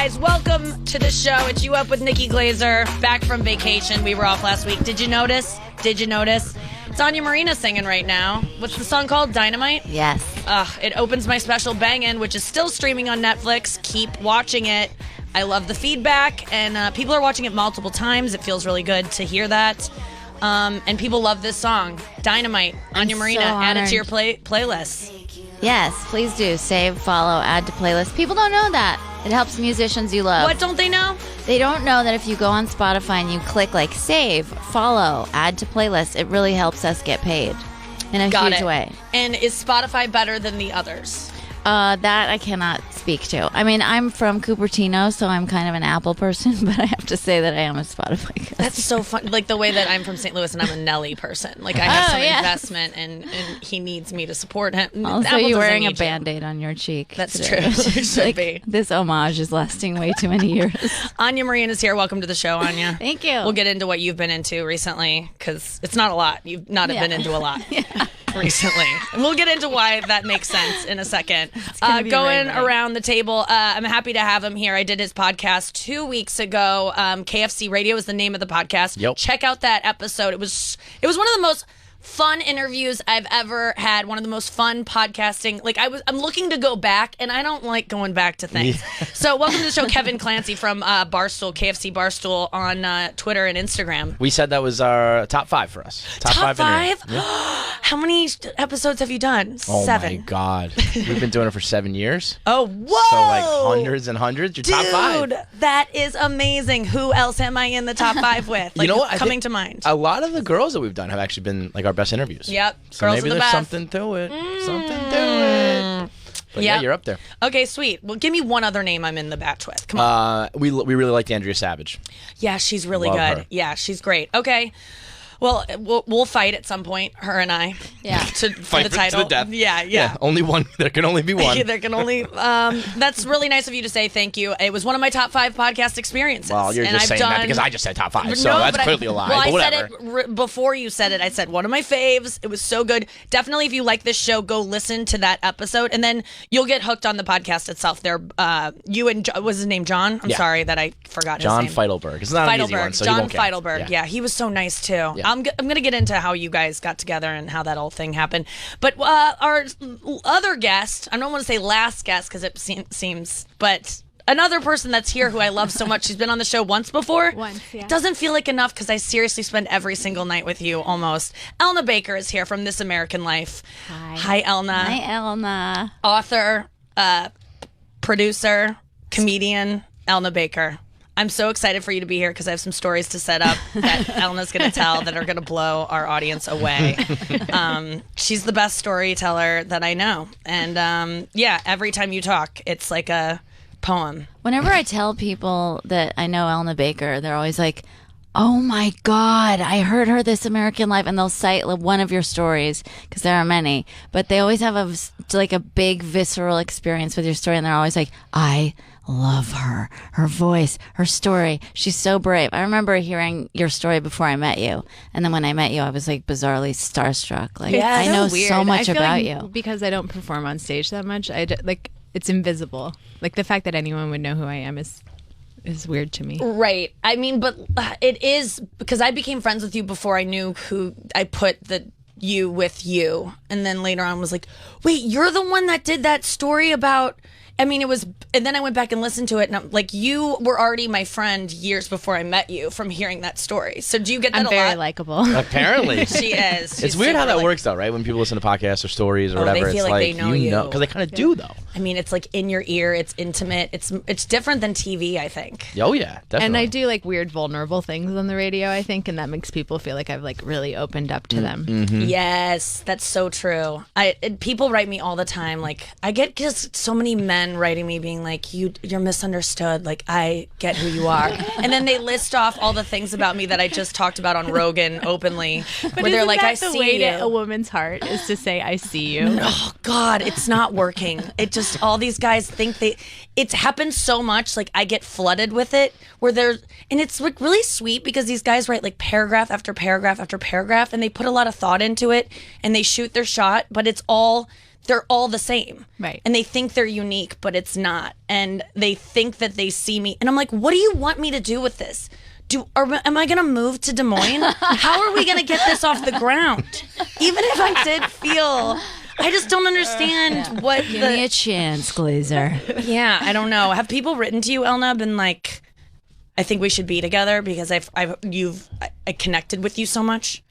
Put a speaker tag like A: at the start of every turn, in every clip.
A: guys, welcome to the show. It's You Up with Nikki Glaser, back from vacation. We were off last week. Did you notice? It's Anya Marina singing right now. What's the song called? Dynamite?
B: Yes.
A: It opens my special Bangin', which is still streaming on Netflix. Keep watching it. I love the feedback, and people are watching it multiple times. It feels really good to hear that. And people love this song, Dynamite. Anya Marina, add it to your playlist.
B: Yes, please do. Save, follow, add to playlist. People don't know that. It helps musicians you love.
A: What don't they know?
B: They don't know that if you go on Spotify and you click like save, follow, add to playlist, it really helps us get paid in a huge way.
A: And is Spotify better than the others?
B: That I cannot speak to. I mean, I'm from Cupertino, so I'm kind of an Apple person, but I have to say that I am a Spotify customer.
A: That's so fun. Like the way that I'm from St. Louis and I'm a Nelly person. Like I have some investment and he needs me to support him.
B: Also, you're wearing a Band-Aid on your cheek.
A: That's true. It should be.
B: This homage is lasting way too many years.
A: Anya Marina is here. Welcome to the show, Anya.
B: Thank you.
A: We'll get into what you've been into recently because it's not a lot. You've not been into a lot. Recently. And we'll get into why that makes sense in a second. Going around the table, I'm happy to have him here. I did his podcast 2 weeks ago. KFC Radio is the name of the podcast.
C: Yep.
A: Check out that episode. It was one of the most fun interviews I've ever had. One of the most fun podcasting. Like I'm looking to go back, and I don't like going back to things. Yeah. So welcome to the show, Kevin Clancy from Barstool, KFC Barstool on Twitter and Instagram.
C: We said that was our top 5 for us.
A: Top five?
C: Yeah.
A: How many episodes have you done?
C: Oh
A: 7.
C: my God. We've been doing it for 7 years.
A: Oh, whoa.
C: So like hundreds and hundreds. You're top 5.
A: Dude, that is amazing. Who else am I in the top 5 with? Like,
C: you know what?
A: Coming to mind.
C: A lot of the girls that we've done have actually been like our best interviews.
A: Yep.
C: So
A: girls
C: maybe
A: are the
C: there's
A: best.
C: something to it. Something to it. But yeah, you're up there.
A: Okay, sweet. Well, give me one other name I'm in the batch with. Come on.
C: We really liked Andrea Savage.
A: Yeah, she's really
C: Love
A: good.
C: her.
A: Yeah, she's great. Okay. Well, we'll fight at some point, her and I.
B: Yeah.
A: For
C: Fight
A: the title.
C: to the death.
A: Yeah.
C: Only one. There can only be one.
A: There can only. That's really nice of you to say. Thank you. It was one of my top 5 podcast experiences.
C: Well, you're just saying that because I just said top 5, so that's clearly a lie.
A: Well,
C: but whatever.
A: I said it before you said it. I said one of my faves. It was so good. Definitely, if you like this show, go listen to that episode, and then you'll get hooked on the podcast itself. There, you and what was his name? John. I'm sorry that I forgot
C: John
A: his name.
C: Feidelberg. It's not an easy one, so
A: John
C: you won't care.
A: Feidelberg. Yeah, he was so nice too.
C: Yeah.
A: I'm gonna get into how you guys got together and how that whole thing happened. But our other guest, I don't want to say last guest because it seems, but another person that's here who I love so much. She's been on the show once before.
D: Once, yeah.
A: It doesn't feel like enough because I seriously spend every single night with you almost. Elna Baker is here from This American Life. Hi, Elna.
B: Hi, Elna.
A: Author, producer, comedian, Elna Baker. I'm so excited for you to be here because I have some stories to set up that Elna's going to tell that are going to blow our audience away. She's the best storyteller that I know. And every time you talk, it's like a poem.
B: Whenever I tell people that I know Elna Baker, they're always like, oh my God, I heard her This American Life, and they'll cite one of your stories because there are many, but they always have a big visceral experience with your story, and they're always like, I love her voice, her story. She's so brave. I remember hearing your story before I met you, and then when I met you, I was like bizarrely starstruck. Like,
A: Yeah,
B: I know
D: weird.
B: so much
D: I feel
B: about
D: like
B: you
D: because I don't perform on stage that much. It's invisible. Like the fact that anyone would know who I am is weird to me.
A: Right. I mean, but it is because I became friends with you before I knew who I put the you with you. And then later on was like, wait, you're the one that did that story about... I mean, it was, and then I went back and listened to it, and I'm like, you were already my friend years before I met you from hearing that story. So do you get that
D: I'm
A: a
D: very
A: lot?
D: likable.
C: Apparently.
A: She is.
C: It's weird how that works, though, right? When people listen to podcasts or stories or whatever,
A: they feel
C: it's
A: like they know you.
C: because they kind of do, though.
A: I mean, it's like in your ear. It's intimate. It's different than TV, I think.
C: Oh yeah, definitely.
D: And I do like weird, vulnerable things on the radio, I think, and that makes people feel like I've like really opened up to them.
C: Mm-hmm.
A: Yes, that's so true. People write me all the time. Like I get just so many men writing me being like, you're misunderstood. Like I get who you are, and then they list off all the things about me that I just talked about on Rogan openly, where they're like, I see
D: the way
A: you.
D: to a woman's heart is to say, I see you.
A: Oh God, it's not working. It just all these guys think it's happened so much. Like I get flooded with it and it's like really sweet because these guys write like paragraph after paragraph after paragraph and they put a lot of thought into it and they shoot their shot, but it's all they're all the same.
D: Right.
A: And they think they're unique, but it's not. And they think that they see me. And I'm like, what do you want me to do with this? Am I going to move to Des Moines? How are we going to get this off the ground? Even if I did feel... I just don't understand what
B: Give me a chance, Glaser.
A: Yeah, I don't know. Have people written to you, Elna, been like, I think we should be together because I connected with you so much?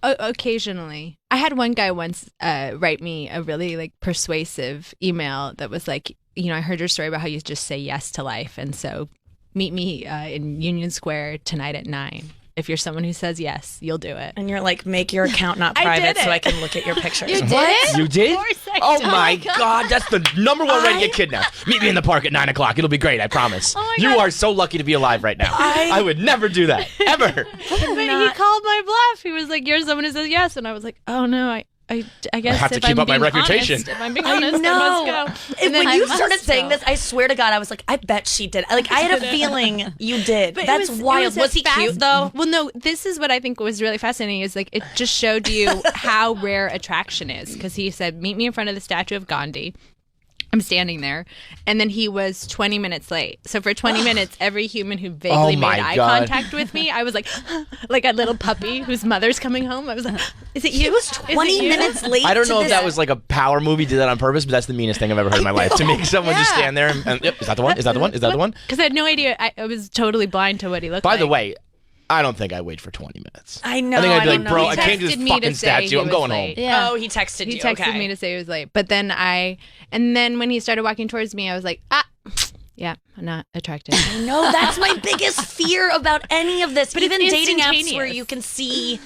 D: Occasionally. I had one guy once write me a really like persuasive email that was like, I heard your story about how you just say yes to life. And so meet me in Union Square tonight at 9. If you're someone who says yes, you'll do it.
A: And you're like, make your account not private so I can look at your pictures.
B: You did it?
C: You did?
D: Of course I
C: Oh
D: did.
C: my God, that's the number one way to get kidnapped. Meet me in the park at 9 o'clock. It'll be great, I promise.
D: Oh my
C: You
D: God.
C: are so lucky to be alive right now. I would never do that, ever.
D: But he called my bluff. He was like, you're someone who says yes. And I was like, oh no, I guess
C: I have to
D: if
C: keep
D: I'm
C: up my
D: being
C: reputation.
D: honest, if I'm being
A: I
D: honest,
A: know.
D: I must go.
A: And when
B: I
A: you
B: must
A: started saying
B: go.
A: this, I swear to God, I was like, I bet she did. Like, I had a feeling you did.
D: But
A: That's wild. Was he cute, though?
D: Well, no, this is what I think was really fascinating is like it just showed you how rare attraction is because he said, meet me in front of the statue of Gandhi. I'm standing there. And then he was 20 minutes late. So for 20 minutes, every human who vaguely
C: Oh my
D: made eye
C: God.
D: contact with me, I was like a little puppy whose mother's coming home. I was like, is it you?
A: He was
D: Is it
A: 20
D: you?"
A: minutes late.
C: I don't
A: to
C: know if
A: this.
C: that was like a power movie, did that on purpose, but that's the meanest thing I've ever heard in my life. To make someone just stand there and yep, is that the one? Is that the one? Is that the one?
D: Because I had no idea. I was totally blind to what he looked like.
C: By the way, I don't think I wait for 20 minutes.
A: I know.
C: I think I'd be
A: don't
C: like,
A: know.
C: bro,
A: He
C: I came to
D: texted
C: this
D: me to
C: fucking
D: say
C: statue.
D: he
C: I'm
D: was
C: going
D: late.
C: home.
B: Yeah.
A: Oh, he texted you.
D: He texted
A: okay.
D: me to say he was late. But then when he started walking towards me, I was like, yeah, I'm not attracted.
A: No, that's my biggest fear about any of this.
D: But it's
A: even dating apps
D: instantaneous.
A: where you can see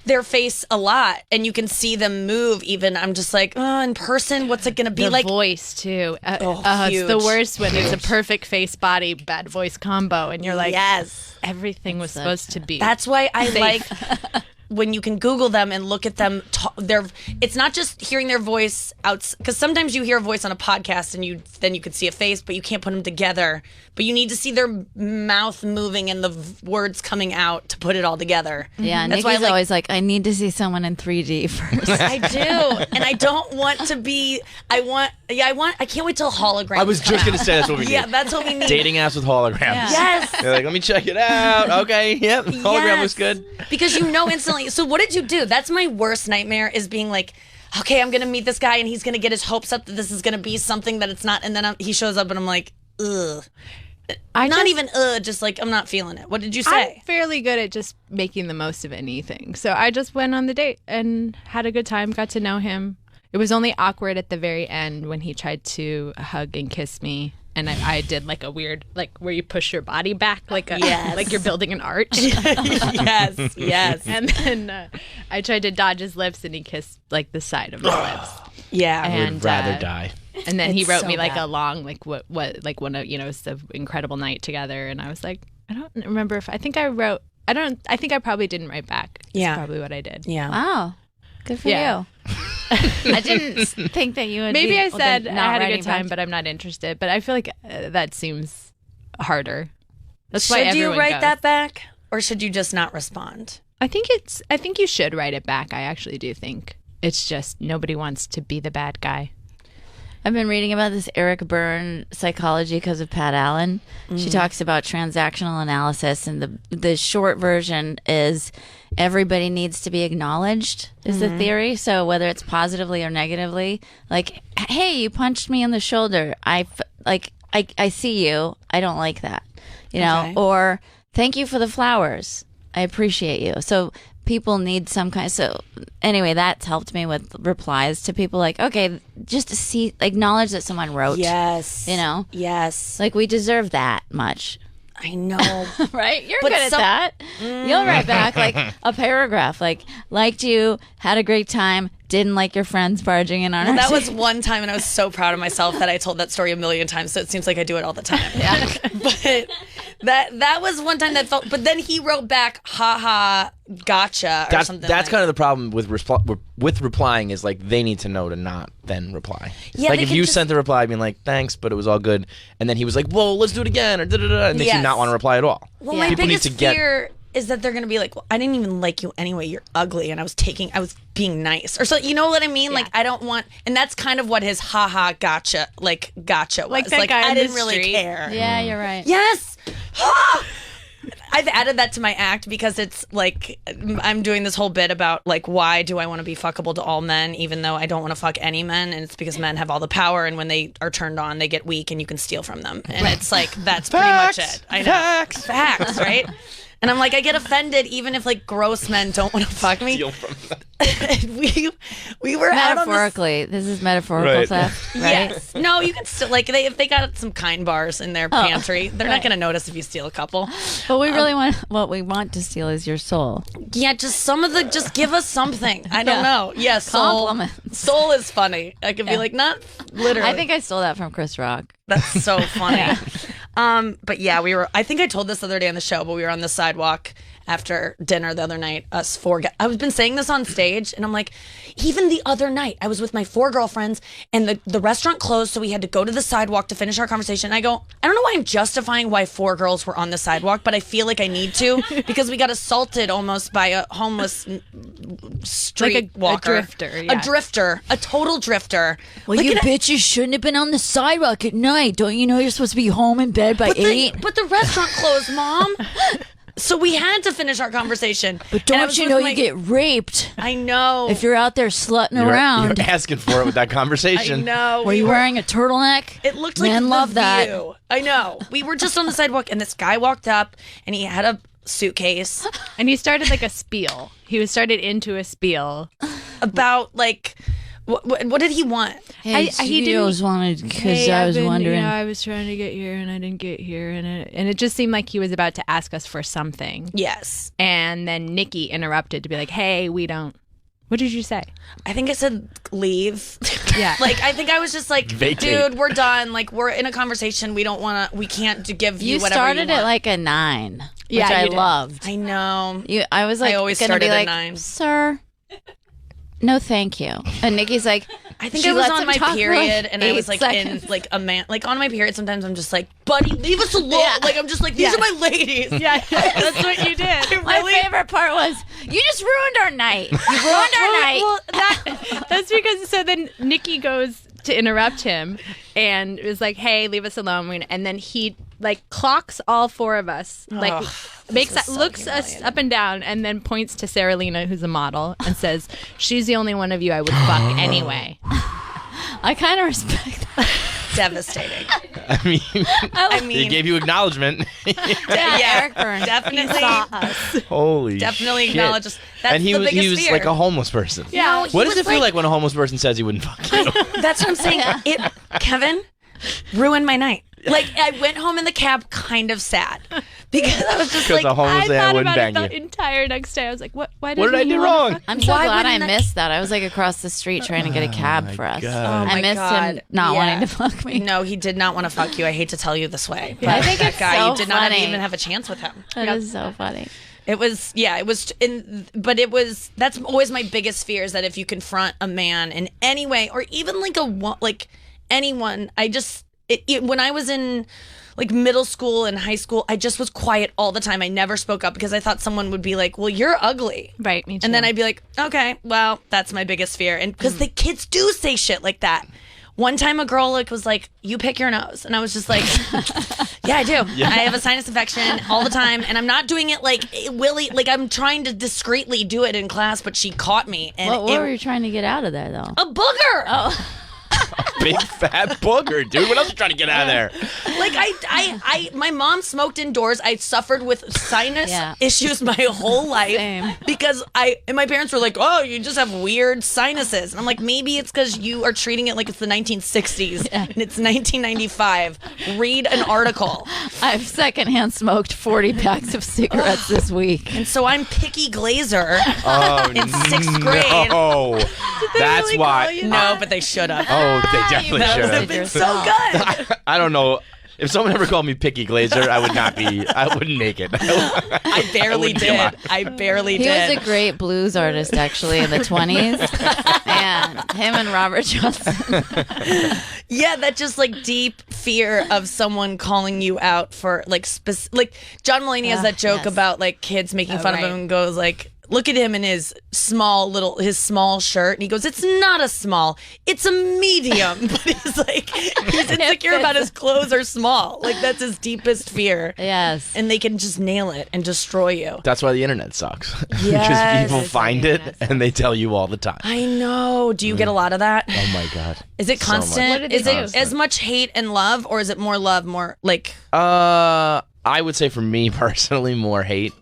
A: their face a lot and you can see them move. Even I'm just like, oh, in person, what's it going to be
D: The
A: like?
D: voice too. It's
A: huge.
D: the worst when it's a perfect face body bad voice combo, and you're like,
A: yes.
D: everything was supposed to be.
A: That's why I
D: Safe.
A: like when you can Google them and look at them. It's not just hearing their voice out, because sometimes you hear a voice on a podcast and then you could see a face, but you can't put them together. But you need to see their mouth moving and the words coming out to put it all together.
B: Yeah,
A: That's why I
B: Nikki's
A: like-
B: always like, I need to see someone in 3D first.
A: I do, and I don't want to be. I can't wait till holograms.
C: I was just going to say that's what we need.
A: Yeah, that's what we need.
C: Dating apps with holograms.
A: Yes.
C: They're like, let me check it out. Okay, yep, hologram
A: Yes.
C: looks good.
A: Because you know instantly. So what did you do? That's my worst nightmare, is being like, okay, I'm going to meet this guy and he's going to get his hopes up that this is going to be something that it's not. And then he shows up and I'm like, ugh. Just like, I'm not feeling it. What did you say?
D: I'm fairly good at just making the most of anything. So I just went on the date and had a good time, got to know him. It was only awkward at the very end when he tried to hug and kiss me. And I did like a weird, like where you push your body back, like
A: Yes.
D: like you're building an arch.
A: Yes, yes.
D: And then I tried to dodge his lips, and he kissed like the side of my lips.
A: Yeah.
C: I
D: And
C: would rather die.
D: And then he
A: It's
D: wrote
A: so
D: me like
A: bad.
D: a long, like what, like one of, it's an incredible night together. And I was like, I don't remember if I think I probably didn't write back. That's
A: Yeah.
D: probably what I did.
A: Yeah.
B: Wow. Good for
D: Yeah.
B: you. I didn't think that you would
D: Maybe
B: be,
D: I said
B: not
D: I had a
B: writing
D: good time,
B: back.
D: but I'm not interested. But I feel like that seems harder. That's why
A: Should you
D: everyone
A: write
D: goes.
A: that back, or should you just not respond?
D: I think you should write it back. I actually do think it's just nobody wants to be the bad guy.
B: I've been reading about this Eric Byrne psychology because of Pat Allen. She talks about transactional analysis, and the short version is everybody needs to be acknowledged is the theory. So whether it's positively or negatively, like, hey, you punched me in the shoulder. I see you. I don't like that,
A: Okay.
B: or thank you for the flowers. I appreciate you. So people need some kind. So anyway, that's helped me with replies to people like, okay, just to acknowledge that someone wrote.
A: Yes. Yes.
B: Like, we deserve that much.
A: I know.
B: Right? You're
A: But
B: good at
A: some-
B: that. You'll write back like a paragraph, like, liked you, had a great time, didn't like your friends barging in on our
A: That was
B: seat.
A: one time, and I was so proud of myself that I told that story a million times. So it seems like I do it all the time. Yeah. But that was one time that felt. But then he wrote back, "Ha ha, gotcha," or something.
C: That's kind of the problem with replying is like they need to know to not then reply.
A: Yeah,
C: like
A: they
C: if
A: can
C: you
A: just-
C: sent the reply being like thanks, but it was all good, and then he was like, "Whoa, let's do it again," or da da da, it makes you
A: Yes.
C: not want to reply at all.
A: Well,
B: Yeah.
A: my
C: People need
A: biggest
C: to get
A: fear is that they're going to be like, well, I didn't even like you anyway. You're ugly. And I was being nice. Or so, you know what I mean?
D: Yeah.
A: Like, I don't want, and that's kind of what his haha gotcha was.
D: Like that guy
A: I
D: in the
A: didn't really
D: street.
A: care.
B: Yeah, you're right.
A: Yes. I've added that to my act because it's like I'm doing this whole bit about like why do I want to be fuckable to all men even though I don't want to fuck any men, and it's because men have all the power and when they are turned on they get weak and you can steal from them, and it's like that's pretty much it. I know. Facts, right? And I'm like, I get offended even if like gross men don't want to fuck me.
C: Steal from them.
A: we were out on this.
B: Metaphorically, this is metaphorical
C: Right.
B: theft, right?
A: Yes. No, you can still like if they got some kind bars in their pantry, they're not going to notice if you steal a couple.
B: But we really what we want to steal is your soul.
A: Yeah, just give us something. I don't know. Yeah, soul.
B: Compliments.
A: Soul is funny. I could be like, not literally.
B: I think I stole that from Chris Rock.
A: That's so funny. But yeah, I think I told this the other day on the show, but we were on the sidewalk after dinner the other night, us four guys. I've been saying this on stage, and I'm like, even the other night, I was with my 4 girlfriends, and the restaurant closed, so we had to go to the sidewalk to finish our conversation. I go, I don't know why I'm justifying why 4 girls were on the sidewalk, but I feel like I need to, because we got assaulted almost by a homeless street walker.
D: A drifter, yeah.
A: A drifter. A total drifter.
B: Well,
A: Like,
B: you
A: it-
B: bitches shouldn't have been on the sidewalk at night. Don't you know you're supposed to be home in bed by 8?
A: But the restaurant closed, Mom. So we had to finish our conversation.
B: But
A: And I
B: don't
A: was
B: you
A: with
B: know
A: my-
B: you get raped
A: I know.
B: if you're out there slutting around?
C: You're asking for it with that
A: I
C: conversation.
A: know.
B: Were you wearing a turtleneck?
A: It looked like
B: Men
A: the
B: love that.
A: View. I know. We were just on the sidewalk, and this guy walked up, and he had a suitcase
D: And he started like a spiel. He started into a spiel.
A: about like what did he want?
B: Hey,
D: he
B: studios
D: didn't-
B: wanted because
D: Hey,
B: I
D: I've
B: was
D: been-
B: wondering.
D: Yeah, I was trying to get here and I didn't get here, and it just seemed like he was about to ask us for something.
A: Yes.
D: And then Nikki interrupted to be like, "Hey, we don't." What did you say?
A: I think I said leave.
D: Yeah.
A: Like I think I was just like,
C: Vacate.
A: dude, we're done. Like we're in a conversation. We can't give you
B: you
A: whatever
B: started
A: you
B: at
A: want.
B: like a 9, which
D: Yeah,
B: I
D: you did.
B: loved.
A: I know.
B: I was like,
A: I always
B: gonna
A: started
B: be
A: at
B: like,
A: 9.
B: sir, no, thank you. And Nikki's like,
A: I think
B: she
A: I was
B: lets
A: on
B: him
A: my
B: talk for,
A: period, and I
B: 8
A: was like
B: seconds.
A: in like a man, like on my period. Sometimes I'm just like, buddy, leave us alone.
B: Yeah.
A: Like I'm just like, these are my ladies.
D: Yeah, that's what you did.
B: My favorite part was, you just ruined our night. You ruined our night.
D: Well, that's because so then Nikki goes to interrupt him and is like, "Hey, leave us alone." And then he like clocks all 4 of us, like looks us up and down, and then points to Sarah Lena, who's a model, and says, "She's the only one of you I would fuck anyway."
B: I kind of respect that.
A: Devastating.
C: I mean,
A: I
C: he
A: mean,
C: gave you acknowledgement.
A: yeah,
B: Eric Burns.
A: definitely,
C: Holy
A: definitely
C: shit.
A: acknowledge us. That's
C: And he
A: the
C: was
A: biggest fear.
C: like a homeless person.
A: Yeah. No, he
C: What does
A: was
C: it feel like when a homeless person says he wouldn't fuck you?
A: That's what I'm saying. It, Kevin, ruined my night. Like I went home in the cab, kind of sad, because I was just
C: Because
A: like,
C: a homeless
D: I
C: man
D: thought
C: wouldn't
D: about it
C: bang
D: the
C: you.
D: entire next day. I was like, "What? Why
C: What did I
D: he
C: do
D: wanna
C: wrong?
D: fuck
B: I'm
D: me?"
B: so
A: Why
B: glad I
A: wouldn't that-
B: missed that. I was like across the street trying to get a cab for us.
C: God.
A: Oh
B: I
A: my
B: missed
A: God.
B: him not
A: Yeah.
B: wanting to fuck me.
A: no, he did not want to fuck you. I hate to tell you this way, but
B: I think
A: that
B: it's
A: guy,
B: so
A: you did not
B: funny.
A: even have a chance with him.
B: That is so funny.
A: It was, yeah, it was, but it was, that's always my biggest fear is that if you confront a man in any way, or even like anyone, when I was in like middle school and high school, I just was quiet all the time. I never spoke up because I thought someone would be like, well, you're ugly.
D: Right, me too.
A: And then I'd be like, okay, well, that's my biggest fear. And because the kids do say shit like that. One time a girl was like, you pick your nose. And I was just like, yeah, I do. I have a sinus infection all the time. And I'm not doing it like Willie, like I'm trying to discreetly do it in class, but she caught me. And
B: What were you trying to get out of there, though?
A: a booger.
B: Oh,
C: Big fat booger, dude. What else are you trying to get out of there?
A: Like my mom smoked indoors. I suffered with sinus
B: Yeah.
A: issues my whole life
B: Same.
A: because and my parents were like, "Oh, you just have weird sinuses." And I'm like, "Maybe it's because you are treating it like it's the 1960s and it's 1995." Read an article.
B: I've secondhand smoked 40 packs of cigarettes this week.
A: And so I'm Picky Glaser
C: Oh,
A: in 6th grade.
C: No. That's
D: really
C: why.
D: call you
A: No, but they should have.
C: Oh, they definitely
A: That would
C: should
A: have
C: have.
A: been so good.
C: I don't know. If someone ever called me Picky Glaser, I wouldn't make it.
A: I barely
C: wouldn't
A: did.
C: come out.
A: I barely
B: He
A: did.
B: was a great blues artist, actually, in the 20s. And him and Robert Johnson.
A: Yeah, that just like deep fear of someone calling you out for like John Mulaney has that joke about like kids making fun of him and goes like, look at him in his small shirt, and he goes, it's not a small, it's a medium. But he's like, he's insecure about his clothes are small. Like that's his deepest fear.
B: Yes.
A: And they can just nail it and destroy you.
C: That's why the internet sucks. Because
A: Yes.
C: people find it and they tell you all the time.
A: I know. Do you get a lot of that?
C: Oh my God.
A: Is it
C: So much.
A: constant?
D: What do they
A: Is it
D: do?
A: as much hate and love, or is it more love, more like
C: I would say for me personally, more hate.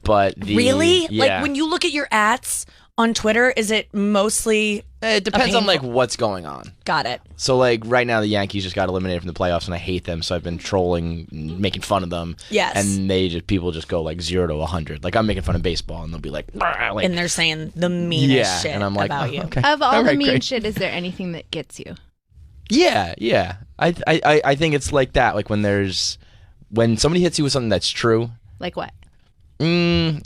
C: But
A: really?
C: Yeah.
A: Like when you look at your ats on Twitter, is it mostly
C: It depends on like
A: painful-
C: what's going on.
A: Got it.
C: So like right now the Yankees just got eliminated from the playoffs and I hate them, so I've been trolling, making fun of them.
A: Yes.
C: And people just go like 0 to 100. Like I'm making fun of baseball and they'll be like,
A: And they're saying the meanest
C: yeah,
A: shit
C: and I'm like,
A: about
C: oh,
A: you.
C: okay.
D: Of all the
C: right,
D: mean
C: great.
D: shit, is there anything that gets you?
C: Yeah. I think it's like that. Like when somebody hits you with something that's true.
D: Like what?
C: What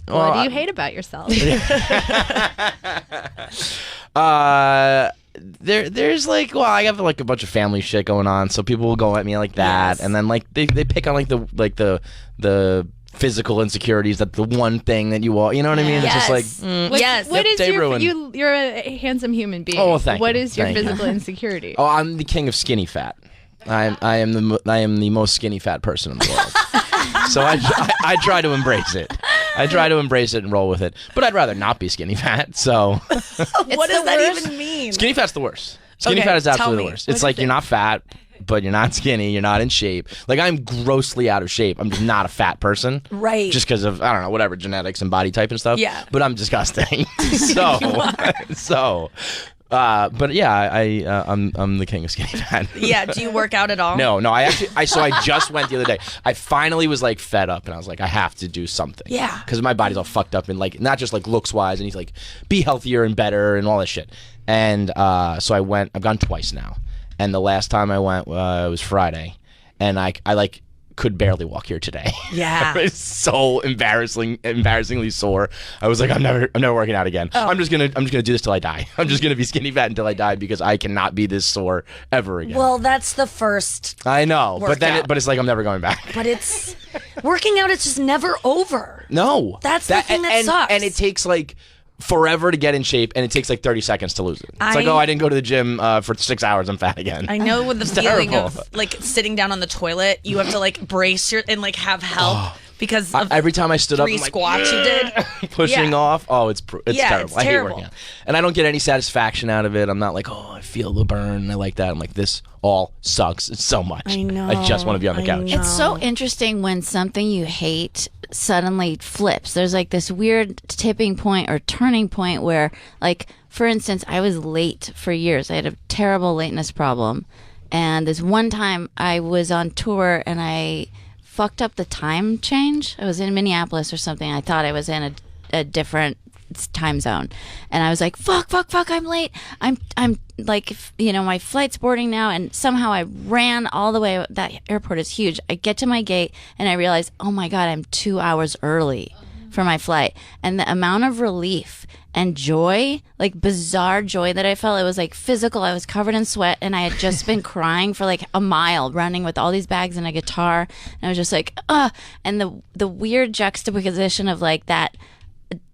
D: What do you hate about yourself?
C: There's like, well, I have like a bunch of family shit going on, so people will go at me like that,
A: Yes.
C: and then like they pick on like the physical insecurities, that the one thing that you all, you know what I mean? It's just like,
A: Yes.
D: What is
C: they
D: your
C: ruin.
D: you're a handsome human being.
C: Oh, thank
D: What
C: you.
D: is your
C: Thank you.
D: physical insecurity?
C: Oh, I'm the king of skinny fat. I am the most skinny fat person in the world. So I try to embrace it. I try to embrace it and roll with it. But I'd rather not be skinny fat. So
A: What does that even mean?
C: skinny fat's the worst. Skinny
A: Okay,
C: fat is
A: tell
C: absolutely
A: me.
C: the worst.
A: What
C: It's
A: is
C: like
A: it?
C: you're not fat, but you're not skinny. You're not in shape. Like I'm grossly out of shape. I'm just not a fat person.
A: Right.
C: Just because of, I don't know, whatever, genetics and body type and stuff.
A: Yeah.
C: But I'm disgusting. But yeah, I'm the king of skinny fat.
A: Yeah. Do you work out at all?
C: No, I just went the other day. I finally was like fed up and I was like, I have to do something.
A: Yeah.
C: Because my body's all fucked up and like, not just like looks wise, and he's like, be healthier and better and all that shit. And so I've gone twice now. And the last time I went was Friday. And I like could barely walk here today.
A: Yeah.
C: I was so embarrassingly sore. I was like, I'm never working out again.
A: Oh.
C: I'm just gonna do this till I die. I'm just gonna be skinny fat until I die because I cannot be this sore ever again.
A: Well, that's the first.
C: I know, but then
A: Workout.
C: but it's like I'm never going back.
A: But it's working out. It's just never over.
C: No,
A: That's the thing that sucks.
C: And it takes like forever to get in shape, and it takes like 30 seconds to lose it. It's like, oh, I didn't go to the gym for 6 hours. I'm fat again.
A: I know with the feeling
C: terrible.
A: of like sitting down on the toilet, you have to like brace your and like have help because of
C: Every time I stood up,
A: 3
C: I'm like,
A: squats you did.
C: pushing
A: Yeah.
C: off. Oh, it's
A: Yeah,
C: terrible.
A: it's
C: I hate
A: terrible.
C: working out, and I don't get any satisfaction out of it. I'm not like, oh, I feel the burn. I like that. I'm like, this all sucks so much.
A: I know.
C: I just want to be on the
A: I
C: couch.
A: know.
B: It's so interesting when something you hate suddenly flips. There's like this weird tipping point or turning point where, like, for instance, I was late for years. I had a terrible lateness problem. And this one time I was on tour and I fucked up the time change. I was in Minneapolis or something. I thought I was in a different time zone, and I was like, fuck, I'm late. I'm like, my flight's boarding now, and somehow I ran all the way. That airport is huge. I get to my gate and I realize, oh my God, I'm 2 hours early for my flight. And the amount of relief and joy, like bizarre joy that I felt, it was like physical. I was covered in sweat and I had just been crying for like a mile, running with all these bags and a guitar, and I was just like, and the weird juxtaposition of like that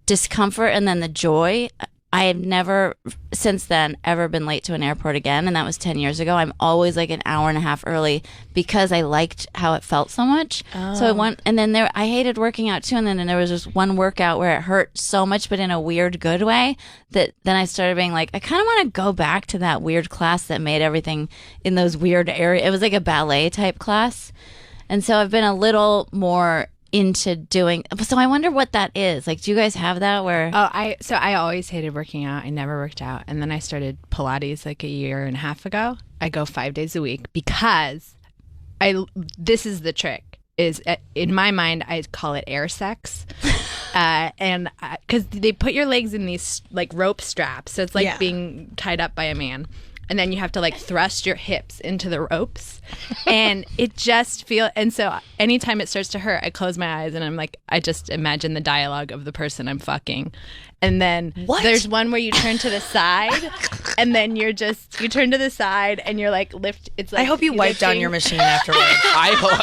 B: discomfort and then the joy. I have never since then ever been late to an airport again, and that was 10 years ago. I'm always like an hour and a half early because I liked how it felt so much. So I went, and then I hated working out too, and then there was just one workout where it hurt so much, but in a weird good way, that then I started being like, I kind of want to go back to that weird class that made everything in those weird areas. It was like a ballet type class, and so I've been a little more into doing. So I wonder what that is. Like, do you guys have that where?
D: I always hated working out. I never worked out, and then I started Pilates like a year and a half ago. I go 5 days a week because this is the trick. Is in my mind I call it air sex, and because they put your legs in these like rope straps, so it's like
A: Yeah.
D: being tied up by a man. and then you have to like thrust your hips into the ropes, and it just feel. And so anytime it starts to hurt, I close my eyes and I'm like, I just imagine the dialogue of the person I'm fucking. And then there's one where you turn to the side, and then you turn to the side, and you're like lift. It's like
A: I hope you wipe down your machine afterwards.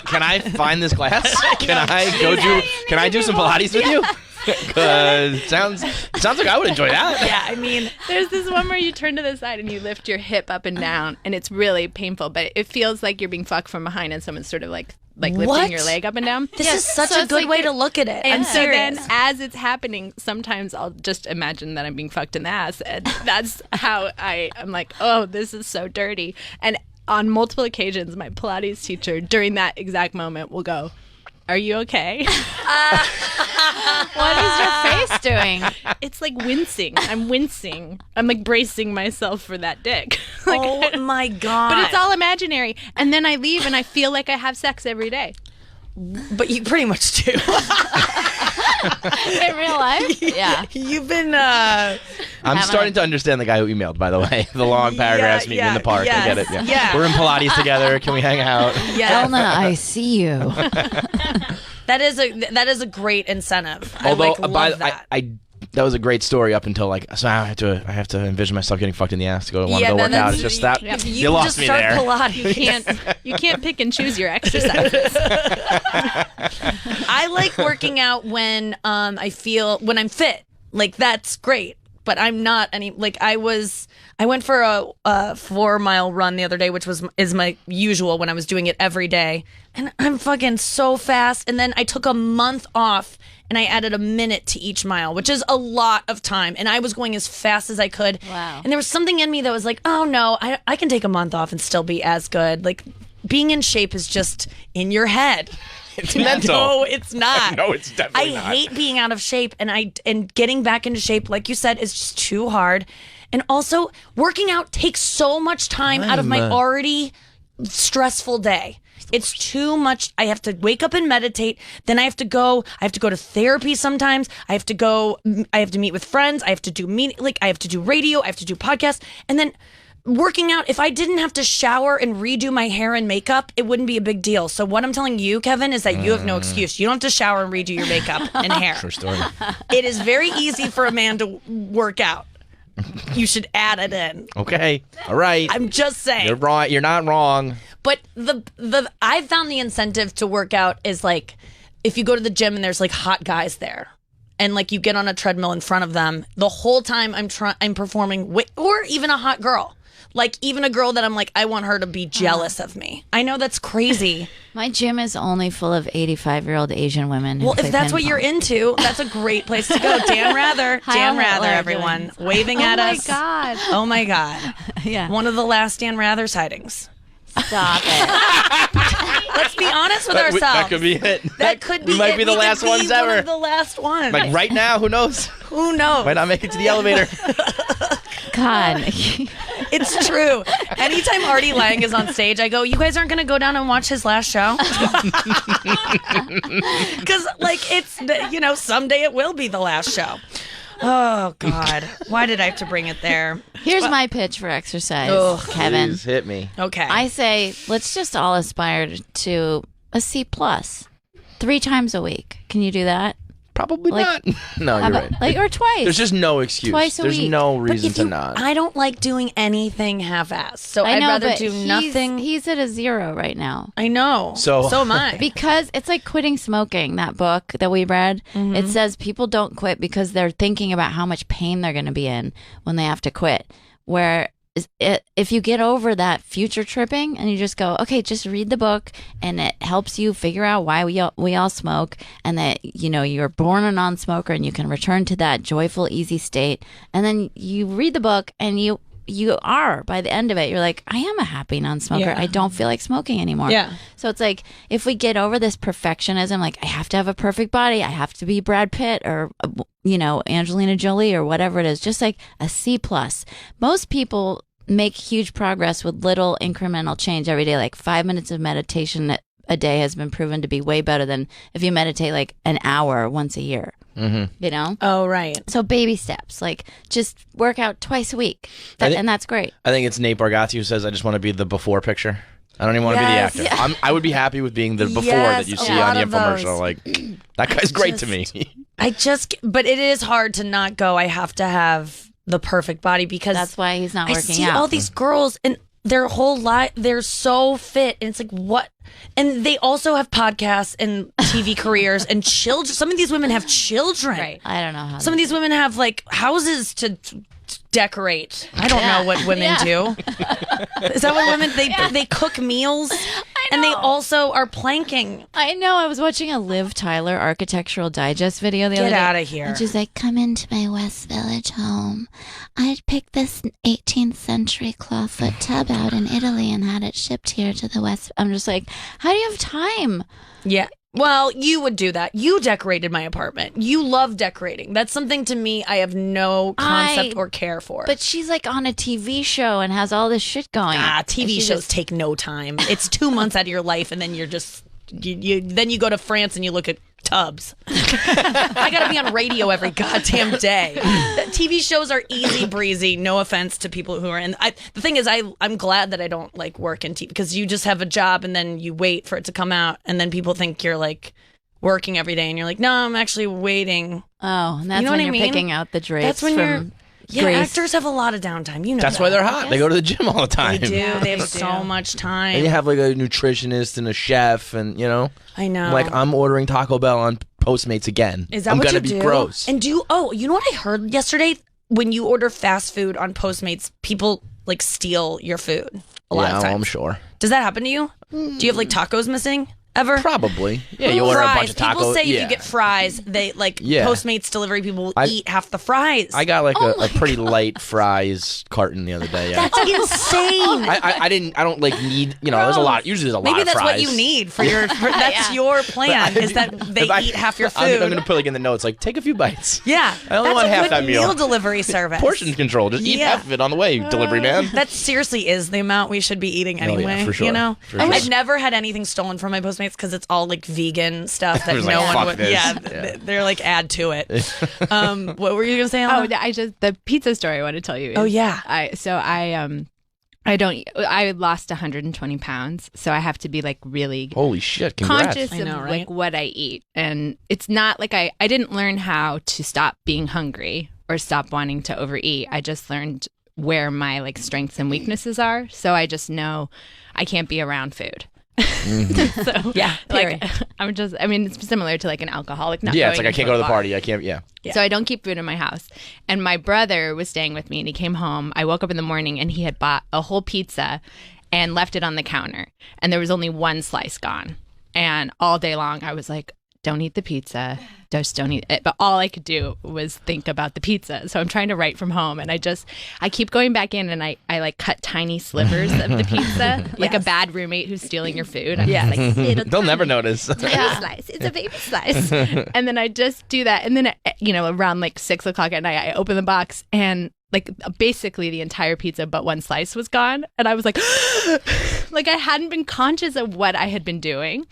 C: Can I find this class? Can I do some Pilates with you? Because it sounds like I would enjoy that.
A: Yeah, I mean,
D: there's this one where you turn to the side and you lift your hip up and down, and it's really painful, but it feels like you're being fucked from behind, and someone's sort of like lifting your leg up and down.
A: This is such a good way to look at it.
D: And so then as it's happening, sometimes I'll just imagine that I'm being fucked in the ass. And that's how I'm like, oh, this is so dirty. And on multiple occasions, my Pilates teacher during that exact moment will go, are you okay?
B: What is your face doing?
D: It's like wincing. I'm wincing. I'm like bracing myself for that dick. Like,
A: oh my God.
D: But it's all imaginary. And then I leave and I feel like I have sex every day.
A: But you pretty much do.
B: In real life? Yeah.
A: You've been
C: I'm starting to understand the guy who emailed, by the way. The long paragraphs meeting in the park.
A: Yes,
C: I get it. Yeah.
A: yeah.
C: We're in Pilates together. Can we hang out?
A: Yeah.
B: Elna, I see you.
A: That is a great incentive.
C: Although,
A: I love that.
C: that was a great story up until so I have to envision myself getting fucked in the ass to want to go work out. It's just that you lost
A: just
C: me
A: start
C: there.
A: Pilates.
D: You can't pick and choose your exercises.
A: I like working out when when I'm fit. Like that's great. But I'm not I went for a 4-mile run the other day, which is my usual when I was doing it every day. And I'm fucking so fast. And then I took a month off and I added a minute to each mile, which is a lot of time. And I was going as fast as I could.
B: Wow.
A: And there was something in me that was like, oh no, I can take a month off and still be as good. Like being in shape is just in your head.
C: It's mental.
A: No, it's not.
C: No, it's definitely not.
A: I hate being out of shape, and getting back into shape, like you said, is just too hard. And also, working out takes so much time out of my already stressful day. It's too much. I have to wake up and meditate. Then I have to go to therapy sometimes. I have to meet with friends. I have to do I have to do radio. I have to do podcasts. And then working out, if I didn't have to shower and redo my hair and makeup, it wouldn't be a big deal. So what I'm telling you, Kevin, is that you have no excuse. You don't have to shower and redo your makeup and hair.
C: True story.
A: It is very easy for a man to work out. You should add it in.
C: Okay. All right.
A: I'm just saying.
C: You're right. You're not wrong.
A: But I've found the incentive to work out is like if you go to the gym and there's like hot guys there. And like you get on a treadmill in front of them the whole time I'm performing, or even a hot girl. Like even a girl that I'm like, I want her to be jealous of me. I know that's crazy.
B: My gym is only full of 85-year-old Asian women.
A: Well, if that's what you're into, that's a great place to go. Dan Rather, everyone, waving at us.
D: Oh my God.
A: Oh my God.
B: Yeah.
A: One of the last Dan Rather sightings.
B: Stop it.
A: Let's be honest with ourselves.
C: That could be it.
A: That could be
C: We might
A: it.
C: be the
A: We
C: last
A: could be
C: ones ever.
A: One of the last ones.
C: Like right now, who knows?
A: Who knows?
C: Might not make it to the elevator.
B: God.
A: It's true. Anytime Artie Lang is on stage, I go, you guys aren't going to go down and watch his last show? Because, like, it's, someday it will be the last show. Oh, God. Why did I have to bring it there?
B: Here's my pitch for exercise,
A: Ugh.
B: Kevin.
C: Please hit me.
A: Okay.
B: I say let's just all aspire to a C+, 3 times a week. Can you do that?
C: Probably
B: Like-
C: not. No,
B: How
C: you're
B: about-
C: right.
B: or twice.
C: There's just no excuse.
B: Twice a
C: There's
B: week.
C: no
A: But
C: reason
A: if
C: to
A: you-
C: not.
A: I don't like doing anything half-assed, so
B: I
A: I'd
B: know,
A: rather
B: but
A: do nothing.
B: He's at a 0 right now.
A: I know.
C: So
A: am I.
B: Because it's like quitting smoking, that book that we read.
A: Mm-hmm.
B: It says people don't quit because they're thinking about how much pain they're going to be in when they have to quit. Where if you get over that future tripping and you just go, okay, just read the book, and it helps you figure out why we all smoke, and that, you're born a non-smoker and you can return to that joyful, easy state. And then you read the book and you are, by the end of it, you're like, I am a happy non-smoker.
A: Yeah.
B: I don't feel like smoking anymore.
A: Yeah.
B: So it's like, if we get over this perfectionism, like I have to have a perfect body, I have to be Brad Pitt or, Angelina Jolie or whatever it is, just like a C+. Most people make huge progress with little incremental change every day. Like 5 minutes of meditation a day has been proven to be way better than if you meditate like an hour once a year. You know?
A: Oh, right.
B: So baby steps, like just work out twice a week. And that's great.
C: I think it's Nate Bargatze who says, I just want to be the before picture. I don't even want to
A: Yes.
C: be the actor. I would be happy with being the before
A: Yes,
C: that you
A: a
C: see
A: lot
C: on the
A: of those.
C: infomercial. Like, that guy's great to me.
A: But it is hard to not go, I have to have the perfect body because
B: That's why he's not
A: I
B: working
A: see
B: out.
A: all these girls and their whole life, they're so fit. And it's like, what? And they also have podcasts and TV careers and children. Some of these women have children.
D: Right.
B: I don't know how.
A: Some of these women have like houses to decorate. I don't know what women do. Is that what women, they cook meals and they also are planking.
B: I know. I was watching a Liv Tyler Architectural Digest video the other day.
A: Get out of here.
B: And she's like, come into my West Village home. I picked this 18th century clawfoot tub out in Italy and had it shipped here to the West. I'm just like, how do you have time?
A: Yeah. Well, you would do that. You decorated my apartment. You love decorating. That's something to me I have no concept or care for.
B: But she's like on a TV show and has all this shit going.
A: TV shows take no time. It's 2 months out of your life, and then you're just then you go to France and you look at tubs. I gotta be on radio every goddamn day. TV shows are easy breezy. No offense to people who are in. The thing is, I'm glad that I don't like work in TV because you just have a job and then you wait for it to come out, and then people think you're like working every day, and you're like, no, I'm actually waiting.
B: Oh, and that's
A: You know
B: when
A: what I
B: you're
A: mean?
B: picking out the drapes
A: That's when you're.
B: from
A: Yeah,
B: Grace.
A: actors have a lot of downtime. You know
C: That's
A: that.
C: why they're hot. They go to the gym all the time.
A: They do.
D: Yeah,
A: they have
D: they
A: so
D: do.
A: much time.
C: And you have like a nutritionist and a chef, and
A: I know.
C: like I'm ordering Taco Bell on Postmates again.
A: Is that
C: I'm
A: what
C: gonna
A: you
C: be
A: do?
C: gross.
A: And you know what I heard yesterday? When you order fast food on Postmates, people like steal your food a lot
C: yeah,
A: of times.
C: I'm sure.
A: Does that happen to you? Do you have like tacos missing ever?
C: Probably. Yeah, you order
A: fries.
C: a bunch of tacos.
A: People say
C: yeah.
A: if you get fries, they like
C: Yeah.
A: Postmates delivery people will eat half the fries.
C: I got like a pretty light fries carton the other day. Yeah.
A: That's insane.
C: I don't like need, there's a lot. Usually there's a lot
A: Maybe
C: of
A: that's
C: fries.
A: what you need for your. That's your plan. Is that they
C: If I-
A: eat half your food?
C: I'm going to put like in the notes, like take a few bites.
A: Yeah,
C: I only
A: that's
C: want
A: a
C: half
A: good
C: that meal.
A: delivery service.
C: Portion control. Just eat
A: Yeah.
C: half of it on the way, delivery man.
A: That seriously is the amount we should be eating
C: Oh, yeah,
A: anyway.
C: for sure.
A: You know,
C: For sure.
A: I've never had anything stolen from my Postmates because it's all like vegan stuff that
C: It's
A: no
C: like,
A: one
C: fuck
A: would.
C: this.
A: Yeah,
C: Yeah.
A: they're like add to it. What were you gonna say?
D: Oh,
A: Alana?
D: the pizza story I want to tell you. Is,
A: Oh, yeah.
D: I lost 120 pounds, so I have to be like really
C: Holy shit! Congrats.
D: conscious
A: I know,
D: of
A: right?
D: like what I eat, and it's not like I didn't learn how to stop being hungry or stop wanting to overeat. I just learned where my like strengths and weaknesses are, so I just know I can't be around food. So
A: Yeah,
D: like it's similar to like an alcoholic. Not
C: Yeah, it's
D: going
C: like I can't
D: into
C: go
D: a
C: to the
D: bar.
C: party. I can't. Yeah.
D: So I don't keep food in my house. And my brother was staying with me and he came home. I woke up in the morning and he had bought a whole pizza and left it on the counter. And there was only one slice gone. And all day long I was like, don't eat the pizza. Just don't eat it. But all I could do was think about the pizza. So I'm trying to write from home and I keep going back in and I like cut tiny slivers of the pizza. Like a bad roommate who's stealing your food. I'm just like, little
C: They'll never notice.
D: tiny slice. It's a baby slice. And then I just do that. And then, around like 6 o'clock at night, I open the box and like basically the entire pizza but one slice was gone. And I was like, like I hadn't been conscious of what I had been doing.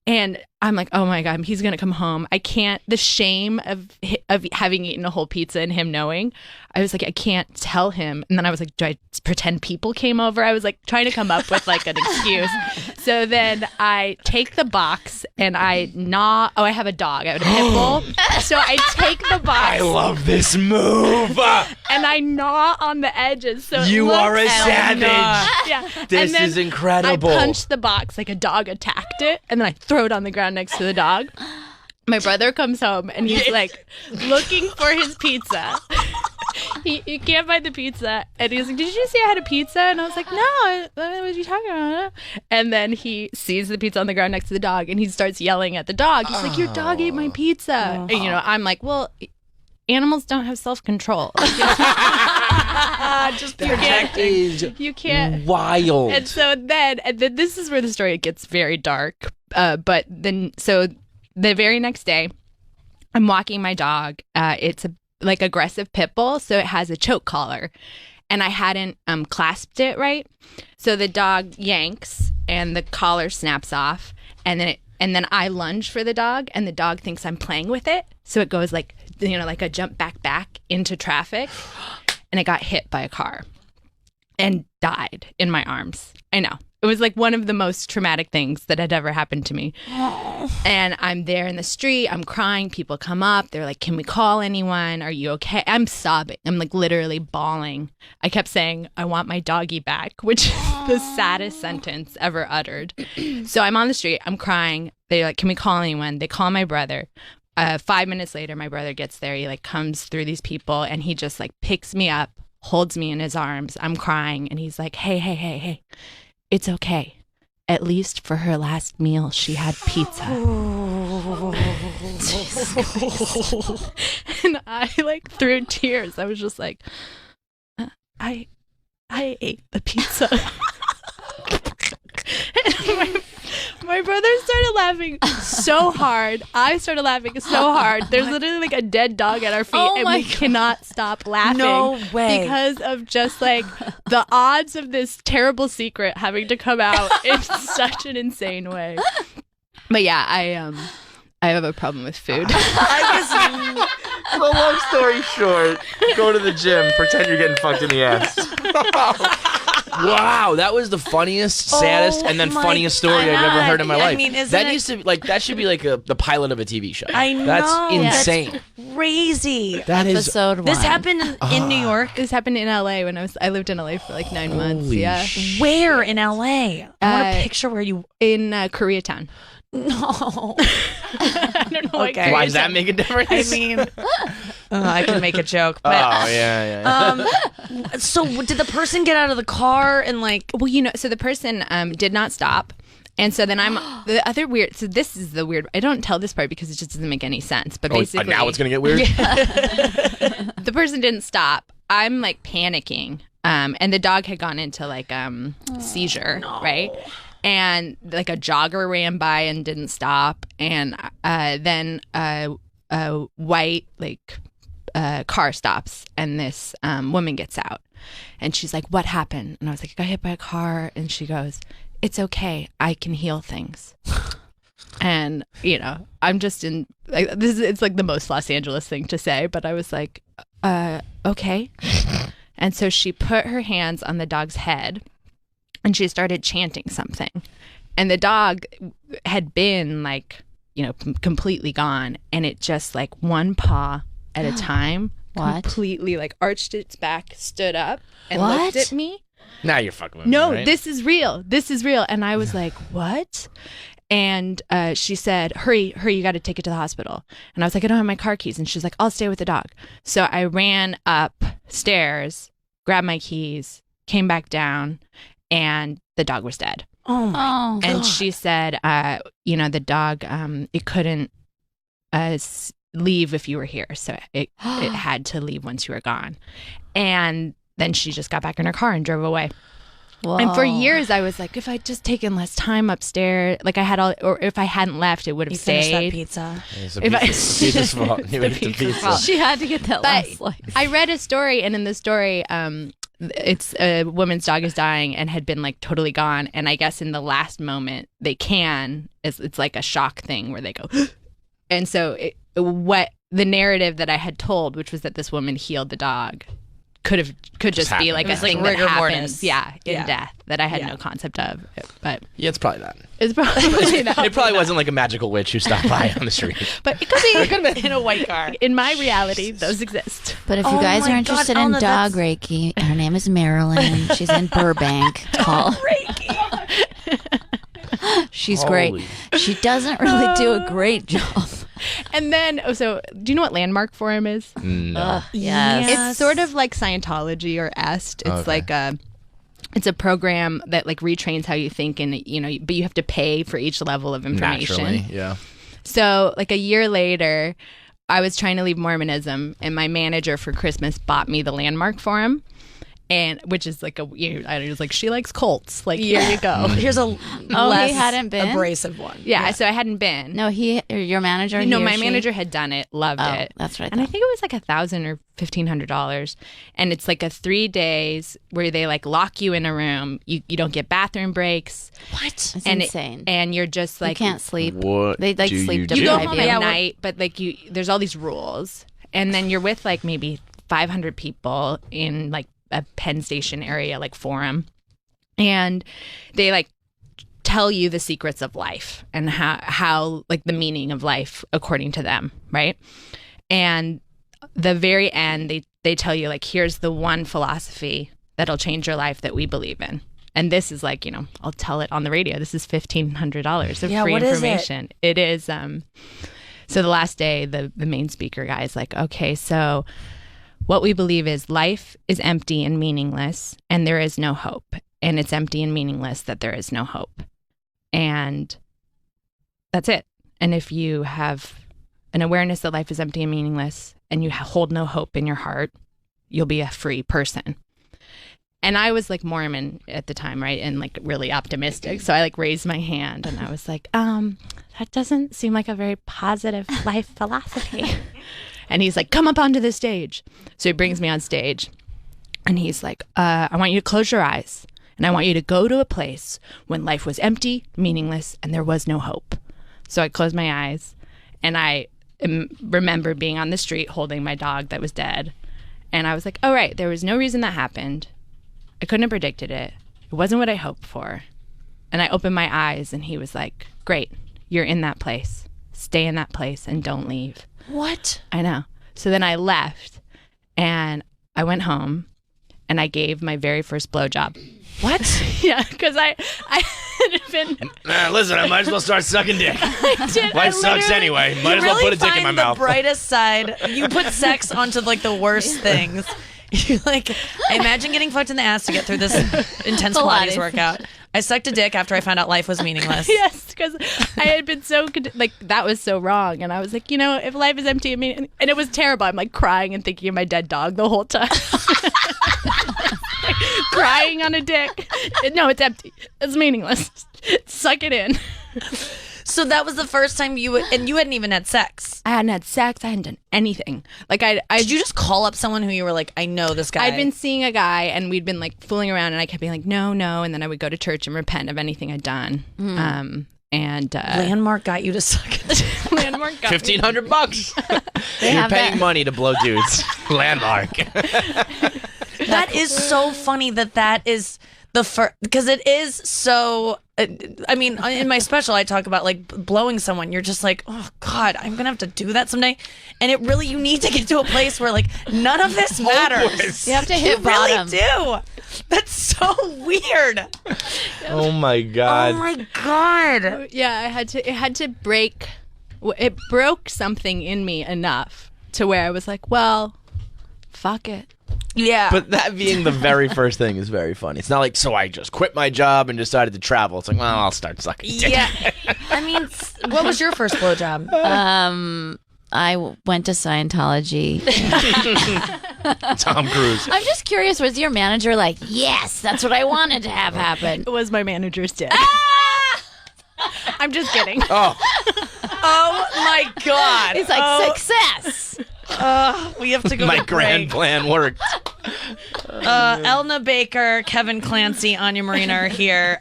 D: And I'm like, oh my God, he's going to come home. I can't, the shame of having eaten a whole pizza and him knowing, I was like, I can't tell him. And then I was like, do I pretend people came over? I was like trying to come up with like an excuse. So then I take the box and I gnaw. Oh, I have a dog. I have a pit bull. So I take the box.
C: I love this move.
D: And I gnaw on the edges. So it
C: You are a
D: looks-
C: savage.
D: Yeah.
C: This
D: And then
C: is incredible.
D: I punched the box like a dog attacked it, and then I throw it on the ground next to the dog. My brother comes home and he's like looking for his pizza. He can't find the pizza, and he's like, "Did you see I had a pizza?" And I was like, "No, what are you talking about?" And then he sees the pizza on the ground next to the dog, and he starts yelling at the dog. He's like, "Your dog ate my pizza!" And I'm like, "Well, animals don't have self-control.
A: Just
C: That is
D: You can't."
C: wild.
D: And so then this is where the story gets very dark. But then, so the very next day, I'm walking my dog. It's a like aggressive pit bull, so it has a choke collar, and I hadn't clasped it right. So the dog yanks, and the collar snaps off, and then and then I lunge for the dog, and the dog thinks I'm playing with it. So it goes like, like a jump back into traffic. And it got hit by a car and died in my arms. I know. It was like one of the most traumatic things that had ever happened to me. And I'm there in the street. I'm crying. People come up. They're like, can we call anyone? Are you okay? I'm sobbing. I'm like literally bawling. I kept saying, I want my doggy back, which is the saddest sentence ever uttered. So I'm on the street. I'm crying. They're like, can we call anyone? They call my brother. 5 minutes later, my brother gets there. He like comes through these people and he just like picks me up, holds me in his arms. I'm crying. And he's like, hey. It's okay. At least for her last meal, she had pizza. And I like through tears, I was just like, I ate the pizza. And my brother started laughing so hard. I started laughing so hard. There's literally like a dead dog at our feet, and we cannot stop laughing.
A: No way.
D: Because of just like the odds of this terrible secret having to come out in such an insane way. But yeah, I have a problem with food.
C: So long story short, go to the gym, pretend you're getting fucked in the ass. Wow, that was the funniest, saddest, and then funniest story I've ever heard in my life.
A: mean,
C: that should be like the pilot of a TV show.
A: I know.
C: That's insane.
A: That's crazy.
C: That is
B: Episode 1.
A: This happened in New York.
D: This happened in LA when I lived in LA for like 9 months.
C: Holy
D: Yeah.
A: Where in LA? I want to picture where you.
D: In Koreatown.
A: No.
D: I don't know.
A: Okay.
C: Why does that make a difference?
A: I mean, I can make a joke, but
C: yeah.
A: so did the person get out of the car and like?
D: Well, so the person did not stop. And so then the other weird, so this is the weird, I don't tell this part because it just doesn't make any sense. But basically.
C: Now it's going to get weird?
D: The person didn't stop. I'm like panicking. And the dog had gone into like seizure, right? And like a jogger ran by and didn't stop. And then a white like car stops and this woman gets out. And she's like, what happened? And I was like, I got hit by a car. And she goes, it's okay. I can heal things. And, I'm just in like, it's like the most Los Angeles thing to say. But I was like, okay. And so she put her hands on the dog's head. And she started chanting something. And the dog had been like, completely gone. And it just like one paw at a time completely like arched its back, stood up and looked at me.
C: Now you're fucking with
D: No,
C: me, right?
D: this is real. This is real. And I was like, what? And she said, hurry, you got to take it to the hospital. And I was like, I don't have my car keys. And she's like, I'll stay with the dog. So I ran upstairs, grabbed my keys, came back down. And the dog was dead.
A: Oh my!
D: And she said, the dog, it couldn't leave if you were here, so it had to leave once you were gone. And then she just got back in her car and drove away.
B: Whoa.
D: And for years, I was like, if I'd just taken less time upstairs, like I had or if I hadn't left, it would have
A: Finished that
D: stayed.
A: pizza.
C: Pizza's fault. Pizza.
B: She had to get that last slice.
D: I read a story, and in the story, it's a woman's dog is dying and had been like totally gone. And I guess in the last moment, it's like a shock thing where they go. And so what the narrative that I had told, which was that this woman healed the dog, could just be like a thing that happens, in death that I had no concept of. But
C: Yeah, it's probably that.
D: it's probably not.
C: It probably wasn't like a magical witch who stopped by on the street.
D: But it could be.
A: It could have been in a white car.
D: In my reality, those exist.
B: But if you
A: Oh
B: guys
A: my
B: are interested
A: God,
B: in
A: Elna,
B: dog
A: that's-
B: Reiki, her name is Marilyn. She's in Burbank. Call. She's
C: Holy.
B: great. She doesn't really do a great job.
D: And then, so do you know what Landmark Forum is?
C: No.
B: Yes.
D: It's sort of like Scientology or EST. It's like it's a program that like retrains how you think, and but you have to pay for each level of information.
C: Naturally, yeah.
D: So like a year later, I was trying to leave Mormonism, and my manager for Christmas bought me the Landmark Forum. and which is like I was like, she likes Colts. Like, here you go.
A: Here's a less
B: he hadn't been?
A: abrasive one.
D: Yeah, so I hadn't been.
B: No, your manager.
D: No,
B: he or
D: my
B: she?
D: manager had done it, loved it.
B: That's right.
D: And I think it was like $1,000 or $1,500, and it's like a 3 days where they like lock you in a room. You don't get bathroom breaks.
A: What?
B: It's
D: and
B: insane.
D: And you're just like,
B: you can't sleep.
C: What
B: They like
C: do
B: sleep
C: you
D: you go
B: deprive
D: home
B: you.
D: at night, but like there's all these rules, and then you're with like maybe 500 people in like a Penn Station area like forum, and they like tell you the secrets of life and how like the meaning of life according to them, right? And the very end they tell you like, here's the one philosophy that'll change your life that we believe in. And this is like, I'll tell it on the radio. This is $1,500 of free
A: what is
D: information. It is so the last day the main speaker guy is like, okay, so what we believe is life is empty and meaningless, and there is no hope. And it's empty and meaningless that there is no hope. And that's it. And if you have an awareness that life is empty and meaningless, and you hold no hope in your heart, you'll be a free person. And I was like Mormon at the time, right? And like really optimistic. So I like raised my hand and I was like, that doesn't seem like a very positive life philosophy. And he's like, come up onto the stage. So he brings me on stage and he's like, I want you to close your eyes and I want you to go to a place when life was empty, meaningless, and there was no hope. So I closed my eyes and I remember being on the street holding my dog that was dead. And I was like, oh, right, there was no reason that happened. I couldn't have predicted it. It wasn't what I hoped for. And I opened my eyes and he was like, great, you're in that place. Stay in that place and don't leave.
A: What?
D: I know. So then I left and I went home and I gave my very first blowjob.
A: What?
D: Yeah, because I had been...
C: Listen, I might as well start sucking dick. Life sucks anyway. Might as well put a dick in my mouth.
A: The brightest side. You put sex onto like the worst things. You like, I imagine getting fucked in the ass to get through this intense Pilates workout. I sucked a dick after I found out life was meaningless.
D: Yes, because I had been so like that was so wrong, and I was like, if life is empty, and it was terrible. I'm like crying and thinking of my dead dog the whole time, crying on a dick. No, it's empty. It's meaningless. Suck it in.
A: So that was the first time you hadn't even had sex.
D: I hadn't had sex. I hadn't done anything. Like
A: did you just call up someone who you were like, I know this guy?
D: I'd been seeing a guy and we'd been like fooling around and I kept being like, no. And then I would go to church and repent of anything I'd done. And
A: Landmark got you to suck it.
D: Landmark got
C: $1,500. You're paying money to blow dudes. Landmark.
A: That is so funny that is the first, because it is so. I mean, in my special, I talk about like blowing someone. You're just like, oh God, I'm gonna have to do that someday. And it really, you need to get to a place where like none of this matters.
B: You have to hit bottom.
A: You really do. That's so weird.
C: Oh my God.
A: Oh my God.
D: Yeah, it had to break. It broke something in me enough to where I was like, well, fuck it.
A: Yeah.
C: But that being the very first thing is very funny. It's not like, so I just quit my job and decided to travel. It's like, well, I'll start sucking dick.
A: Yeah. I mean, what was your first blowjob?
B: I went to Scientology.
C: Tom Cruise.
B: I'm just curious, was your manager like, yes, that's what I wanted to have happen?
D: It was my manager's dick. I'm just kidding.
C: Oh.
A: Oh my God.
B: He's like, success.
A: We have to go.
C: My
A: to
C: grand
A: break.
C: plan worked.
A: Elna Baker, Kevin Clancy, Anya Marina are here.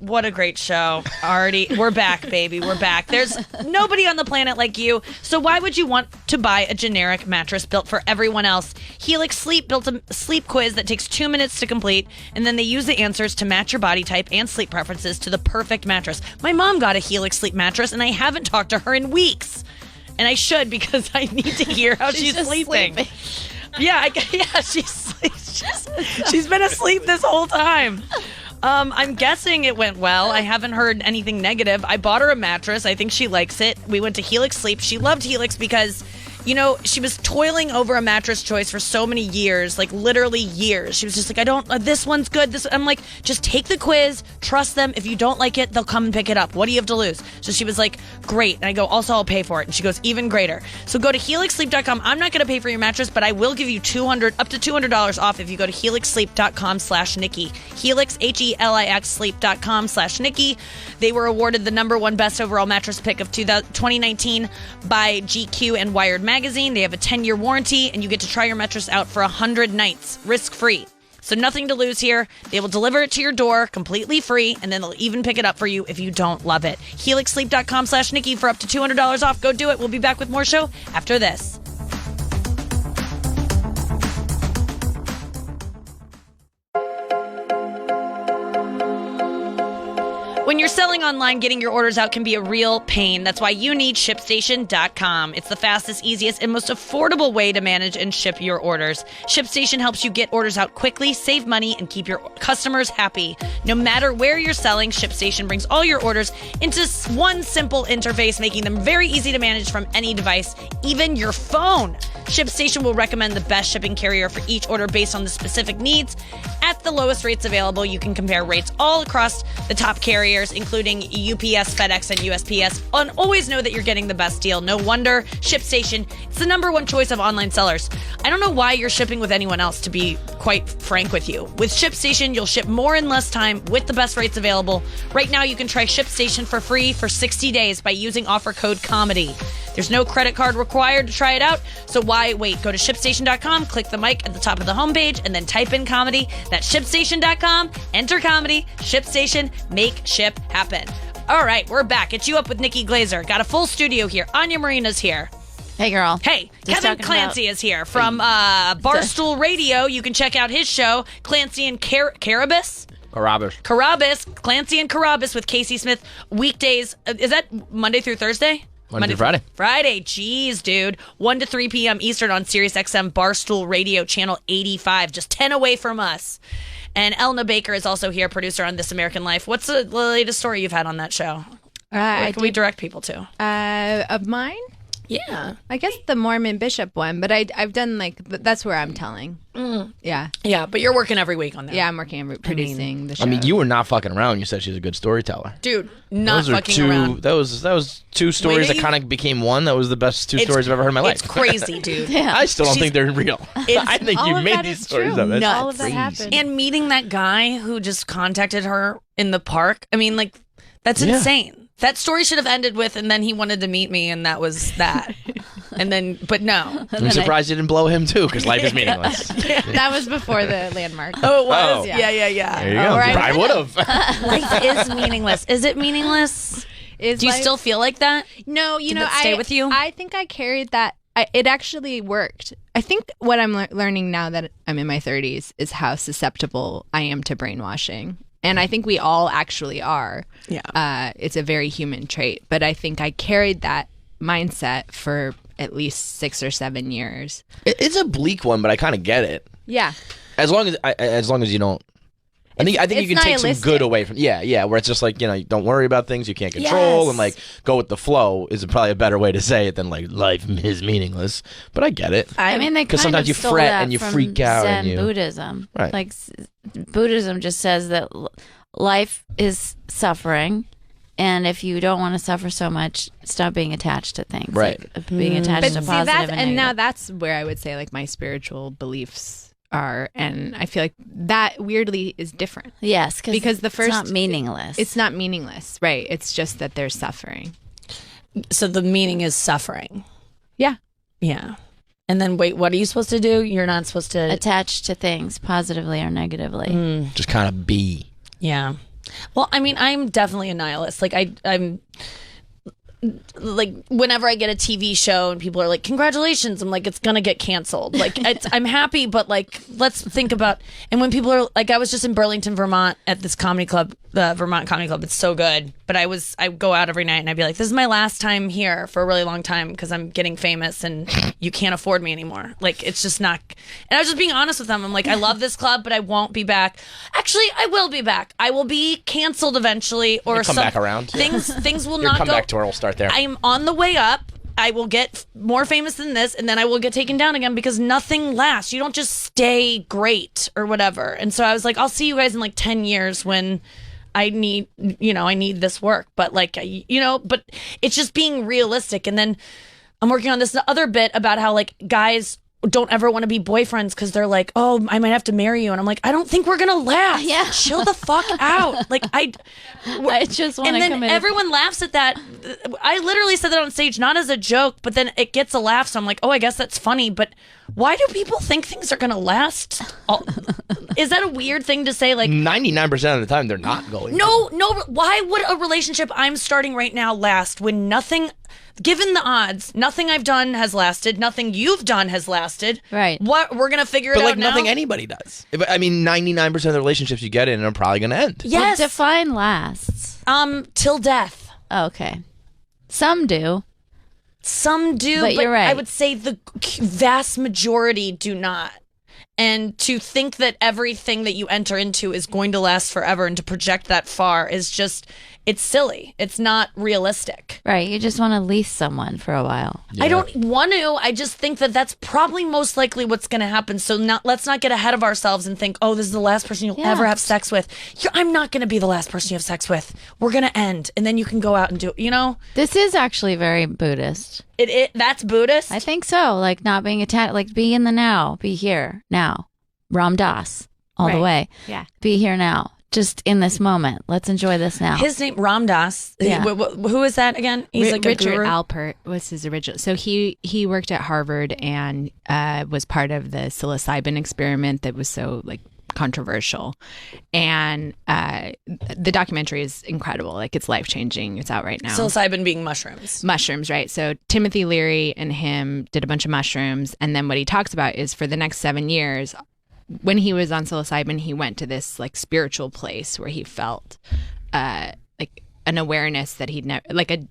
A: What a great show. Already, we're back, baby. We're back. There's nobody on the planet like you. So why would you want to buy a generic mattress built for everyone else? Helix Sleep built a sleep quiz that takes 2 minutes to complete, and then they use the answers to match your body type and sleep preferences to the perfect mattress. My mom got a Helix Sleep mattress, and I haven't talked to her in weeks. And I should, because I need to hear how she's sleeping. Yeah, she's been asleep this whole time. I'm guessing it went well. I haven't heard anything negative. I bought her a mattress. I think she likes it. We went to Helix Sleep. She loved Helix because she was toiling over a mattress choice for so many years, like literally years. She was just like, this one's good. I'm like, just take the quiz, trust them. If you don't like it, they'll come and pick it up. What do you have to lose? So she was like, great. And I go, also, I'll pay for it. And she goes, even greater. So go to helixsleep.com. I'm not going to pay for your mattress, but I will give you up to $200 off if you go to helixsleep.com/Nikki. Helix, HELIX sleep.com/Nikki. They were awarded the #1 best overall mattress pick of 2019 by GQ and Wired Magazine. They have a 10-year warranty, and you get to try your mattress out for 100 nights, risk-free. So nothing to lose here. They will deliver it to your door completely free, and then they'll even pick it up for you if you don't love it. helixsleep.com/Nikki for up to $200 off. Go do it. We'll be back with more show after this. When you're selling online, getting your orders out can be a real pain. That's why you need ShipStation.com. It's the fastest, easiest, and most affordable way to manage and ship your orders. ShipStation helps you get orders out quickly, save money, and keep your customers happy. No matter where you're selling, ShipStation brings all your orders into one simple interface, making them very easy to manage from any device, even your phone. ShipStation will recommend the best shipping carrier for each order based on the specific needs at the lowest rates available. You can compare rates all across the top carriers, including UPS, FedEx, and USPS, and always know that you're getting the best deal. No wonder ShipStation is the #1 choice of online sellers. I don't know why you're shipping with anyone else, to be quite frank with you. With ShipStation, you'll ship more in less time with the best rates available. Right now, you can try ShipStation for free for 60 days by using offer code COMEDY. There's no credit card required to try it out, so why wait? Go to ShipStation.com, click the mic at the top of the homepage, and then type in comedy. That's ShipStation.com, enter comedy, ShipStation, make ship happen. All right, we're back. It's You Up with Nikki Glaser. Got a full studio here. Anya Marina's here.
B: Hey, girl.
A: Hey,
B: Just
A: Kevin
B: talking
A: Clancy is here from Barstool Radio. You can check out his show, Clancy and Carabas. Carabas, Clancy and Carabas with Casey Smith, weekdays. Is that Monday through Thursday?
C: Monday through Friday.
A: Friday, jeez, dude. 1 to 3 p.m. Eastern on Sirius XM Barstool Radio, channel 85, just 10 away from us. And Elna Baker is also here, producer on This American Life. What's the latest story you've had on that show? What can we direct people to?
D: Of mine?
A: Yeah.
D: I guess the Mormon bishop one, but I've done that's where I'm telling. Yeah.
A: Yeah, but you're working every week on that.
D: Yeah, I'm working on producing the show.
C: I mean, you were not fucking around. You said she's a good storyteller.
A: Dude, not
C: Those are
A: fucking
C: two,
A: around.
C: That was two stories that kind of became one. That was the best two stories I've ever heard in my life.
A: It's crazy, dude.
B: Yeah.
C: I still don't think they're real. I think
D: all
C: you
D: of
C: made
D: that
C: these
D: is
C: stories
D: true.
C: up. That's
D: All of that
C: crazy.
D: happened.
A: And meeting that guy who just contacted her in the park. I mean, like, that's
C: Yeah.
A: insane. That story should have ended with, and then he wanted to meet me, and that was that. And then, but no.
C: I'm surprised you didn't blow him too, because life is meaningless.
D: That was before the landmark.
A: Oh, it was?
C: Oh.
A: Yeah.
C: There you go.
D: Or
C: I would have.
A: Life is meaningless. Is it meaningless? Do you still feel like that?
D: No,
A: Did that stay with you?
D: I think I carried that. It actually worked. I think what I'm learning now that I'm in my 30s is how susceptible I am to brainwashing. And I think we all actually are.
A: Yeah.
D: It's a very human trait. But I think I carried that mindset for at least 6 or 7 years.
C: It's a bleak one, but I kind of get it.
D: Yeah.
C: As long as you don't. I think you can take some
D: nihilistic.
C: good away from. Yeah. Where it's just like, you don't worry about things you can't control,
A: Yes.
C: and like go with the flow is probably a better way to say it than like life is meaningless. But I get it.
B: I mean, they
C: 'Cause
B: kind
C: sometimes
B: of
C: you
B: stole
C: fret
B: that
C: and you
B: from
C: freak out
B: Zen
C: and you-
B: Buddhism.
C: Right.
B: Like Buddhism just says that life is suffering, and if you don't want to suffer so much, stop being attached to things.
C: Right.
B: Like, being attached
D: But
B: to
D: see,
B: positive and
D: now
B: negative.
D: that's where I would say like my spiritual beliefs are. And I feel like that weirdly is different.
B: Yes,
D: Because the
B: it's
D: first-
B: not meaningless.
D: It's not meaningless, right? It's just that there's suffering.
A: So the meaning is suffering.
D: Yeah.
A: Yeah. And then wait, what are you supposed to do? You're not supposed to.
B: attached to things positively or negatively.
C: Just kind of be.
A: Yeah. Well, I mean, I'm definitely a nihilist. Like I'm like whenever I get a TV show and people are like, "Congratulations," I'm like, it's gonna get canceled. Like I'm happy, but like let's think about. And when people are like, I was just in Burlington, Vermont at this comedy club, the Vermont Comedy Club. It's so good. But I go out every night and I'd be like, this is my last time here for a really long time because I'm getting famous and you can't afford me anymore. Like it's just not. And I was just being honest with them. I'm like, I love this club, but I won't be back. Actually, I will be back. I will be canceled eventually, or
C: Come back around.
A: Things will
C: Your
A: not
C: comeback
A: go.
C: tour will start there.
A: I am on the way up. I will get more famous than this, and then I will get taken down again because nothing lasts. You don't just stay great or whatever. And so I was like, I'll see you guys in like 10 years when I need this work. But like, but it's just being realistic. And then I'm working on this other bit about how like guys don't ever want to be boyfriends because they're like, oh, I might have to marry you. And I'm like, I don't think we're going to last.
B: Yeah.
A: Chill the fuck out. Like, I
B: just want to
A: And then
B: commit.
A: everyone laughs at that. I literally said that on stage, not as a joke, but then it gets a laugh. So I'm like, oh, I guess that's funny. But why do people think things are going to last? Is that a weird thing to say? Like
C: 99% of the time, they're not going.
A: No. Why would a relationship I'm starting right now last when nothing, given the odds, nothing I've done has lasted, nothing you've done has lasted.
B: Right.
A: What we're gonna figure it
C: But
A: out
C: like
A: now.
C: nothing anybody does. I mean, 99% of the relationships you get in are probably going to end.
A: Yes.
B: Well, define lasts.
A: Till death.
B: Okay. Some do.
A: Some do,
B: But you're right.
A: I would say the vast majority do not. And to think that everything that you enter into is going to last forever and to project that far is just, it's silly. It's not realistic.
B: Right. You just want to lease someone for a while.
C: Yeah.
A: I don't want to. I just think that that's probably most likely what's going to happen. So let's not get ahead of ourselves and think, oh, this is the last person you'll
B: Yeah.
A: ever have sex with. I'm not going to be the last person you have sex with. We're going to end. And then you can go out and do it.
B: This is actually very Buddhist.
A: That's Buddhist.
B: I think so. Like not being attached, like be in the now, be here now. Ram Dass all the
D: Right.
B: way.
D: Yeah.
B: Be here now. Just in this moment. Let's enjoy this now.
A: His name, Ram Dass.
B: Yeah.
A: Who is that again? He's like a
D: Richard
A: guru.
D: Alpert was his original. So he worked at Harvard and was part of the psilocybin experiment that was so like controversial. And the documentary is incredible. Like it's life changing. It's out right now.
A: Psilocybin being mushrooms.
D: Mushrooms, right? So Timothy Leary and him did a bunch of mushrooms, and then what he talks about is for the next 7 years, when he was on psilocybin, he went to this like spiritual place where he felt like an awareness that he'd never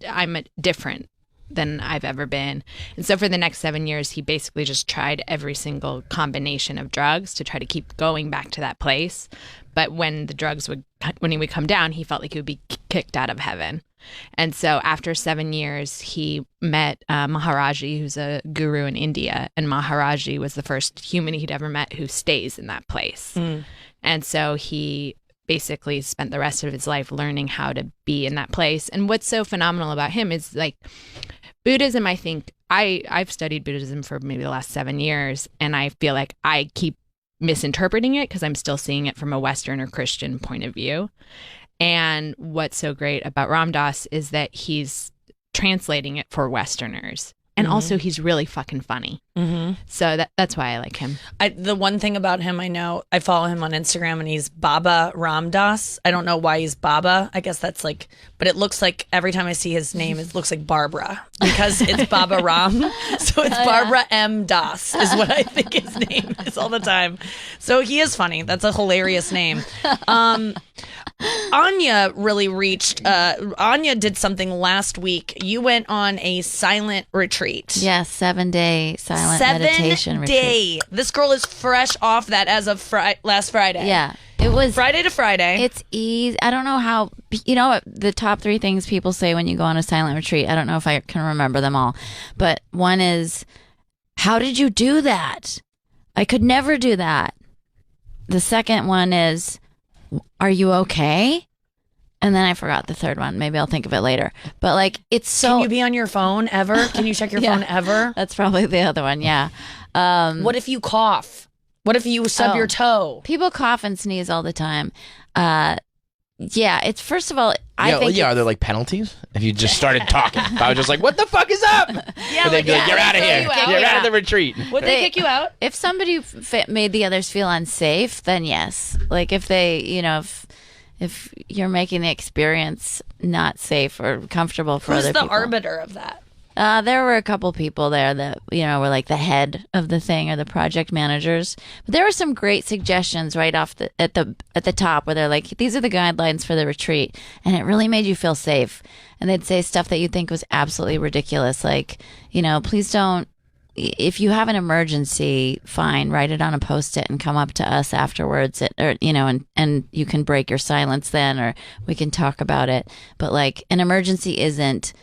D: I'm different than I've ever been. And so for the next 7 years, he basically just tried every single combination of drugs to try to keep going back to that place. But when he would come down, he felt like he would be kicked out of heaven. And so after 7 years, he met Maharaji, who's a guru in India. And Maharaji was the first human he'd ever met who stays in that place. And so he basically spent the rest of his life learning how to be in that place. And what's so phenomenal about him is like Buddhism, I think, I've studied Buddhism for maybe the last 7 years. And I feel like I keep misinterpreting it because I'm still seeing it from a Western or Christian point of view. And what's so great about Ram Dass is that he's translating it for Westerners. And also he's really fucking funny. So that's why I like him.
A: The one thing about him, I know, I follow him on Instagram and he's Baba Ram Dass. I don't know why he's Baba. I guess that's like, but it looks like every time I see his name, it looks like Barbara because it's Baba Ram. So it's Barbara M. Das is what I think his name is all the time. So he is funny. That's a hilarious name. Anya really reached, Anya did something last week. You went on a silent retreat.
B: Yes, 7-day silent meditation retreat.
A: 7-day. This girl is fresh off that as of last Friday.
B: Yeah. It was
A: Friday to Friday.
B: It's easy. I don't know how, the top 3 things people say when you go on a silent retreat. I don't know if I can remember them all. But one is, how did you do that? I could never do that. The second one is, are you okay? And then I forgot the third one. Maybe I'll think of it later. But like, it's so.
A: Can you be on your phone ever? Can you check your phone ever?
B: That's probably the other one. Yeah.
A: What if you cough? What if you stub your toe?
B: People cough and sneeze all the time. Yeah, it's first of all, I think
C: are there like penalties if you just started talking? If I was just like, "What the fuck is up?"
A: Yeah,
C: And they'd be like, "You're out of here. You're out of the retreat."
A: Would they kick you out?
B: if somebody made the others feel unsafe, then yes. Like if they, if you're making the experience not safe or comfortable for
A: Who's
B: other
A: the
B: people.
A: arbiter of that?
B: There were a couple people there that, were like the head of the thing or the project managers. But there were some great suggestions right off at the top where they're like, these are the guidelines for the retreat. And it really made you feel safe. And they'd say stuff that you think was absolutely ridiculous. Like, please don't, if you have an emergency, fine, write it on a Post-it and come up to us afterwards, or and you can break your silence then, or we can talk about it. But like, an emergency isn't,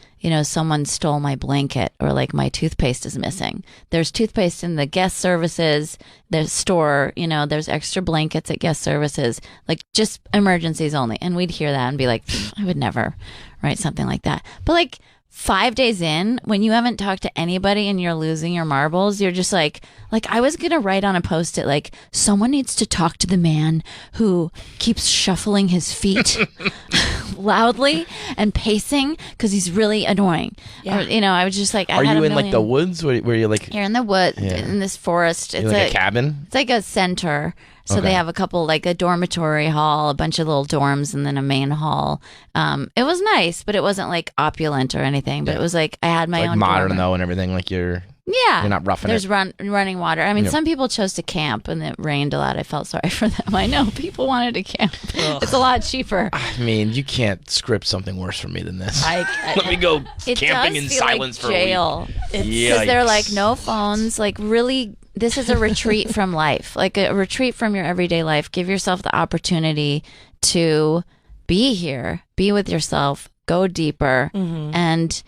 B: someone stole my blanket, or like my toothpaste is missing. There's toothpaste in the guest services, there's store, there's extra blankets at guest services, like just emergencies only. And we'd hear that and be like, I would never write something like that. But like, 5 days in, when you haven't talked to anybody and you're losing your marbles, you're just like I was going to write on a Post-it, like, someone needs to talk to the man who keeps shuffling his feet loudly and pacing because he's really annoying.
A: Yeah.
B: Or, I was just like,
C: Are you in like the woods where you're like
B: here in the woods, in this forest?
C: It's like a cabin?
B: It's like a center. So they have a couple, like a dormitory hall, a bunch of little dorms, and then a main hall. It was nice, but it wasn't like opulent or anything. But it was like I had my own
C: modern
B: dormer.
C: though, and everything. Like you're not roughing
B: There's
C: it.
B: running water. I mean, some people chose to camp, and it rained a lot. I felt sorry for them. I know people wanted to camp. It's a lot cheaper.
C: I mean, you can't script something worse for me than this.
A: I
C: Let me go
B: It
C: camping
B: does
C: in
B: feel
C: silence
B: like
C: for a
B: jail.
C: week.
B: Because they're like, no phones, like really. This is a retreat from life, like a retreat from your everyday life. Give yourself the opportunity to be here, be with yourself, go deeper, and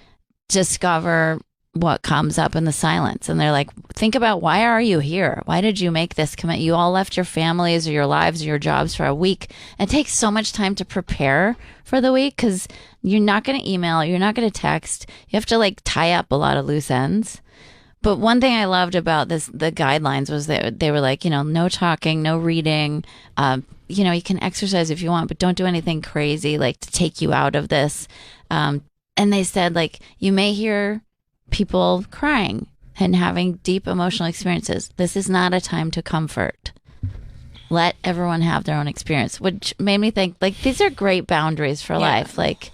B: discover what comes up in the silence. And they're like, think about, why are you here? Why did you make this commit? You all left your families or your lives or your jobs for a week. It takes so much time to prepare for the week because you're not going to email, you're not going to text. You have to like tie up a lot of loose ends. But one thing I loved about the guidelines was that they were like, no talking, no reading. You can exercise if you want, but don't do anything crazy like to take you out of this. And they said, like, you may hear people crying and having deep emotional experiences. This is not a time to comfort. Let everyone have their own experience, which made me think, like, these are great boundaries for life. Like,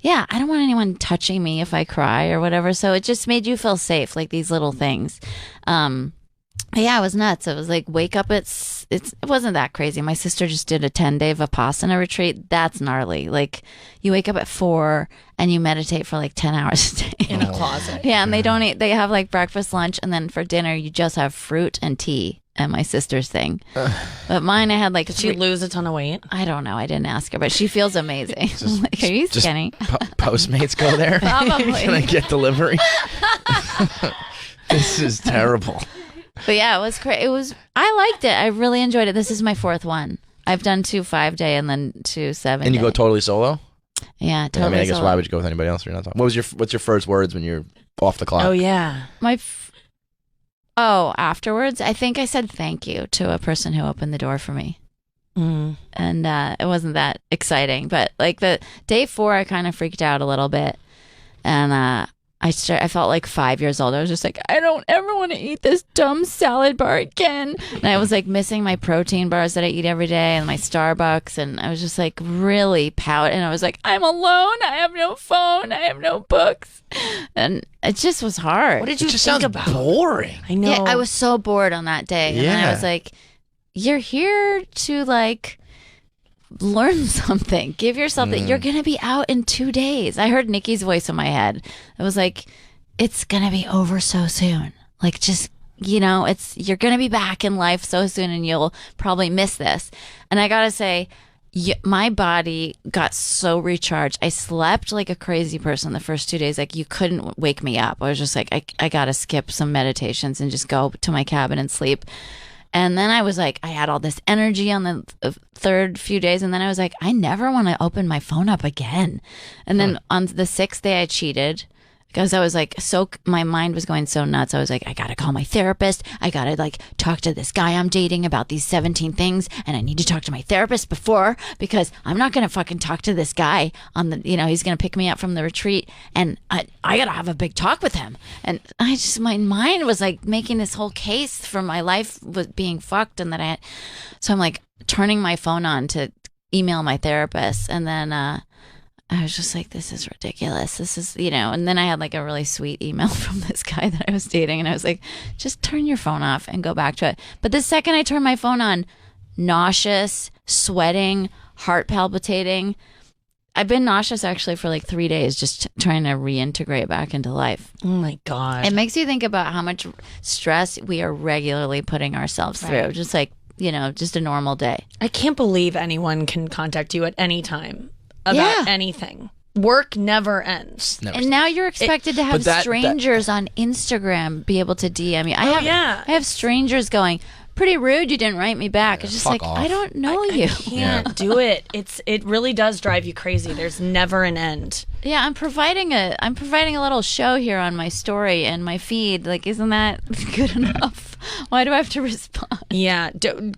B: yeah, I don't want anyone touching me if I cry or whatever. So it just made you feel safe, like these little things. Yeah, it was nuts. It was like, wake up. It wasn't that crazy. My sister just did a 10-day Vipassana retreat. That's gnarly. Like, you wake up at 4 and you meditate for like 10 hours a day.
A: in a closet.
B: Yeah, and they don't eat. They have like breakfast, lunch, and then for dinner you just have fruit and tea. And my sister's thing, but mine I had like.
A: Did she lose a ton of weight?
B: I don't know. I didn't ask her, but she feels amazing. I'm like, are you skinny?
C: Postmates go there.
B: Probably.
C: Can I get delivery? This is terrible.
B: But yeah, it was great. I liked it. I really enjoyed it. This is my 4th one. I've done 2 5-day and then 2 7-day.
C: And you go totally solo?
B: Yeah, totally.
C: I mean, I guess
B: solo.
C: why would you go with anybody else? You're not talking. What's your first words when you're off the clock?
A: Oh yeah.
B: Afterwards, I think I said thank you to a person who opened the door for me.
A: Mm.
B: And it wasn't that exciting, but like the day 4, I kind of freaked out a little bit, and I felt like 5 years old. I was just like, I don't ever want to eat this dumb salad bar again. And I was like missing my protein bars that I eat every day and my Starbucks, and I was just like really pout. And I was like, I'm alone. I have no phone. I have no books, and it just was hard.
A: What did you
C: It just
A: think
C: sounds
A: about?
C: boring.
A: I know.
B: Yeah, I was so bored on that day. And then I
C: Yeah.
B: was like, you're here to like learn something. Give yourself that you're going to be out in 2 days. I heard Nikki's voice in my head. It was like, it's going to be over so soon. Like, just, you're going to be back in life so soon and you'll probably miss this. And I got to say, my body got so recharged. I slept like a crazy person the first 2 days. Like, you couldn't wake me up. I was just like, I got to skip some meditations and just go to my cabin and sleep. And then I was like, I had all this energy on the 3rd few days. And then I was like, I never want to open my phone up again. And then on the 6th day, I cheated. Because I was like, my mind was going so nuts. I was like, I got to call my therapist. I got to like talk to this guy I'm dating about these 17 things. And I need to talk to my therapist before, because I'm not going to fucking talk to this guy on the, he's going to pick me up from the retreat. And I got to have a big talk with him. And my mind was like making this whole case for my life was being fucked. And so I'm like turning my phone on to email my therapist. And then, I was just like, this is ridiculous. This is, and then I had like a really sweet email from this guy that I was dating. And I was like, just turn your phone off and go back to it. But the second I turned my phone on, nauseous, sweating, heart palpitating, I've been nauseous actually for like 3 days, just trying to reintegrate back into life.
A: Oh my God.
B: It makes you think about how much stress we are regularly putting ourselves through. Just like, just a normal day.
A: I can't believe anyone can contact you at any time about anything. Work never ends.
B: And now you're expected to have strangers on Instagram be able to DM you. I have strangers going, pretty rude you didn't write me back. It's just like, off. I don't know you.
A: I can't do it. It really does drive you crazy. There's never an end.
B: Yeah, I'm providing a little show here on my story and my feed. Like, isn't that good enough? Why do I have to respond?
A: Yeah.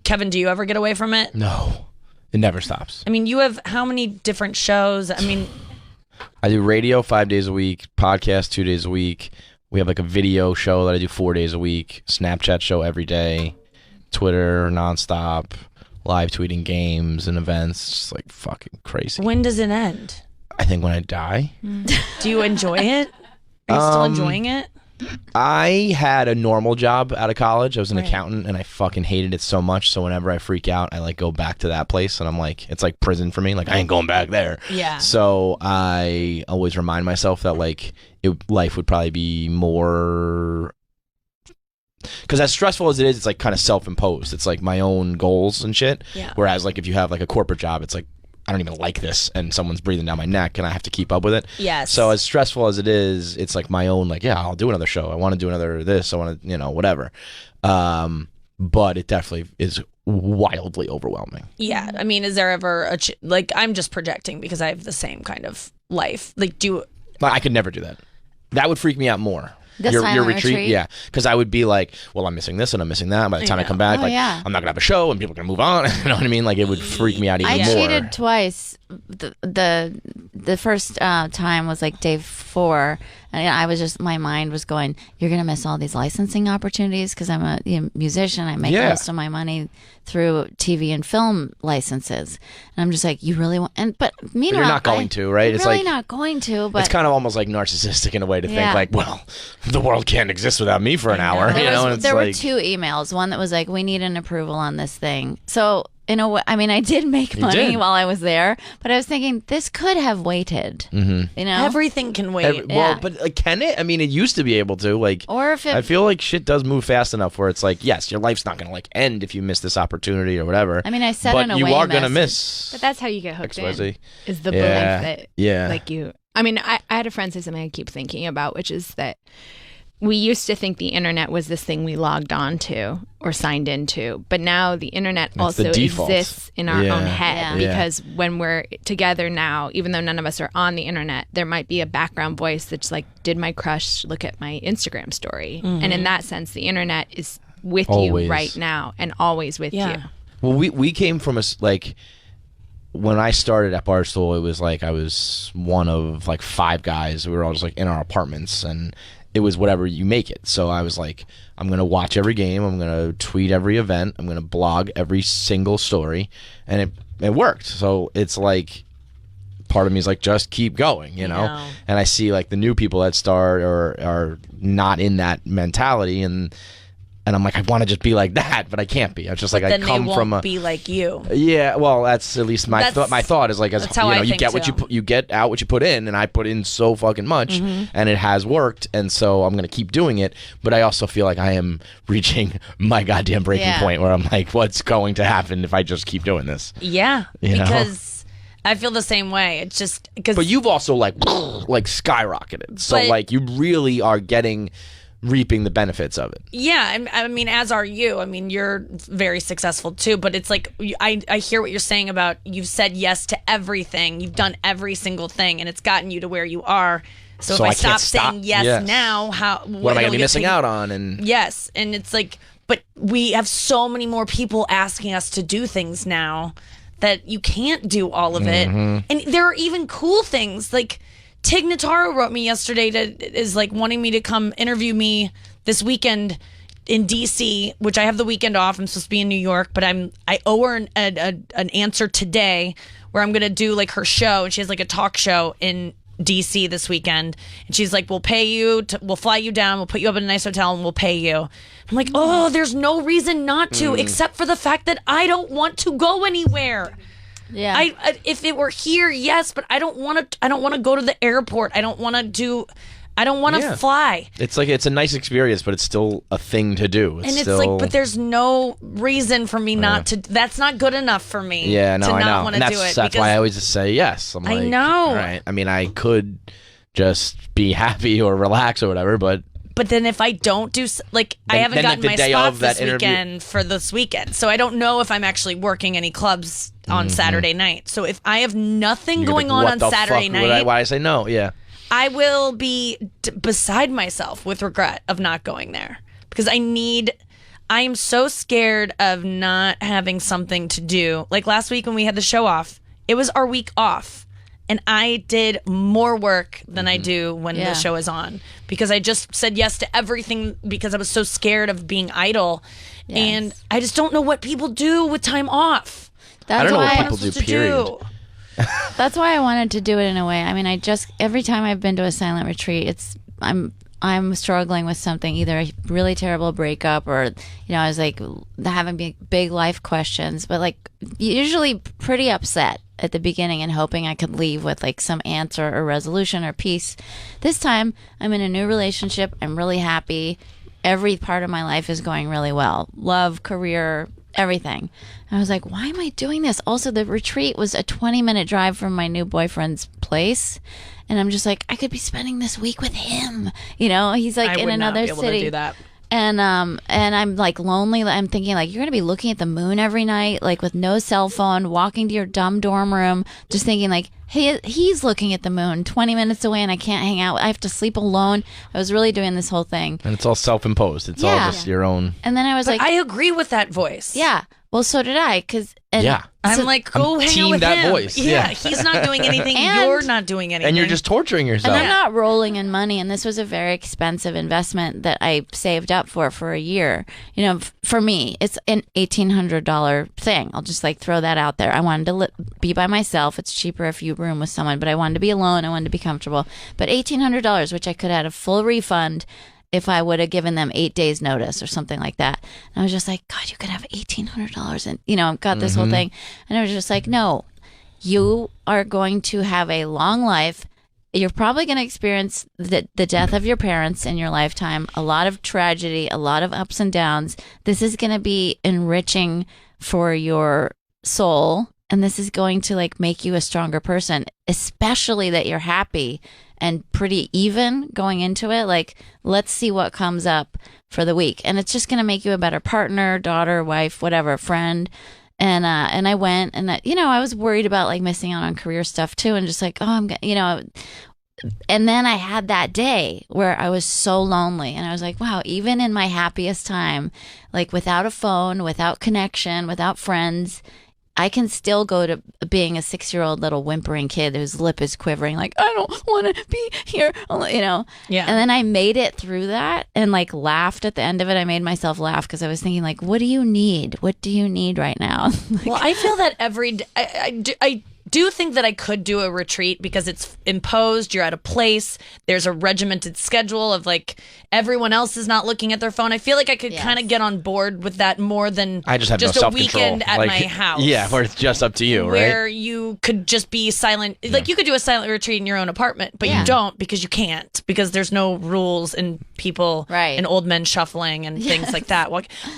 A: Kevin, do you ever get away from it?
C: No. It never stops.
A: I mean, you have how many different shows? I mean,
C: I do radio 5 days a week, podcast 2 days a week. We have like a video show that I do 4 days a week, Snapchat show every day, Twitter nonstop, live tweeting games and events. It's just like fucking crazy.
A: When does it end?
C: I think when I die.
A: Do you enjoy it? Are you still enjoying it?
C: I had a normal job out of college. I was an accountant and I fucking hated it so much. So whenever I freak out, I like go back to that place and I'm like, it's like prison for me. Like I ain't going back there.
A: Yeah.
C: So I always remind myself that like life would probably be more, because as stressful as it is, it's like kind of self-imposed. It's like my own goals and shit.
A: Yeah.
C: Whereas like if you have like a corporate job, it's like, I don't even like this and someone's breathing down my neck and I have to keep up with it.
A: Yes.
C: So as stressful as it is, it's like my own, like, yeah, I'll do another show. I want to do another this. I want to, whatever. But it definitely is wildly overwhelming.
A: Yeah. I mean, is there ever like, I'm just projecting because I have the same kind of life. Like,
C: I could never do that. That would freak me out more.
B: Your retreat?
C: Yeah, because I would be like, well, I'm missing this and I'm missing that. By the time I come back, I'm not gonna have a show and people are gonna move on. You know what I mean? Like it would freak me out even more.
B: I cheated twice. The first time was like day 4, and I was just, my mind was going, you're gonna miss all these licensing opportunities because I'm a musician. I make most of my money through TV and film licenses, and I'm just like, you really want? But meanwhile,
C: you're not going to, right?
B: It's really like, not going to. But
C: it's kind of almost like narcissistic in a way to think like, well, the world can't exist without me for an hour.
B: There were 2 emails. One that was like, we need an approval on this thing. So in a way, I mean, I did make money while I was there, but I was thinking this could have waited.
C: Mm-hmm.
A: Everything can wait.
C: Well, but can it? I mean, it used to be able to. Like,
B: or if
C: I feel like shit does move fast enough where it's like, yes, your life's not going to like end if you miss this opportunity or whatever.
B: I mean, I said
C: but
B: in a
C: you
B: way
C: are going to miss.
D: But that's how you get hooked
C: XYZ.
D: in. Is the belief that like you. I mean, I had a friend say something I keep thinking about, which is that we used to think the internet was this thing we logged on to or signed into, but now the internet also exists in our own head because when we're together now, even though none of us are on the internet, there might be a background voice that's like, did my crush look at my Instagram story? Mm-hmm. And in that sense, the internet is with you right now and always with you.
C: Well, we came from like, when I started at Barstool, it was like I was one of like 5 guys. We were all just like in our apartments and it was whatever you make it. So I was like, I'm going to watch every game. I'm going to tweet every event. I'm going to blog every single story. And it worked. So it's like, part of me is like, just keep going, you know? And I see like the new people that start or are not in that mentality. And I'm like, I want to just be like that, but I can't be. I was just like, I come from a
A: be like you.
C: Yeah, well, that's at least my thought. My thought is like, as
A: you know,
C: you get what you get out what you put in, and I put in so fucking much, and it has worked, and so I'm gonna keep doing it. But I also feel like I am reaching my goddamn breaking point where I'm like, what's going to happen if I just keep doing this?
A: Yeah, because I feel the same way. It's just because.
C: But you've also like skyrocketed, so like you really are reaping the benefits of it.
A: Yeah, I mean, as are you. I mean, you're very successful too, but it's like, I hear what you're saying about you've said yes to everything. You've done every single thing, and it's gotten you to where you are. So if I stop saying yes now,
C: what am I going to be missing out on? And
A: yes, and it's like, but we have so many more people asking us to do things now that you can't do all of it. And there are even cool things like, Tig Notaro wrote me yesterday is like wanting me to come interview me this weekend in DC, which I have the weekend off. I'm supposed to be in New York, but I owe her an answer today where I'm gonna do like her show, and she has like a talk show in DC this weekend, and she's like, we'll pay you, we'll fly you down, we'll put you up in a nice hotel, and we'll pay you. I'm like, oh, there's no reason not to, except for the fact that I don't want to go anywhere.
B: Yeah.
A: If it were here, yes, but I don't want to go to the airport. I don't want to fly.
C: It's like, it's a nice experience, but it's still a thing to do.
A: And it's like, but there's no reason for me not to. That's not good enough for me.
C: Yeah, no,
A: to
C: I
A: not
C: know.
A: want
C: And
A: to do it.
C: that's why I always just say yes. I'm like,
A: I know.
C: All right. I mean, I could just be happy or relax or whatever, but
A: then if I don't do, I haven't gotten my spots this weekend for this weekend, so I don't know if I'm actually working any clubs on Saturday night. So if I have nothing going on Saturday night,
C: why I say no? Yeah.
A: I will be beside myself with regret of not going there because I am so scared of not having something to do. Like last week when we had the show off, it was our week off. And I did more work than I do when the show is on because I just said yes to everything because I was so scared of being idle. Yes. And I just don't know what people do with time off.
C: I don't know what people do, period.
B: That's why I wanted to do it in a way. I mean, every time I've been to a silent retreat, I'm struggling with something, either a really terrible breakup or, I was like having big life questions, but like usually pretty upset at the beginning and hoping I could leave with like some answer or resolution or peace. This time I'm in a new relationship. I'm really happy. Every part of my life is going really well. Love, career, everything. And I was like, why am I doing this? Also, the retreat was a 20-minute drive from my new boyfriend's place. And I'm just like, I could be spending this week with him. He's like in another city. I would not be able to do that. And I'm like lonely. I'm thinking like, you're going to be looking at the moon every night, like with no cell phone, walking to your dumb dorm room, just thinking like, hey, he's looking at the moon 20 minutes away and I can't hang out. I have to sleep alone. I was really doing this whole thing.
C: And it's all self-imposed. It's all just your own.
B: And then I was like,
A: I agree with that voice.
B: Yeah. Well, so did I.
A: I'm like, go hang out with
C: that
A: him.
C: Voice.
A: Yeah, he's not doing anything. You're not doing anything.
C: And you're just torturing yourself.
B: And I'm not rolling in money. And this was a very expensive investment that I saved up for a year. For me, it's an $1,800 thing. I'll just like throw that out there. I wanted to be by myself. It's cheaper if you room with someone, but I wanted to be alone. I wanted to be comfortable. But $1,800, which I could have had a full refund if I would have given them 8 days notice or something like that. And I was just like, God, you could have $1,800 and, got this whole thing. And I was just like, no, you are going to have a long life. You're probably going to experience the death of your parents in your lifetime, a lot of tragedy, a lot of ups and downs. This is going to be enriching for your soul. And this is going to like make you a stronger person, especially that you're happy and pretty even going into it. Like, let's see what comes up for the week. And it's just going to make you a better partner, daughter, wife, whatever, friend. And I went and, I was worried about like missing out on career stuff too. And just like, and then I had that day where I was so lonely and I was like, wow, even in my happiest time, like without a phone, without connection, without friends, I can still go to being a 6-year-old little whimpering kid whose lip is quivering, like, I don't want to be here, Yeah. And then I made it through that and like laughed at the end of it. I made myself laugh because I was thinking like, what do you need? What do you need right now?
A: Well, I feel that every day. I do think that I could do a retreat because it's imposed. You're at a place. There's a regimented schedule of like everyone else is not looking at their phone. I feel like I could kind of get on board with that more than
C: I just have
A: just
C: no
A: a weekend at my house.
C: Yeah, where it's just up to you, right?
A: Where you could just be silent. Like you could do a silent retreat in your own apartment, but you don't because you can't because there's no rules and people and old men shuffling and things like that.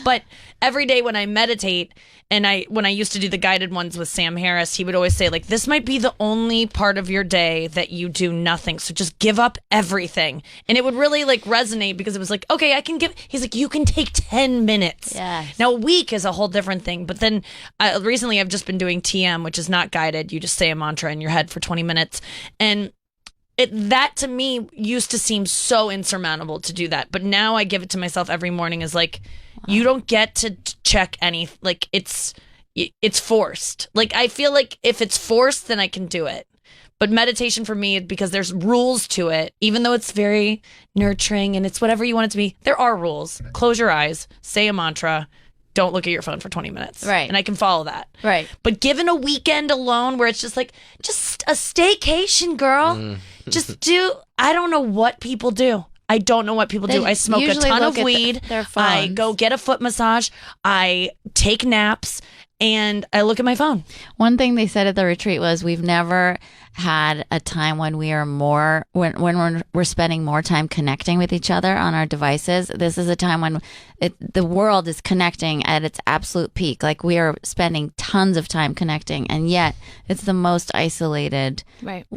A: But every day when I meditate, and when I used to do the guided ones with Sam Harris, he would always say, like, this might be the only part of your day that you do nothing. So just give up everything. And it would really, like, resonate because it was like, okay, he's like, you can take 10 minutes.
B: Yes.
A: Now, a week is a whole different thing. But then recently I've just been doing TM, which is not guided. You just say a mantra in your head for 20 minutes. And that to me used to seem so insurmountable to do that. But now I give it to myself every morning as like, you don't get to check any, like it's forced. Like I feel like if it's forced, then I can do it. But meditation for me, because there's rules to it, even though it's very nurturing and it's whatever you want it to be, there are rules. Close your eyes, say a mantra, don't look at your phone for 20 minutes.
B: Right.
A: And I can follow that.
B: Right.
A: But given a weekend alone where it's just like, just a staycation, girl. I don't know what people do. I don't know what people do. I smoke a ton of weed.
B: Their
A: I
B: phones.
A: go get a foot massage. I take naps. and I look at my phone.
B: One thing they said at the retreat was we've never had a time when we are more when we're spending more time connecting with each other on our devices. This is a time when the world is connecting at its absolute peak. Like we are spending tons of time connecting, and yet it's the most isolated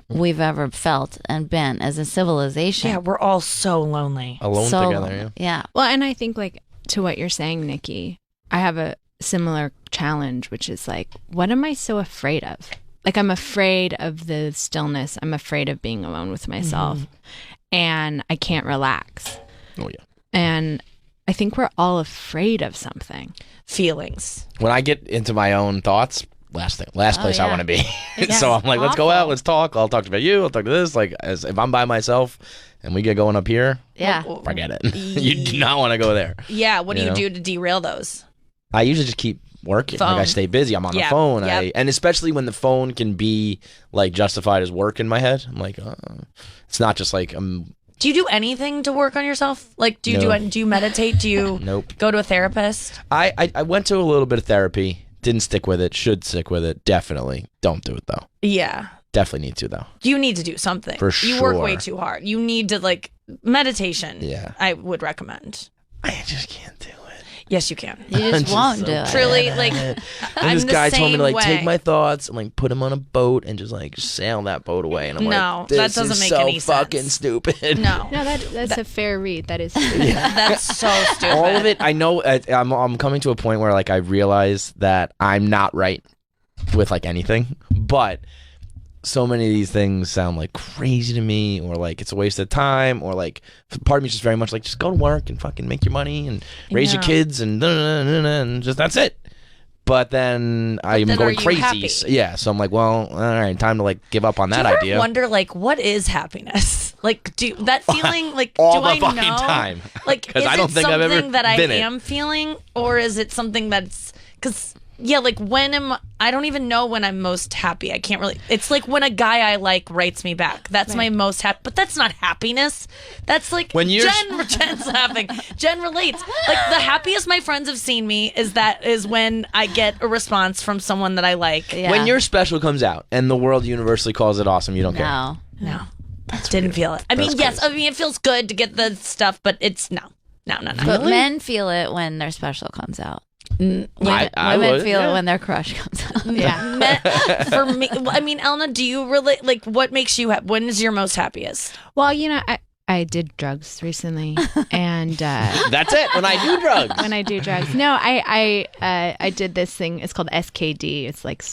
B: we've ever felt and been as a civilization.
A: Yeah, we're all so lonely.
C: Alone
B: So
C: together.
B: lonely.
C: Yeah.
B: Yeah.
D: Well, and I think like to what you're saying, Nikki, I have a similar challenge, which is like, what am I so afraid of? Like, I'm afraid of the stillness. I'm afraid of being alone with myself, and I can't relax.
C: Oh yeah.
D: And I think we're all afraid of something.
A: Feelings.
C: When I get into my own thoughts, last place I
B: yeah.
C: want to be.
B: It's
C: So I'm like, let's go
B: awful.
C: out, let's talk. I'll talk about you. I'll talk to this. Like, if I'm by myself and we get going up here,
B: Yeah.
C: forget it. You do not want to go there.
A: Yeah, what do
C: You
A: you
C: know?
A: do to derail those?
C: I usually just keep working. Like I
A: Phone.
C: stay busy. I'm on the
A: Yeah.
C: phone.
A: Yep.
C: And especially when the phone can be like justified as work in my head. I'm like, it's not just like
A: Do you do anything to work on yourself? Like, do you
C: No.
A: do you meditate? Do you
C: Nope.
A: go to a therapist?
C: I went to a little bit of therapy. Didn't stick with it. Should stick with it. Definitely. Don't do it though.
A: Yeah.
C: Definitely need to though.
A: You need to do something.
C: For
A: You work way
C: sure.
A: too hard. You need to like meditation.
C: Yeah.
A: I would recommend.
C: I just can't do it.
A: Yes, you can.
B: You just
C: just
B: won't
C: so
B: do it.
A: Truly, like
C: And
A: I'm
C: this
A: the
C: guy told me
A: same
C: to like
A: way.
C: take my thoughts and like put them on a boat and just like sail that boat away. And I'm
A: No,
C: like,
A: that
C: this
A: doesn't
C: is
A: make
C: so
A: any
C: fucking
A: sense.
C: stupid.
A: No,
D: No, that's a fair read. That is.
A: that's so stupid.
C: All of it. I know. I'm coming to a point where like I realize that I'm not right with like anything, but so many of these things sound like crazy to me, or like it's a waste of time, or like part of me is just very much like just go to work and fucking make your money and raise your
A: Yeah.
C: kids and and just that's it. But then I am
A: then are
C: going
A: you
C: crazy.
A: happy?
C: Yeah, so I'm like, well, all right, time to like give up on that
A: do you ever
C: idea.
A: wonder like what is happiness? Like do that feeling like
C: All
A: do
C: the
A: I
C: fucking
A: know?
C: time.
A: Like
C: 'Cause
A: is
C: I don't
A: it
C: think I've ever
A: something that I
C: been it.
A: am feeling, or is it something that's because yeah, like I don't even know when I'm most happy. I can't really. It's like when a guy I like writes me back. That's my most happy. But that's not happiness. That's like
C: When you're-
A: Jen's laughing. Jen relates. Like the happiest my friends have seen me is when I get a response from someone that I like.
B: Yeah.
C: When your special comes out and the world universally calls it awesome, you don't care.
B: No.
A: No, didn't feel it. I mean, yes. I mean, it feels good to get the stuff, but it's no.
B: But men feel it when their special comes out.
C: I
B: Women
C: would,
B: feel
C: yeah.
B: it when their crush comes out.
D: Yeah.
A: For me, I mean, Elna, do you really like what makes you? When is your most happiest?
D: Well, I did drugs recently, and
C: That's it. When I do drugs.
D: when I do drugs, no, I did this thing. It's called SKD. It's like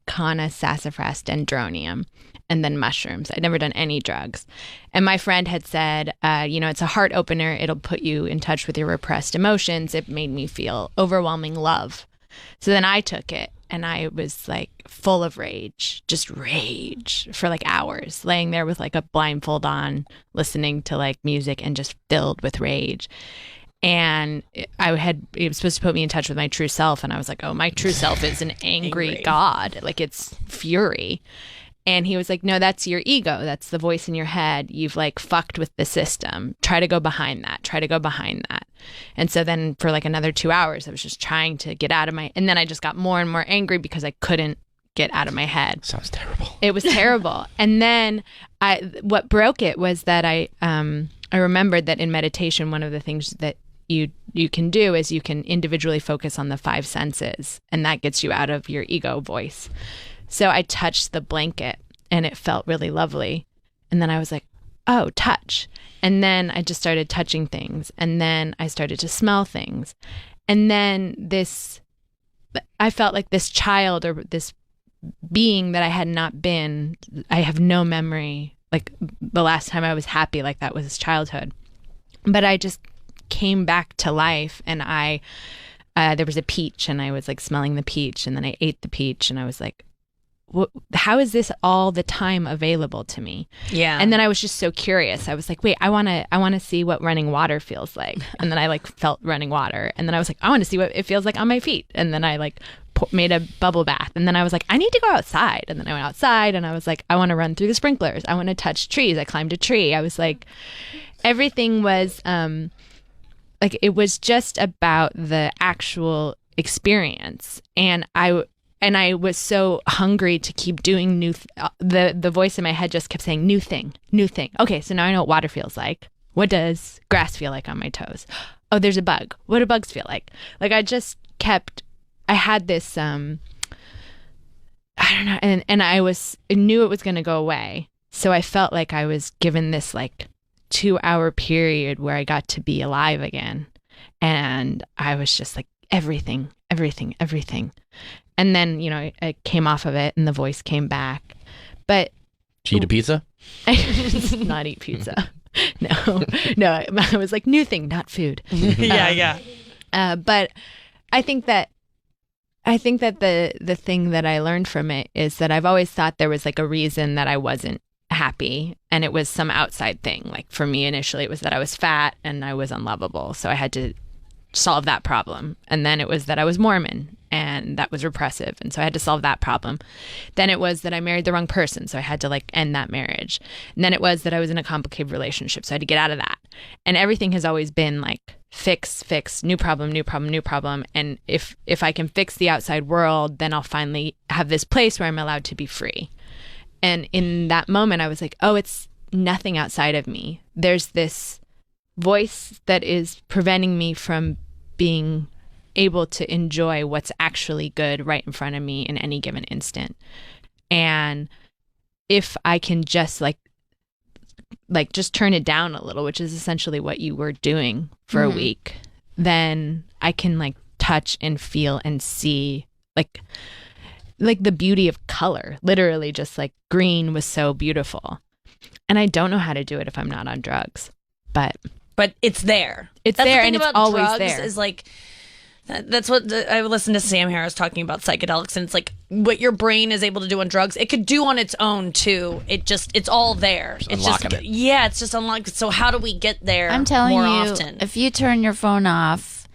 D: Canna Sassafras Dendronium, and then mushrooms. I'd never done any drugs, and my friend had said, it's a heart opener. It'll put you in touch with your repressed emotions. It made me feel overwhelming love. So then I took it, and I was like full of rage, just rage for like hours, laying there with like a blindfold on, listening to like music and just filled with rage. And it was supposed to put me in touch with my true self. And I was like, oh, my true self is an angry God. Like it's fury. And he was like, no, that's your ego. That's the voice in your head. You've like fucked with the system. Try to go behind that. Try to go behind that. And so then for like another 2 hours, I was just trying to get out of and then I just got more and more angry because I couldn't get out of my head.
C: Sounds terrible.
D: It was terrible. And then what broke it was that I remembered that in meditation, one of the things that you can do is you can individually focus on the 5 senses, and that gets you out of your ego voice. So I touched the blanket and it felt really lovely. And then I was like, oh, touch. And then I just started touching things. And then I started to smell things. And then I felt like this child or this being that I had not been. I have no memory. Like the last time I was happy like that was childhood. But I just came back to life, and there was a peach, and I was like smelling the peach, and then I ate the peach, and I was like, how is this all the time available to me?
A: Yeah.
D: And then I was just so curious. I was like, wait, I want to see what running water feels like. And then I like felt running water. And then I was like, I want to see what it feels like on my feet. And then I like made a bubble bath. And then I was like, I need to go outside. And then I went outside, and I was like, I want to run through the sprinklers. I want to touch trees. I climbed a tree. I was like, everything was like, it was just about the actual experience. And I was so hungry to keep doing the voice in my head just kept saying new thing. Okay, so now I know what water feels like. What does grass feel like on my toes? Oh, there's a bug. What do bugs feel like? Like I had this I don't know, and I knew it was going to go away. So I felt like I was given this like 2-hour period where I got to be alive again. And I was just like everything. And then, I came off of it and the voice came back. But
C: Did you eat a pizza?
D: I did not eat pizza. No, I was like, new thing, not food.
A: Yeah.
D: But I think that the thing that I learned from it is that I've always thought there was like a reason that I wasn't happy, and it was some outside thing. Like for me initially it was that I was fat and I was unlovable, so I had to solve that problem. And then it was that I was Mormon and that was repressive, and so I had to solve that problem. Then it was that I married the wrong person, so I had to like end that marriage. And then it was that I was in a complicated relationship, so I had to get out of that. And everything has always been like fix, new problem. And if I can fix the outside world, then I'll finally have this place where I'm allowed to be free. And in that moment I was like, oh, it's nothing outside of me. There's this voice that is preventing me from being able to enjoy what's actually good right in front of me in any given instant. And if I can just like just turn it down a little, which is essentially what you were doing for a week, then I can like touch and feel and see like the beauty of color. Literally just like green was so beautiful. And I don't know how to do it if I'm not on drugs, but it's there. That's there, and it's always
A: drugs
D: there.
A: Is like that's what I listened to Sam Harris talking about psychedelics, and it's like what your brain is able to do on drugs, it could do on its own too. It's all there. It's
C: unlocking
A: just
C: it.
A: Yeah, it's just unlocked. So how do we get there?
B: I'm telling
A: more
B: you,
A: often?
B: If you turn your phone off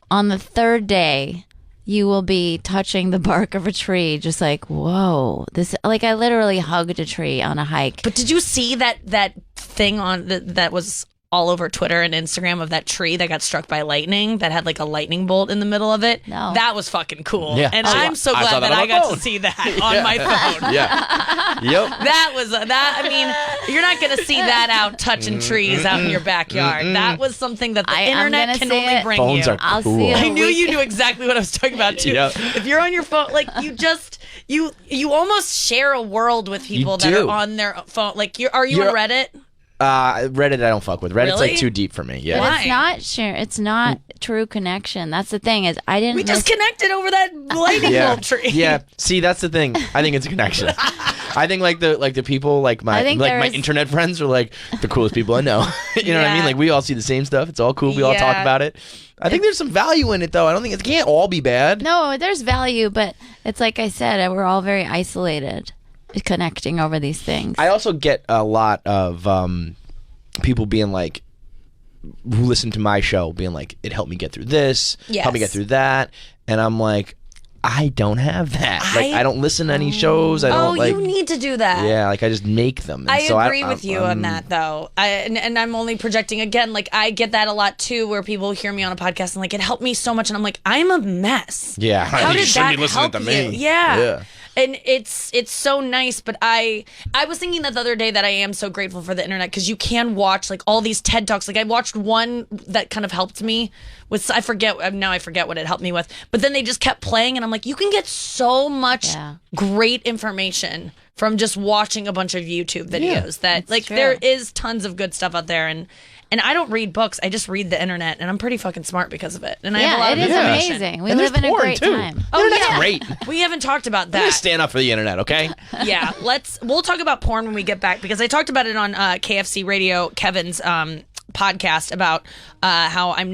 B: on the third day, you will be touching the bark of a tree, just like, whoa, this. Like I literally hugged a tree on a hike.
A: But did you see that thing on that was all over Twitter and Instagram of that tree that got struck by lightning that had like a lightning bolt in the middle of it?
B: No.
A: That was fucking cool.
C: Yeah.
A: And
C: Oh,
A: I'm so
C: I
A: glad
C: saw that
A: that
C: on
A: I
C: my
A: got
C: phone.
A: to see that on my phone.
C: Yeah. Yep.
A: That was I mean, you're not going to see that out touching trees out in your backyard. That was something that the
B: I'm
A: internet
B: gonna
A: can
B: see
A: only
B: it.
A: bring
C: Phones
A: you.
C: are
B: I'll
C: cool.
B: see it.
A: I knew you knew exactly what I was talking about too.
C: Yep.
A: If you're on your phone, like you almost share a world with people that
C: do.
A: are on their phone. Like are you
C: You're-
A: on Reddit?
C: Reddit, I don't fuck with. Reddit's
A: Really?
C: like too deep for me. Yeah.
A: Why?
B: It's not share. It's not true connection. That's the thing is I didn't.
A: We just connected over that lightning
C: Yeah.
A: bolt tree.
C: Yeah. See, that's the thing. I think it's a connection. I think like the people like my
B: I think
C: my
B: there's-
C: internet friends are like the coolest people I know. You know what I mean?
A: Yeah.
C: Like we all see the same stuff. It's all cool. We all talk
A: Yeah.
C: about it. I think there's some value in it though. I don't think it can't all be bad.
B: No, there's value, but it's like I said, we're all very isolated, connecting over these things.
C: I also get a lot of people being like, who listen to my show, being like, it helped me get through this, helped me get
A: Yes.
C: through that, and I'm like, I don't have that. Like, I don't listen to any shows. I don't like.
A: you need to do that.
C: Yeah, like I just make them. And
A: I
C: so
A: agree with you on that, though. And I'm only projecting again. Like I get that a lot too, where people hear me on a podcast and like it helped me so much, and I'm like, I'm a mess.
C: Yeah,
A: How
C: you
A: did
C: shouldn't
A: that
C: be listening
A: help
C: to
A: you?
C: me.
A: Yeah. And it's so nice, but I was thinking that the other day that I am so grateful for the internet because you can watch like all these TED Talks. Like I watched one that kind of helped me with, I forget what it helped me with, but then they just kept playing and I'm like, you can get so much great information from just watching a bunch of YouTube videos that like
B: true.
A: there is tons of good stuff out there. And I don't read books. I just read the internet, and I'm pretty fucking smart because of it. And I have a lot
B: yeah,
A: of
B: it is
A: information.
B: amazing. We
C: And
B: live
C: there's
B: in a
C: porn,
B: great
C: too.
B: time.
A: Oh,
C: Internet's
A: yeah.
C: great.
A: We haven't talked about
C: I'm gonna
A: that.
C: stand up for the internet, okay?
A: Yeah, we'll talk about porn when we get back because I talked about it on KFC Radio, Kevin's podcast about how I'm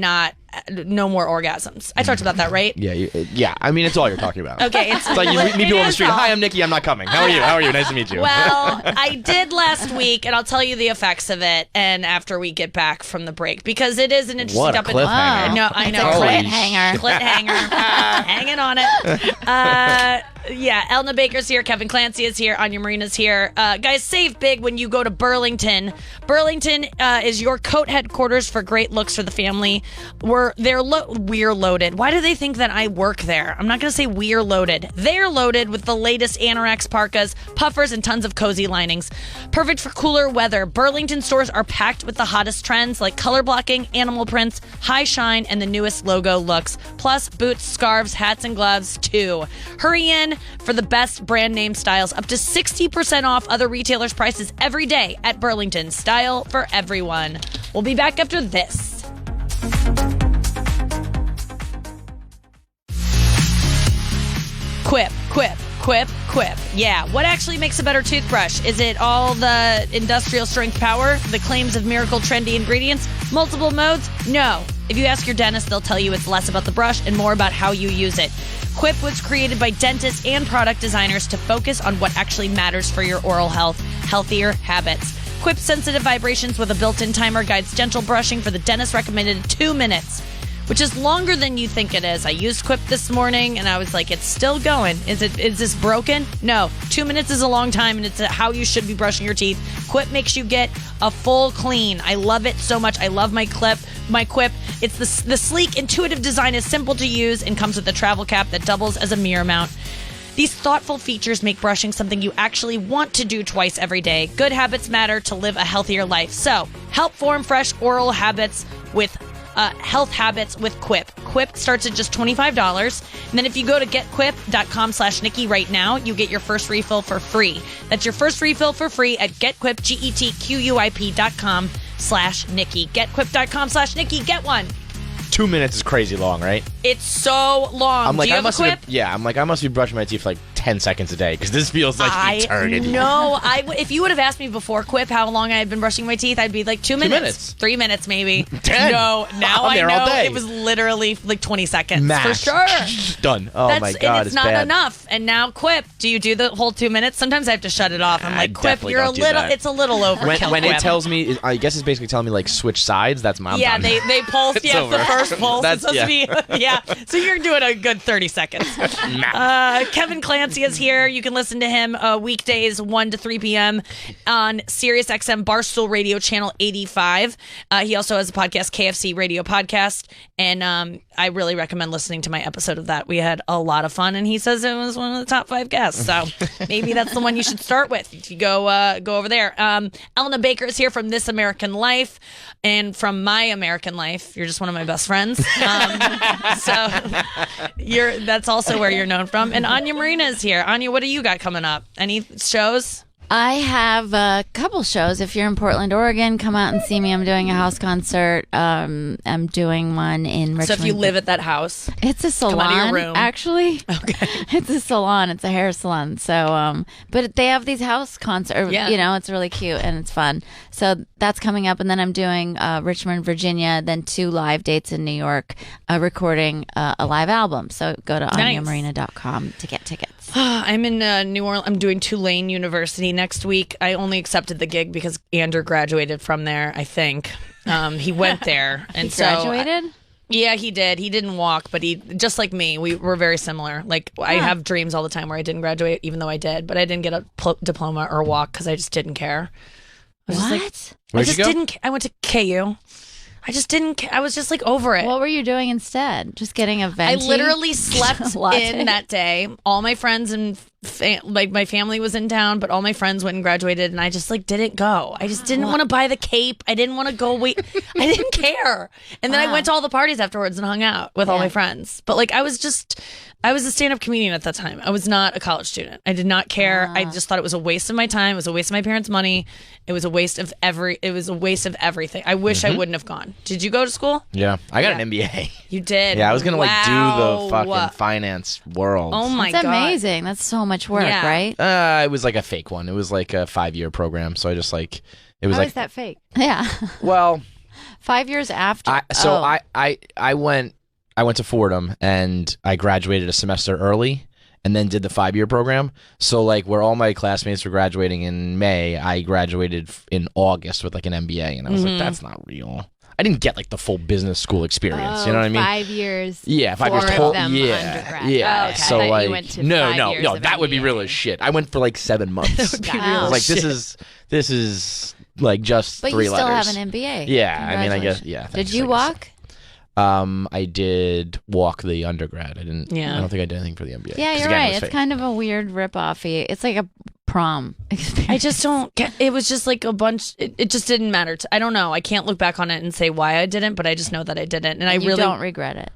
A: no more orgasms. I talked about that, right?
C: Yeah. I mean, it's all you're talking about.
A: Okay, it's
C: It's like you meet people on the street. Hi, I'm Nikki. I'm not coming. How are you? How are you? Nice to meet you.
A: Well, I did last week, and I'll tell you the effects of it, and after we get back from the break, because it is an interesting
C: What a
A: topic.
C: cliffhanger.
A: No, I know.
B: It's a
C: Holy
B: cliffhanger.
A: Cliffhanger. Hanging on it. Yeah, Elna Baker's here. Kevin Clancy is here. Anya Marina's here. Guys, save big when you go to Burlington. Burlington is your coat headquarters for great looks for the family. We're we're loaded. Why do they think that I work there? I'm not going to say we're loaded. They're loaded with the latest anorex parkas, puffers, and tons of cozy linings. Perfect for cooler weather. Burlington stores are packed with the hottest trends like color blocking, animal prints, high shine, and the newest logo looks. Plus boots, scarves, hats, and gloves too. Hurry in for the best brand name styles, up to 60% off other retailers' prices every day at Burlington. Style for everyone. We'll be back after this. Quip, quip, quip, quip. Yeah, what actually makes a better toothbrush? Is it all the industrial strength power, the claims of miracle trendy ingredients, multiple modes? No. If you ask your dentist, they'll tell you it's less about the brush and more about how you use it. Quip was created by dentists and product designers to focus on what actually matters for your oral health, healthier habits. Quip's sensitive vibrations with a built-in timer guides gentle brushing for the dentist recommended 2 minutes, which is longer than you think it is. I used Quip this morning and I was like, it's still going. Is this broken? No. 2 minutes is a long time and it's how you should be brushing your teeth. Quip makes you get a full clean. I love it so much. I love my Quip. It's the sleek, intuitive design is simple to use and comes with a travel cap that doubles as a mirror mount. These thoughtful features make brushing something you actually want to do twice every day. Good habits matter to live a healthier life. So, help form fresh oral habits with health habits with Quip. Quip starts at just $25. And then if you go to getquip.com/Nikki right now, you get your first refill for free. That's your first refill for free at getquip, getquip.com/Nikki. Getquip.com/Nikki. Get one.
C: 2 minutes is crazy long, right?
A: It's so long.
C: I'm like,
A: Do you have a Quip?
C: I must be brushing my teeth for like 10 seconds a day because this feels like eternity.
A: No, if you would have asked me before Quip how long I had been brushing my teeth, I'd be like 2 minutes. 3 minutes maybe.
C: 10.
A: No, now
C: I'm there
A: I know
C: all day.
A: it was literally like 20 seconds.
C: Max.
A: For sure.
C: Done. Oh my God,
A: and it's not
C: bad.
A: enough. And now Quip, do you do the whole 2 minutes? Sometimes I have to shut it off. I'm
C: I
A: like, Quip,
C: definitely
A: you're a
C: don't do
A: little,
C: that.
A: it's a little overkill.
C: When
A: Quip.
C: it tells me, I guess it's basically telling me like switch sides. That's my
A: Yeah,
C: time.
A: they pulse.
C: It's
A: Yeah,
C: over.
A: the first pulse.
C: That's-
A: It's supposed to be, yeah. So you're doing a good 30 seconds. Kevin Clancy is here. You can listen to him weekdays 1 to 3 p.m. on SiriusXM Barstool Radio Channel 85. He also has a podcast, KFC Radio Podcast, and I really recommend listening to my episode of that. We had a lot of fun, and he says it was one of the top 5 guests. So maybe that's the one you should start with. If you go over there. Elna Baker is here from This American Life and from My American Life. You're just one of my best friends. So that's also where you're known from. And Anya Marina is here. Anya, what do you got coming up? Any shows?
B: I have a couple shows. If you're in Portland, Oregon, come out and see me. I'm doing a house concert. I'm doing one in Richmond.
A: So if you live at that house,
B: it's a salon,
A: come out of your room.
B: actually.
A: Okay.
B: It's a salon. It's a hair salon. So, but they have these house concerts.
A: Yeah.
B: You know, it's really cute and it's fun. So that's coming up. And then I'm doing Richmond, Virginia, then 2 live dates in New York, recording a live album. So go to anyamarina.com to get tickets.
A: I'm in New Orleans. I'm doing Tulane University next week. I only accepted the gig because Andrew graduated from there, I think. He went there. And
B: He graduated?
A: Yeah, he did. He didn't walk, but he, just like me, we were very similar. Like, I have dreams all the time where I didn't graduate, even though I did, but I didn't get a diploma or walk because I just didn't care. I was
B: What?
A: just like,
C: Where'd you go?
A: I went to KU. I just didn't. I was just like over it.
B: What were you doing instead? Just getting a venti?
A: I literally slept
B: Latte?
A: in that day. All my friends and like my family was in town, but all my friends went and graduated, and I just like didn't go. I just didn't want to buy the cape. I didn't want to go wait. I didn't care. And then I went to all the parties afterwards and hung out with all my friends. But like I was a stand-up comedian at that time. I was not a college student. I did not care. I just thought it was a waste of my time. It was a waste of my parents' money. It was a waste of everything. I wish I wouldn't have gone. Did you go to school?
C: Yeah, I got an MBA.
A: You did.
C: Yeah, I was gonna like do the
A: Wow.
C: fucking finance world.
A: Oh my
B: That's
A: god.
B: amazing. That's so much work,
A: Yeah.
B: right?
C: It was like a fake one. It was like a 5-year program. So I just like it was
D: How
C: like
D: is that fake?
B: Yeah.
C: well.
B: 5 years after.
C: I went to Fordham and I graduated a semester early and then did the 5-year program. So like where all my classmates were graduating in May, I graduated in August with like an MBA, and I was like, that's not real. I didn't get like the full business school experience. You know what I mean?
D: 5 years.
C: Yeah, 5 years.
D: 4 of
C: Total,
D: them
C: yeah,
D: undergrad.
C: yeah.
D: Oh, okay.
C: So
D: I thought you
C: like,
D: went to
C: no,
D: 5 years of
C: that would be
D: MBA.
C: real as shit. I went for like 7 months.
A: That would be
B: Wow.
C: I
A: real
C: was like,
A: shit.
C: this is like just
B: but
C: 3
B: you still
C: letters.
B: have an MBA.
C: Yeah, I mean, I guess,
B: Congratulations.
C: yeah.
B: Did
C: thanks,
B: you
C: I guess.
B: walk?
C: I did walk the undergrad. I didn't.
A: Yeah.
C: I don't think I did anything for the MBA.
B: Yeah,
C: 'Cause
B: you're
C: again, it
B: right.
C: was
B: It's
C: fake.
B: kind of a weird rip-offy. It's like a prom experience.
A: I just don't get. It was just like a bunch. It just didn't matter. I don't know. I can't look back on it and say why I didn't, but I just know that I didn't, and I
B: You
A: really
B: don't regret it.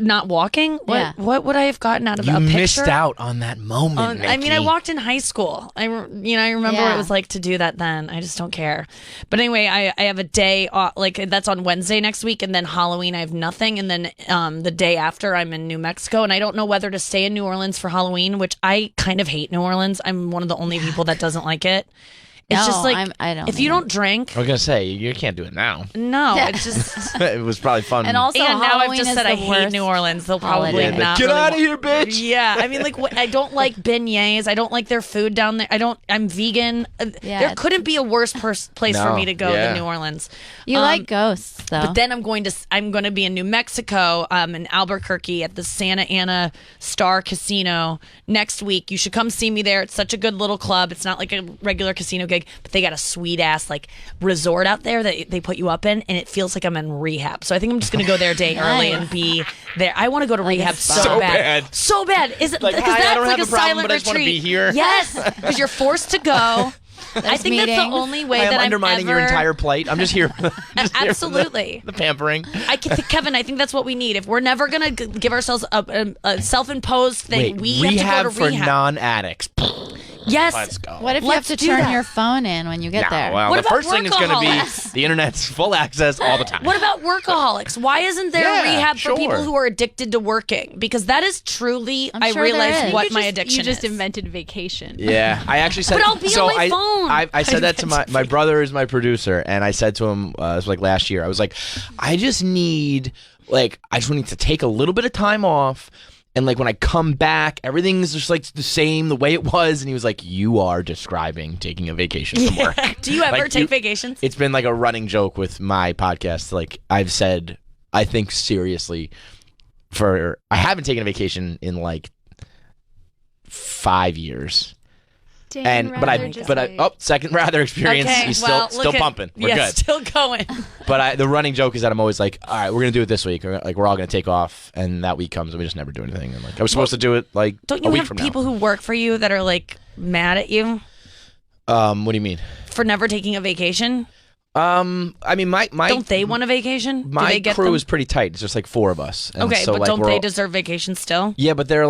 A: not walking.
B: Yeah.
A: What would I have gotten out of
C: You
A: a picture?
C: missed out on that moment.
A: I mean, I
C: Nikki.
A: walked in high school. I remember what
B: Yeah.
A: it was like to do that then. I just don't care. But anyway, I have a day off, like that's on Wednesday next week, and then Halloween I have nothing, and then the day after I'm in New Mexico, and I don't know whether to stay in New Orleans for Halloween, which I kind of hate New Orleans. I'm one of the only people that doesn't like it. It's
B: No,
A: just like
B: I don't
A: if you don't drink,
C: I was gonna say you can't do it now.
A: no,
B: Yeah.
A: it's just.
C: It was probably fun.
B: And also,
A: And now I've
B: Halloween
A: just
B: is
A: said I
B: the
A: hate
B: worst
A: New Orleans. They'll probably
B: holiday.
C: Yeah,
A: not.
C: get
A: really
C: out of
A: want-
C: here, bitch.
A: Yeah, I mean, like, I don't like beignets. I don't like their food down there. I'm vegan.
B: Yeah.
A: There couldn't be a worse place for
C: No,
A: me to go
C: yeah.
A: than New Orleans.
B: You like ghosts, though.
A: But then I'm going to be in New Mexico, in Albuquerque at the Santa Ana Star Casino next week. You should come see me there. It's such a good little club. It's not like a regular casino gig, but they got a sweet ass like resort out there that they put you up in, and it feels like I'm in rehab. So I think I'm just going to go there a day early and be there. I want to go to rehab
B: a
A: so,
C: So
A: bad.
C: bad.
A: So bad. Is it
C: Like,
A: because
C: hi, I
A: that's
C: don't
A: like
C: have
A: a
C: a problem,
A: silent
C: but I just wanna
A: retreat?
C: be here.
A: Yes, because you're forced to go. I think that's
B: meetings.
A: the only way
C: I am
A: that
C: undermining
A: I'm
C: your
A: ever...
C: entire plight. I'm just here.
A: Absolutely.
C: The pampering.
A: Kevin, I think that's what we need. If we're never gonna give ourselves a self-imposed thing,
C: Wait,
A: we have
C: rehab
A: to go to
C: for
A: rehab.
C: non-addicts.
A: Yes.
C: Let's go.
B: What if you
A: Let's
B: have to
A: do
B: turn
A: that.
B: your phone in when you get there?
C: Well,
A: What
C: the
A: about
C: first thing is going to
A: workaholics?
C: be the internet's full access all the time.
A: What about workaholics? Why isn't there
C: Yeah,
A: rehab for people
C: sure.
A: who are addicted to working? Because that is truly,
B: I'm
A: I
B: sure there
A: realize
B: is.
A: what
D: You
A: my
D: just-
A: addiction
D: You just
A: is.
D: invented vacation.
C: Yeah, I actually said.
A: But I'll be
C: so
A: on my phone.
C: I said that to my brother is my producer, and I said to him, it was like last year. I was like, I just need to take a little bit of time off. And like when I come back, everything's just like the same the way it was. And he was like, "You are describing taking a vacation from work."
A: Do you ever
C: Like,
A: take vacations?
C: It's been like a running joke with my podcast. Like I've said, I think seriously, I haven't taken a vacation in like 5 years. Second rather experience.
A: Okay,
C: He's
A: well,
C: still
A: look at-
C: pumping. We're
A: yeah,
C: good.
A: still going.
C: But the running joke is that I'm always like, all right, we're gonna do it this week. Or, like we're all gonna take off, and that week comes and we just never do anything. And like I was supposed to do it like
A: Don't
C: a
A: you
C: week
A: have
C: from
A: people who work for you that are like mad at you
C: now. What do you mean?
A: for never taking a vacation?
C: I mean, my
A: Don't they want a vacation? Do
C: my
A: they get
C: crew
A: them?
C: is pretty tight. It's just like 4 of us. And
A: Okay,
C: so,
A: but
C: like,
A: don't
C: we're
A: they
C: all-
A: deserve vacation still?
C: Yeah, but they're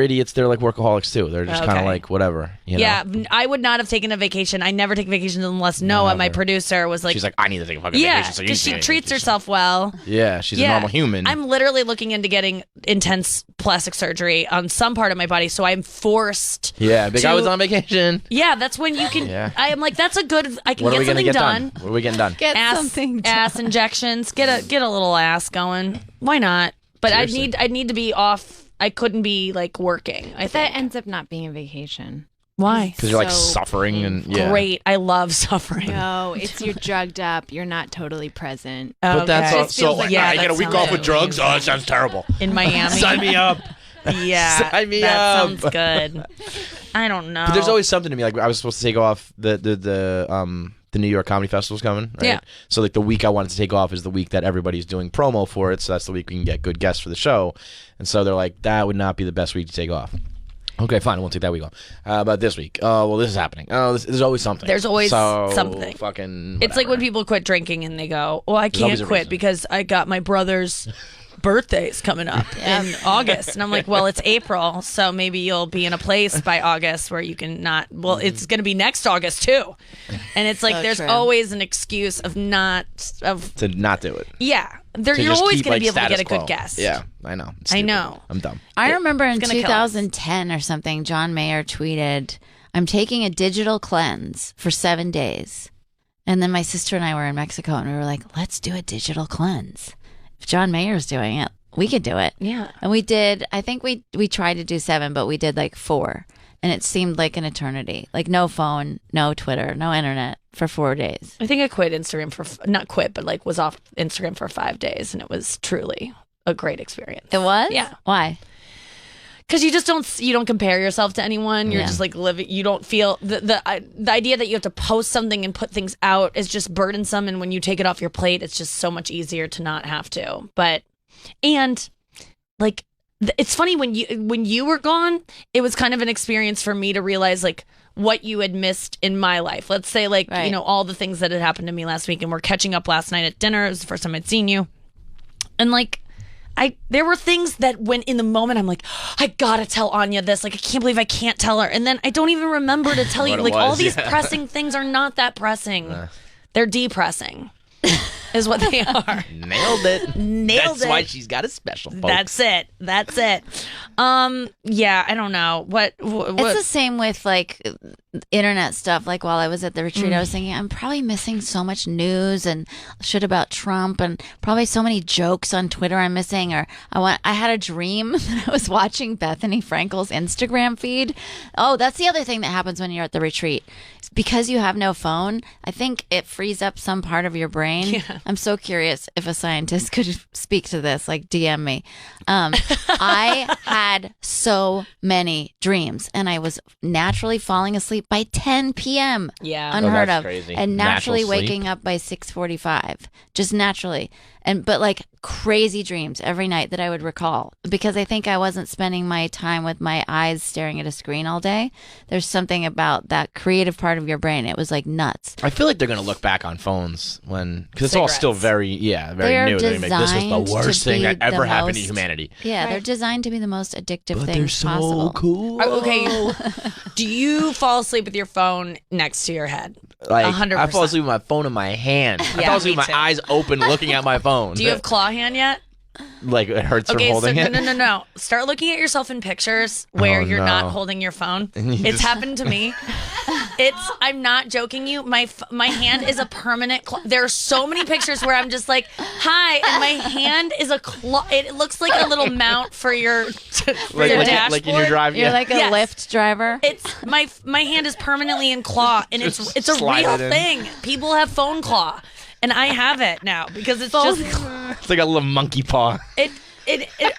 C: idiots. They're like workaholics too. They're just kind
A: Okay.
C: of like whatever. You know?
A: Yeah, I would not have taken a vacation. I never take vacations unless Noah, my producer, was like,
C: She's like, I need to take a fucking
A: yeah,
C: vacation. So you
A: because
C: need
A: she
C: to take a
A: treats
C: vacation.
A: herself well.
C: Yeah, she's
A: Yeah.
C: a normal human.
A: I'm literally looking into getting intense plastic surgery on some part of my body, so I'm forced.
C: yeah, big
A: to-
C: guy was on vacation.
A: Yeah, that's when you can.
C: Yeah.
A: I am like, that's a good. I can
C: What are
A: get
C: we gonna
A: something
C: get
A: done.
C: done? What are we getting done?
B: Get
A: Ass,
B: something done.
A: ass injections. Get a little ass going. Why not? But I
C: Seriously.
A: need to be off. I couldn't be like working. I
D: That
A: think.
D: ends up not being a vacation.
A: Why?
C: Because you're like
D: So
C: suffering and yeah.
A: Great. I love suffering.
D: No, it's you're drugged up. You're not totally present.
C: But that's
A: Okay.
C: all.
D: Just feels
C: So
D: like-
A: Yeah,
C: I
A: that
C: get a week
A: sounds
C: off with
A: good.
C: drugs. Oh, it sounds terrible.
A: In Miami.
C: Sign me up.
A: Yeah,
C: Sign me
A: that
C: up.
A: sounds good. I don't know.
C: But there's always something to me. Like I was supposed to take off the New York Comedy Festival's coming, right?
A: Yeah.
C: So like the week I wanted to take off is the week that everybody's doing promo for it. So that's the week we can get good guests for the show. And so they're like, that would not be the best week to take off. Okay, fine. I won't take that week off. How about this week? Oh, well, this is happening. Oh, there's always something.
A: There's always
C: So,
A: something.
C: Fucking.
A: It's like when
C: whatever.
A: people quit drinking and they go, "Well, I
C: always
A: can't
C: a
A: quit
C: reason.
A: because I got my brother's birthday's coming up in August." And I'm like, "Well, it's April, so maybe you'll be in a place by August where you can not. Well, it's going to be next August too." And it's like
B: So
A: there's
B: true.
A: always an excuse of not of
C: to not do it.
A: yeah. There
C: To
A: you're
C: just
A: always
C: keep,
A: going to
C: like,
A: be able to
C: status
A: get a good
C: quo.
A: guess.
C: Yeah, I know. It's
A: I
C: stupid.
A: know.
C: I'm dumb.
B: I remember in
A: it's gonna kill us.
B: 2010 or something, John Mayer tweeted, "I'm taking a digital cleanse for 7 days." And then my sister and I were in Mexico and we were like, let's do a digital cleanse. If John Mayer's doing it, we could do it.
A: Yeah.
B: And we did, I think we tried to do 7, but we did like 4. And it seemed like an eternity. Like no phone, no Twitter, no internet for 4 days.
A: I think I quit Instagram for not quit, but like was off Instagram for 5 days, and it was truly a great experience.
B: It was?
A: Yeah.
B: Why?
A: because you don't compare yourself to anyone. You're just like living. You don't feel the idea that you have to post something and put things out is just burdensome. And when you take it off your plate, it's just so much easier to not have to. And like it's funny when you were gone, it was kind of an experience for me to realize like what you had missed in my life. Let's say like all the things that had happened to me last week, and we're catching up last night at dinner. It was the first time I'd seen you, and like. There were things that when in the moment I'm like, I gotta tell Anya this. Like, I can't believe I can't tell her. And then I don't even remember to tell you. Like, all these pressing things are not that pressing. They're depressing, is what they are.
C: Nailed it. That's why she's got a special, folks.
A: That's it. Yeah, I don't know. What?
B: It's the same with like internet stuff. Like while I was at the retreat, I was thinking I'm probably missing so much news and shit about Trump, and probably so many jokes on Twitter I'm missing. Or I had a dream that I was watching Bethany Frankel's Instagram feed. Oh, that's the other thing that happens when you're at the retreat. Because you have no phone, I think it frees up some part of your brain. Yeah. I'm so curious if a scientist could speak to this, like DM me. I had so many dreams, and I was naturally falling asleep by 10 p.m.
A: Yeah.
B: Unheard of.
C: Crazy.
B: And naturally
C: Natural sleep.
B: waking up by 6:45. Just naturally. But like crazy dreams every night that I would recall, because I think I wasn't spending my time with my eyes staring at a screen all day. There's something about that creative part of your brain. It was like nuts.
C: I feel like they're going to look back on phones because it's all still very new. They're
B: new.
C: This was the worst thing that ever happened to
B: most-
C: humanity.
B: Yeah, they're designed to be the most addictive
C: But
B: things
C: they're so
B: possible.
C: cool.
A: Okay. Do you fall asleep with your phone next to your head?
C: Like
A: 100%.
C: I fall asleep with my phone in my hand. I
A: Yeah,
C: fall asleep
A: me
C: with my
A: too.
C: eyes open, looking at my phone.
A: Do you have claw hand yet?
C: Like it hurts
A: Okay,
C: from holding
A: so
C: it?
A: no. Start looking at yourself in pictures where
C: Oh,
A: you're
C: no.
A: not holding your phone.
C: And you
A: It's
C: just-
A: happened to me. I'm not joking you. My hand is a permanent claw. There are so many pictures where I'm just like, hi, and my hand is a claw. It looks like a little mount for your dashboard.
C: like in your drive.
B: You're
C: Yeah.
B: like a
A: Yes.
B: Lyft driver.
A: It's my hand is permanently in claw, and it's
C: Just
A: a
C: slide
A: real
C: it in.
A: thing. People have phone claw, and I have it now because it's just
C: It's like a little monkey paw.
A: it.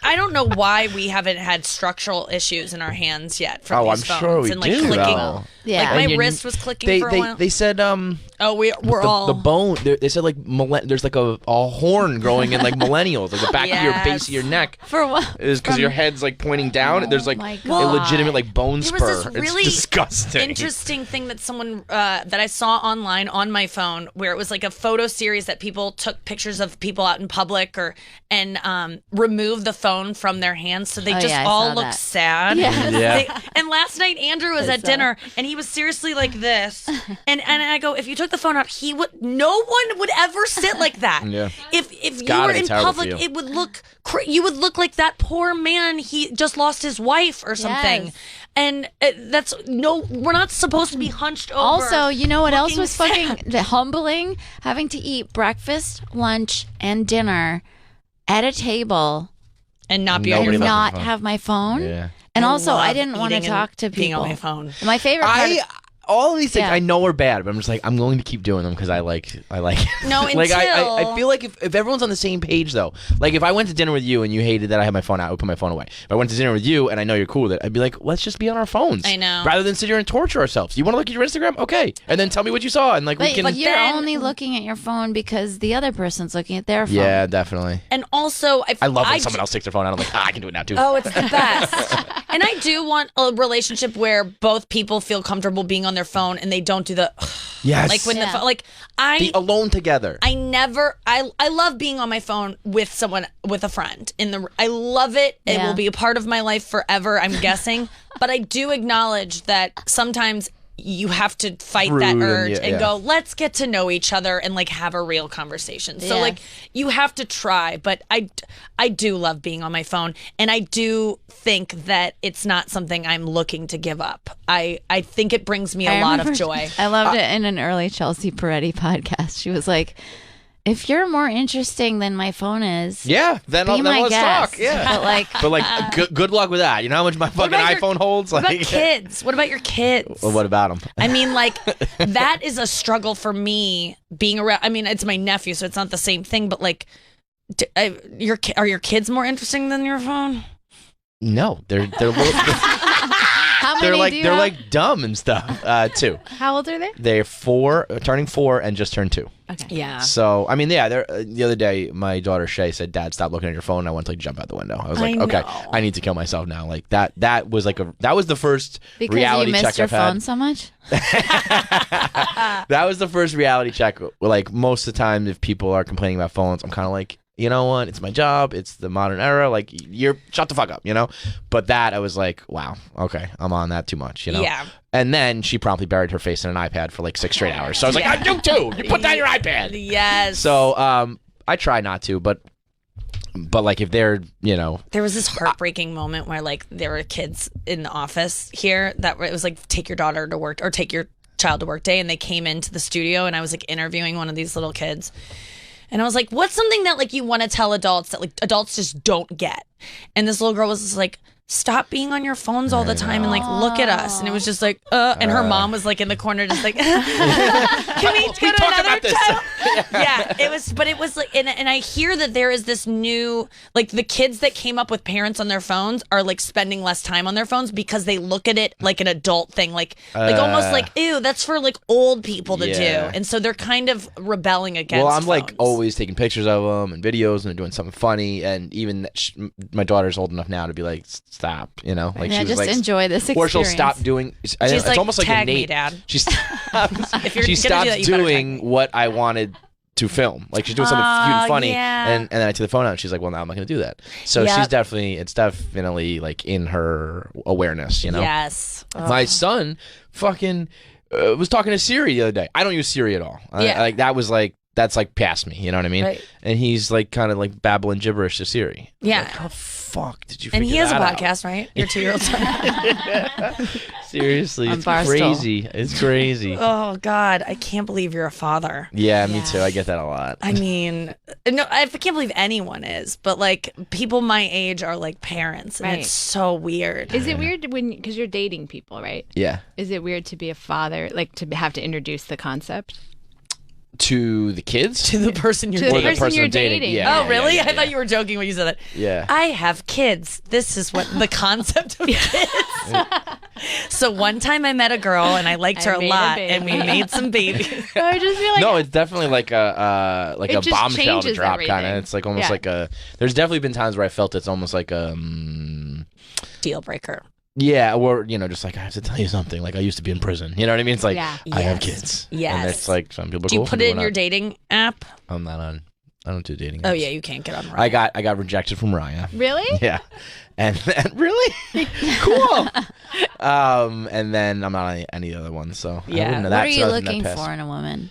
A: I don't know why we haven't had structural issues in our hands yet from
C: Oh,
A: these
C: I'm
A: phones
C: sure we
A: and like
C: do,
A: clicking.
C: though.
B: Yeah.
A: Like
B: And
A: my
C: you-
A: wrist was clicking for a while.
C: They said
A: Oh, we're all
C: the bone. They said like there's like a horn growing in like millennials, like the back of your base
A: Yes.
C: of your neck.
B: For what?
C: Is because your head's like pointing down. There's like
B: my
C: a
B: God.
C: legitimate like bone
A: There was
C: spur.
A: this really
C: It's disgusting.
A: interesting thing that someone that I saw online on my phone, where it was like a photo series that people took pictures of people out in public and removed the phone from their hands, so they
B: Oh,
A: just
B: yeah, I
A: all
B: saw
A: look
B: that.
A: sad.
B: Yes.
C: Yeah.
A: And last night Andrew was at dinner, and he was seriously like this, and I go, if you took the phone out, no one would ever sit like that.
C: Yeah.
A: If you
C: gotta
A: were
C: be
A: in
C: terrible for
A: public,
C: you.
A: it would look you would look like that poor man. He just lost his wife or something.
B: Yes.
A: And we're not supposed to be hunched over.
B: Also, you know what else
A: looking
B: was fucking humbling? Having to eat breakfast, lunch, and dinner at a table
A: and not be
C: Nobody
A: on your
B: and
C: left
A: phone.
B: not
C: phone.
B: have my phone.
C: Yeah.
B: And also, I
A: love
B: didn't want to
A: eating and
B: talk to people.
A: being on my phone.
B: My favorite part.
C: All of these things
B: Yeah.
C: I know are bad, but I'm just like I'm going to keep doing them because I like it.
A: No,
C: like I
A: until-
C: feel like if everyone's on the same page though, like if I went to dinner with you and you hated that I had my phone out, I would put my phone away. If I went to dinner with you and I know you're cool with it, I'd be like, let's just be on our phones.
A: I know.
C: Rather than sit here and torture ourselves. You want to look at your Instagram? Okay, and then tell me what you saw and like we
B: but
C: can.
B: you're
A: then-
B: only looking at your phone because the other person's looking at their phone.
C: Yeah, definitely.
A: And also,
C: I love when someone else takes their phone out. I'm like, I can do it now too.
A: Oh, it's the best. And I do want a relationship where both people feel comfortable being on their phone and they don't do the
C: yes.
A: like when
B: Yeah.
A: the phone. Like
C: be alone together.
A: I love being on my phone with someone, with a friend. I love it. It
B: Yeah.
A: will be a part of my life forever, I'm guessing. But I do acknowledge that sometimes you have to fight that
C: Rude and-
A: urge
C: yeah,
A: and
C: yeah.
A: go, let's get to know each other and like have a real conversation. So
B: Yeah.
A: like you have to try, but I do love being on my phone, and I do think that it's not something I'm looking to give up. I think it brings me a
B: I
A: lot of
B: remember-
A: joy.
B: I loved it in an early Chelsea Peretti podcast. She was like, if you're more interesting than my phone is,
C: Yeah, then
B: be my
C: let's
B: guest.
C: talk. Yeah.
B: But like,
C: good luck with that. You know how much my fucking
A: about your-
C: iPhone holds?
A: What
C: Like,
A: about kids? What about your kids?
C: Well, what about them?
A: I mean, like, that is a struggle for me being around. I mean, it's my nephew, so it's not the same thing, but like, are your kids more interesting than your phone?
C: No, they're
B: How many do you
C: they're
B: have?
C: like dumb and stuff. 2.
D: How old are they?
C: They're 4, turning 4, and just turned 2.
D: Okay.
A: Yeah.
C: So I mean, yeah. The other day, my daughter Shay said, "Dad, stop looking at your phone." And I went to jump out the window. I was like, "Okay,
A: know.
C: I need to kill myself now." Like that. That was the first
B: Because
C: reality
B: you missed
C: check
B: your
C: I've had.
B: phone so much?
C: That was the first reality check. Like most of the time, if people are complaining about phones, I'm kind of like, you know what? It's my job. It's the modern era. Like, you're shut the fuck up, you know? But that, I was like, wow, okay, I'm on that too much, you know?
A: Yeah.
C: And then she promptly buried her face in an iPad for like 6 straight hours. So I was like, I do too. You put down your iPad.
A: Yes.
C: So I try not to, but like if they're, you know.
A: There was this heartbreaking moment where like there were kids in the office here that it was like, take your daughter to work or take your child to work day. And they came into the studio and I was like interviewing one of these little kids. And I was like, what's something that like you want to tell adults that like adults just don't get? And this little girl was just like, stop being on your phones all the time and like look at us. And it was just like, and her mom was like in the corner just like, can we go to another child? Yeah, it was like, and I hear that there is this new, like the kids that came up with parents on their phones are like spending less time on their phones because they look at it like an adult thing, like almost like, ew, that's for like old people to do. And so they're kind of rebelling against
C: Well, I'm like
A: phones.
C: always taking pictures of them and videos and they're doing something funny. And even my daughter's old enough now to be like, stop, you know? Like
B: Yeah,
C: she was
B: just
C: like,
B: enjoy this experience.
C: or she'll stop doing. It's
A: like,
C: almost like
A: "Tag me,
C: innate.
A: Dad."
C: She stops.
A: If you're
C: She
A: gonna do
C: stops
A: that, you better tag
C: doing
A: me.
C: what I wanted to film. Like she's doing something cute and funny,
A: yeah.
C: and then I took the phone out. And she's like, "Well, now I'm not going to do that." So
A: Yep.
C: it's definitely like in her awareness, you know.
A: Yes.
C: My son fucking was talking to Siri the other day. I don't use Siri at all.
A: Yeah.
C: Like that was like. That's like past me, you know what I mean?
A: Right.
C: And he's like kind of like babbling gibberish to Siri.
A: Yeah.
C: Like, how the fuck did you?
A: And he
C: figure
A: has a
C: that out?
A: podcast, right? Your 2-year-old son.
C: Seriously,
B: On
C: it's
B: Barstool.
C: crazy. It's crazy.
A: Oh God, I can't believe you're a father.
C: Yeah, me too. I get that a lot.
A: I mean, no, I can't believe anyone is, but like people my age are like parents, and
D: Right.
A: it's so weird.
D: Is it weird because you're dating people, right?
C: Yeah.
D: Is it weird to be a father, like to have to introduce the concept?
C: To the kids?
A: To the person you're
D: To the
C: Or
A: dating.
C: the
D: person
C: person
D: you're
C: I'm dating.
D: dating.
C: Yeah.
A: Oh, really?
C: Yeah,
A: I thought you were joking when you said that.
C: Yeah.
A: I have kids. This is what the concept of kids. So one time I met a girl and I liked
D: I
A: her a
D: made a
A: lot,
D: baby.
A: and we made some babies.
D: I just feel like
C: No, it's definitely like a
D: It just
C: bombshell to
D: changes
C: drop kind of.
D: everything.
C: It's like almost
D: Yeah.
C: like a. There's definitely been times where I felt it's almost like a.
A: Deal breaker.
C: Yeah, or just like I have to tell you something. Like I used to be in prison. You know what I mean? It's like
D: Yeah.
C: I have
A: Yes.
C: kids.
A: Yes.
C: And it's like some people.
A: Do you
C: cool,
A: put
C: some
A: it in
C: people
A: your
C: not.
A: dating app?
C: I'm not on. I don't do dating.
A: Oh
C: apps.
A: yeah, you can't get on.
C: I got rejected from Raya.
D: really.
C: Yeah, and then, really cool. And then I'm not on any other ones. So I
A: Yeah.
C: wouldn't know
B: What
C: that,
B: are
C: so
B: you
C: I wasn't that
B: looking
C: pissed.
B: for in a woman?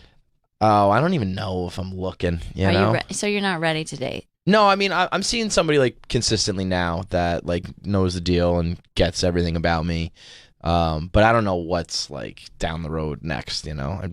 C: Oh, I don't even know if I'm looking. You
B: Are
C: know?
B: you so you're not ready to date?
C: No, I mean I'm seeing somebody like consistently now that like knows the deal and gets everything about me. But I don't know what's like down the road next. You know, I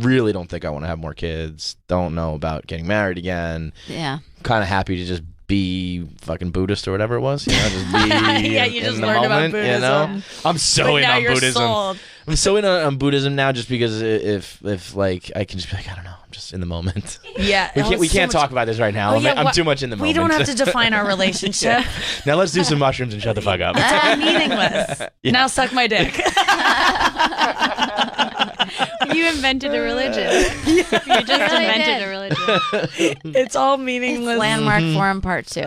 C: really don't think I want to have more kids. Don't know about getting married again.
B: Yeah.
C: Kind of happy to just be fucking Buddhist or whatever it was. You know, just be
A: Yeah,
C: in,
A: you
C: in
A: just
C: the
A: learned about
C: moment. You know,
A: Buddhism.
C: I'm so
A: But
C: in
A: now
C: on
A: you're
C: Buddhism.
A: sold.
C: I'm so in on Buddhism now, just because if like I can just be like, I don't know, I'm just in the moment.
A: Yeah.
C: We can't talk about this right now.
A: Oh, yeah,
C: I'm
A: what-
C: too much in the moment.
A: We don't have to define our relationship.
C: Now let's do some mushrooms and shut the fuck up.
A: It's all meaningless.
C: Yeah.
A: Now suck my dick.
D: You invented a religion. You just
B: really
D: invented
B: did.
D: a religion.
A: It's all meaningless.
B: Landmark Forum Part 2.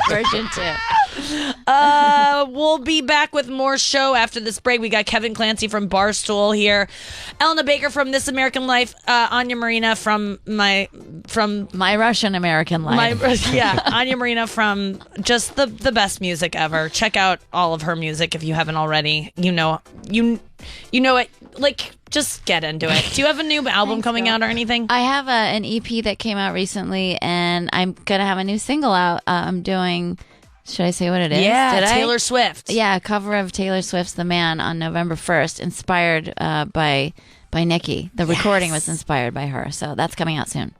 B: Version 2.
A: We'll be back with more show after this break. We got Kevin Clancy from Barstool here, Elena Baker from This American Life, Anya Marina from
B: My Russian American Life.
A: Anya Marina from just the best music ever. Check out all of her music if you haven't already. You know it. Like, just get into it. Do you have a new album coming out or anything?
B: I have an EP that came out recently, and I'm going to have a new single out. I'm doing, should I say what it is?
A: Yeah,
B: Did I?
A: Taylor Swift.
B: Yeah, a cover of Taylor Swift's The Man on November 1st, inspired by Nikki. The recording was inspired by her, so that's coming out soon.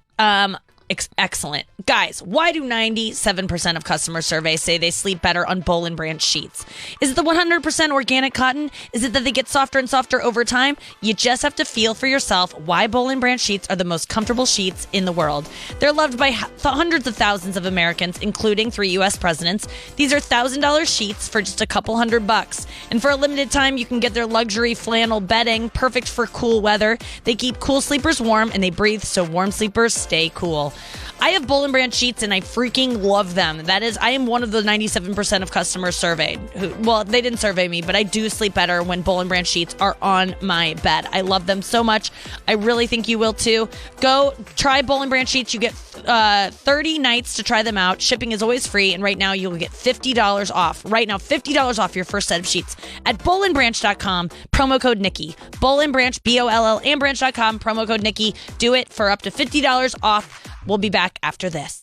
A: excellent. Guys, why do 97% of customer surveys say they sleep better on Boll and Branch sheets? Is it the 100% organic cotton? Is it that they get softer and softer over time? You just have to feel for yourself why Boll and Branch sheets are the most comfortable sheets in the world. They're loved by hundreds of thousands of Americans, including 3 U.S. presidents. These are $1,000 sheets for just a couple $100. And for a limited time, you can get their luxury flannel bedding, perfect for cool weather. They keep cool sleepers warm, and they breathe so warm sleepers stay cool. I have Boll and Branch sheets, and I freaking love them. That is, I am one of the 97% of customers surveyed. Well, they didn't survey me, but I do sleep better when Boll and Branch sheets are on my bed. I love them so much. I really think you will too. Go try Boll and Branch sheets. You get 30 nights to try them out. Shipping is always free, and right now you'll get $50 off. Right now, $50 off your first set of sheets at bollandbranch.com. Promo code Nikki. Boll and Branch, BOLL, and branch.com. Promo code Nikki. Do it for up to $50 off. We'll be back after this.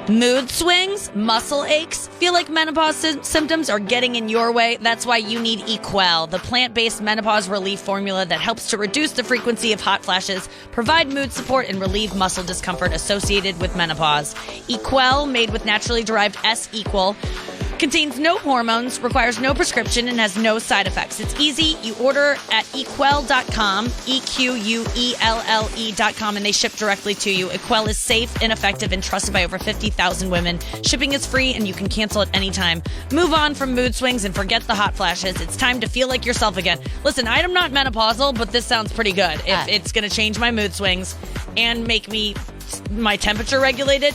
A: Mood swings, muscle aches, feel like menopause symptoms are getting in your way? That's why you need Equell, the plant-based menopause relief formula that helps to reduce the frequency of hot flashes, provide mood support, and relieve muscle discomfort associated with menopause. Equell, made with naturally derived S-Equal, contains no hormones, requires no prescription, and has no side effects. It's easy. You order at equell.com, EQUELLE.com, and they ship directly to you. Equell is safe and effective and trusted by over 50,000 women. Shipping is free, and you can cancel at any time. Move on from mood swings and forget the hot flashes. It's time to feel like yourself again. Listen, I'm not menopausal, but this sounds pretty good. If it's going to change my mood swings and make me my temperature regulated,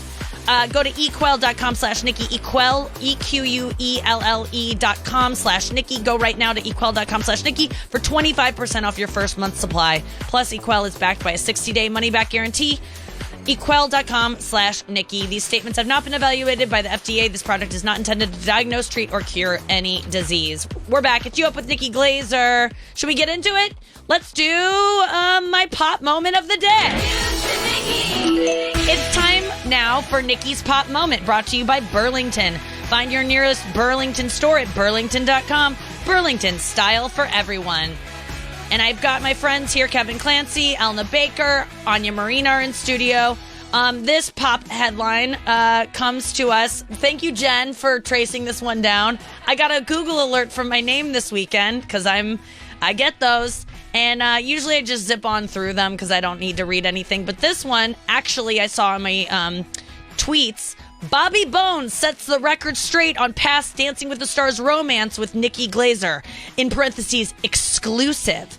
A: go to equell.com/Nikki, Equell, EQUELLE.com/Nikki. Go right now to equell.com/Nikki for 25% off your first month's supply. Plus, Equell is backed by a 60-day money-back guarantee. Equell.com/Nikki. These statements have not been evaluated by the FDA. This product is not intended to diagnose, treat, or cure any disease. We're back at You Up with Nikki Glaser. Should we get into it? Let's do my pop moment of the day. It's time now for Nikki's Pop Moment, brought to you by Burlington. Find your nearest Burlington store at burlington.com. Burlington, style for everyone. And I've got my friends here, Kevin Clancy, Elna Baker, Anya Marina are in studio. This pop headline comes to us. Thank you, Jen, for tracing this one down. I got a Google alert from my name this weekend because I get those. And usually I just zip on through them because I don't need to read anything. But this one, actually, I saw in my tweets. Bobby Bones sets the record straight on past Dancing with the Stars romance with Nikki Glaser. In parentheses, exclusive.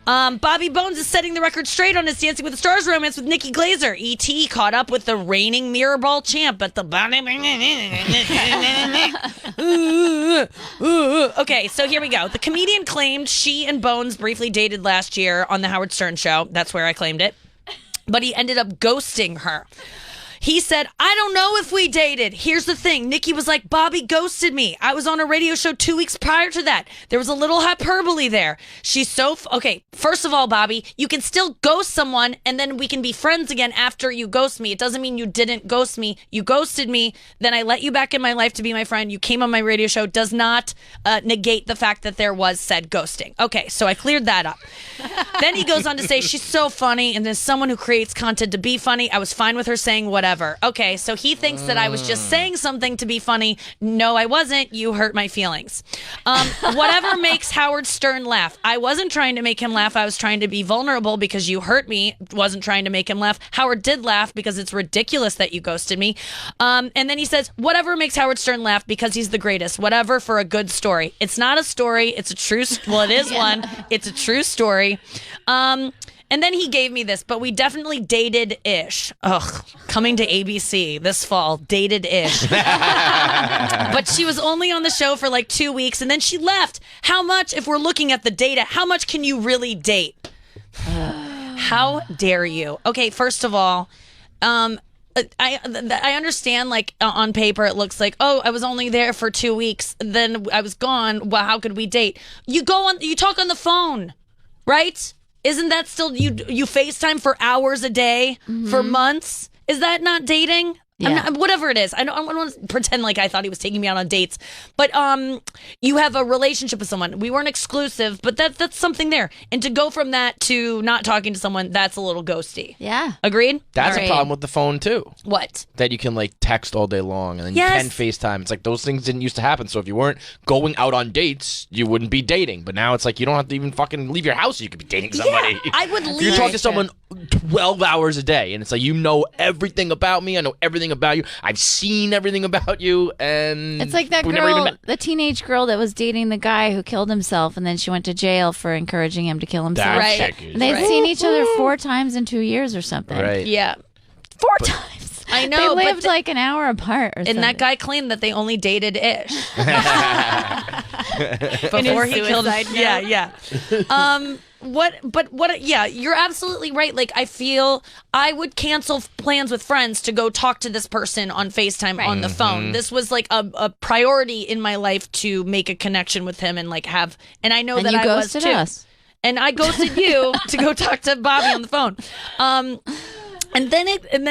A: Bobby Bones is setting the record straight on his Dancing with the Stars romance with Nikki Glaser. E.T. caught up with the reigning mirror ball champ at the... Okay, so here we go. The comedian claimed she and Bones briefly dated last year on the Howard Stern show. That's where I claimed it. But he ended up ghosting her. He said, I don't know if we dated. Here's the thing. Nikki was like, Bobby ghosted me. I was on a radio show 2 weeks prior to that. There was a little hyperbole there. She's so... Okay, first of all, Bobby, you can still ghost someone and then we can be friends again after you ghost me. It doesn't mean you didn't ghost me. You ghosted me. Then I let you back in my life to be my friend. You came on my radio show. Does not negate the fact that there was said ghosting. Okay, so I cleared that up. Then he goes on to say, she's so funny and there's someone who creates content to be funny. I was fine with her saying whatever. Okay, so he thinks that I was just saying something to be funny. No, I wasn't. You hurt my feelings. Whatever makes Howard Stern laugh. I wasn't trying to make him laugh. I was trying to be vulnerable because you hurt me. Wasn't trying to make him laugh. Howard did laugh because it's ridiculous that you ghosted me. And then he says, whatever makes Howard Stern laugh because he's the greatest. Whatever for a good story. It's not a story. It's a true... Well, it is one. It's a true story. And then he gave me this, but we definitely dated-ish. Ugh, coming to ABC this fall, dated-ish. But she was only on the show for like 2 weeks, and then she left. How much, if we're looking at the data, how much can you really date? How dare you? Okay, first of all, I understand, like, on paper it looks like, oh, I was only there for 2 weeks, then I was gone. Well, how could we date? You talk on the phone, right? Isn't that still, you FaceTime for hours a day for months? Is that not dating?
B: Yeah.
A: Whatever it is. I don't want to pretend like I thought he was taking me out on dates. But you have a relationship with someone. We weren't exclusive, but that's something there. And to go from that to not talking to someone, that's a little ghosty.
B: Yeah.
A: Agreed?
C: That's
B: Agreed.
C: a problem with the phone too.
A: What?
C: That you can like text all day long and then
A: Yes.
C: you can FaceTime. It's like those things didn't used to happen. So if you weren't going out on dates, you wouldn't be dating. But now it's like you don't have to even fucking leave your house. You could be dating somebody.
A: Yeah, I would
C: You
A: leave.
C: talk to someone 12 hours a day, and it's like you know everything about me. I know everything about you. I've seen everything about you, and
B: It's like that
C: we never even
B: girl,
C: met.
B: the teenage girl that was dating the guy who killed himself, and then she went to jail for encouraging him to kill himself.
C: That
A: Right.
C: chick is-
B: And they've
A: Right.
B: seen each other 4 times in 2 years or something.
C: Right.
A: Yeah.
B: 4 times.
A: I know,
B: They
A: but
B: lived like an hour apart or something.
A: and that guy claimed that they only dated Ish before he killed him.
D: suicide note.
A: Yeah. Yeah, you're absolutely right. Like, I feel I would cancel plans with friends to go talk to this person on FaceTime on the phone. This was like a priority in my life to make a connection with him and like have, and I know
B: And
A: that
B: you
A: I was
B: ghosted
A: too.
B: us.
A: And I ghosted you to go talk to Bobby on the phone. And then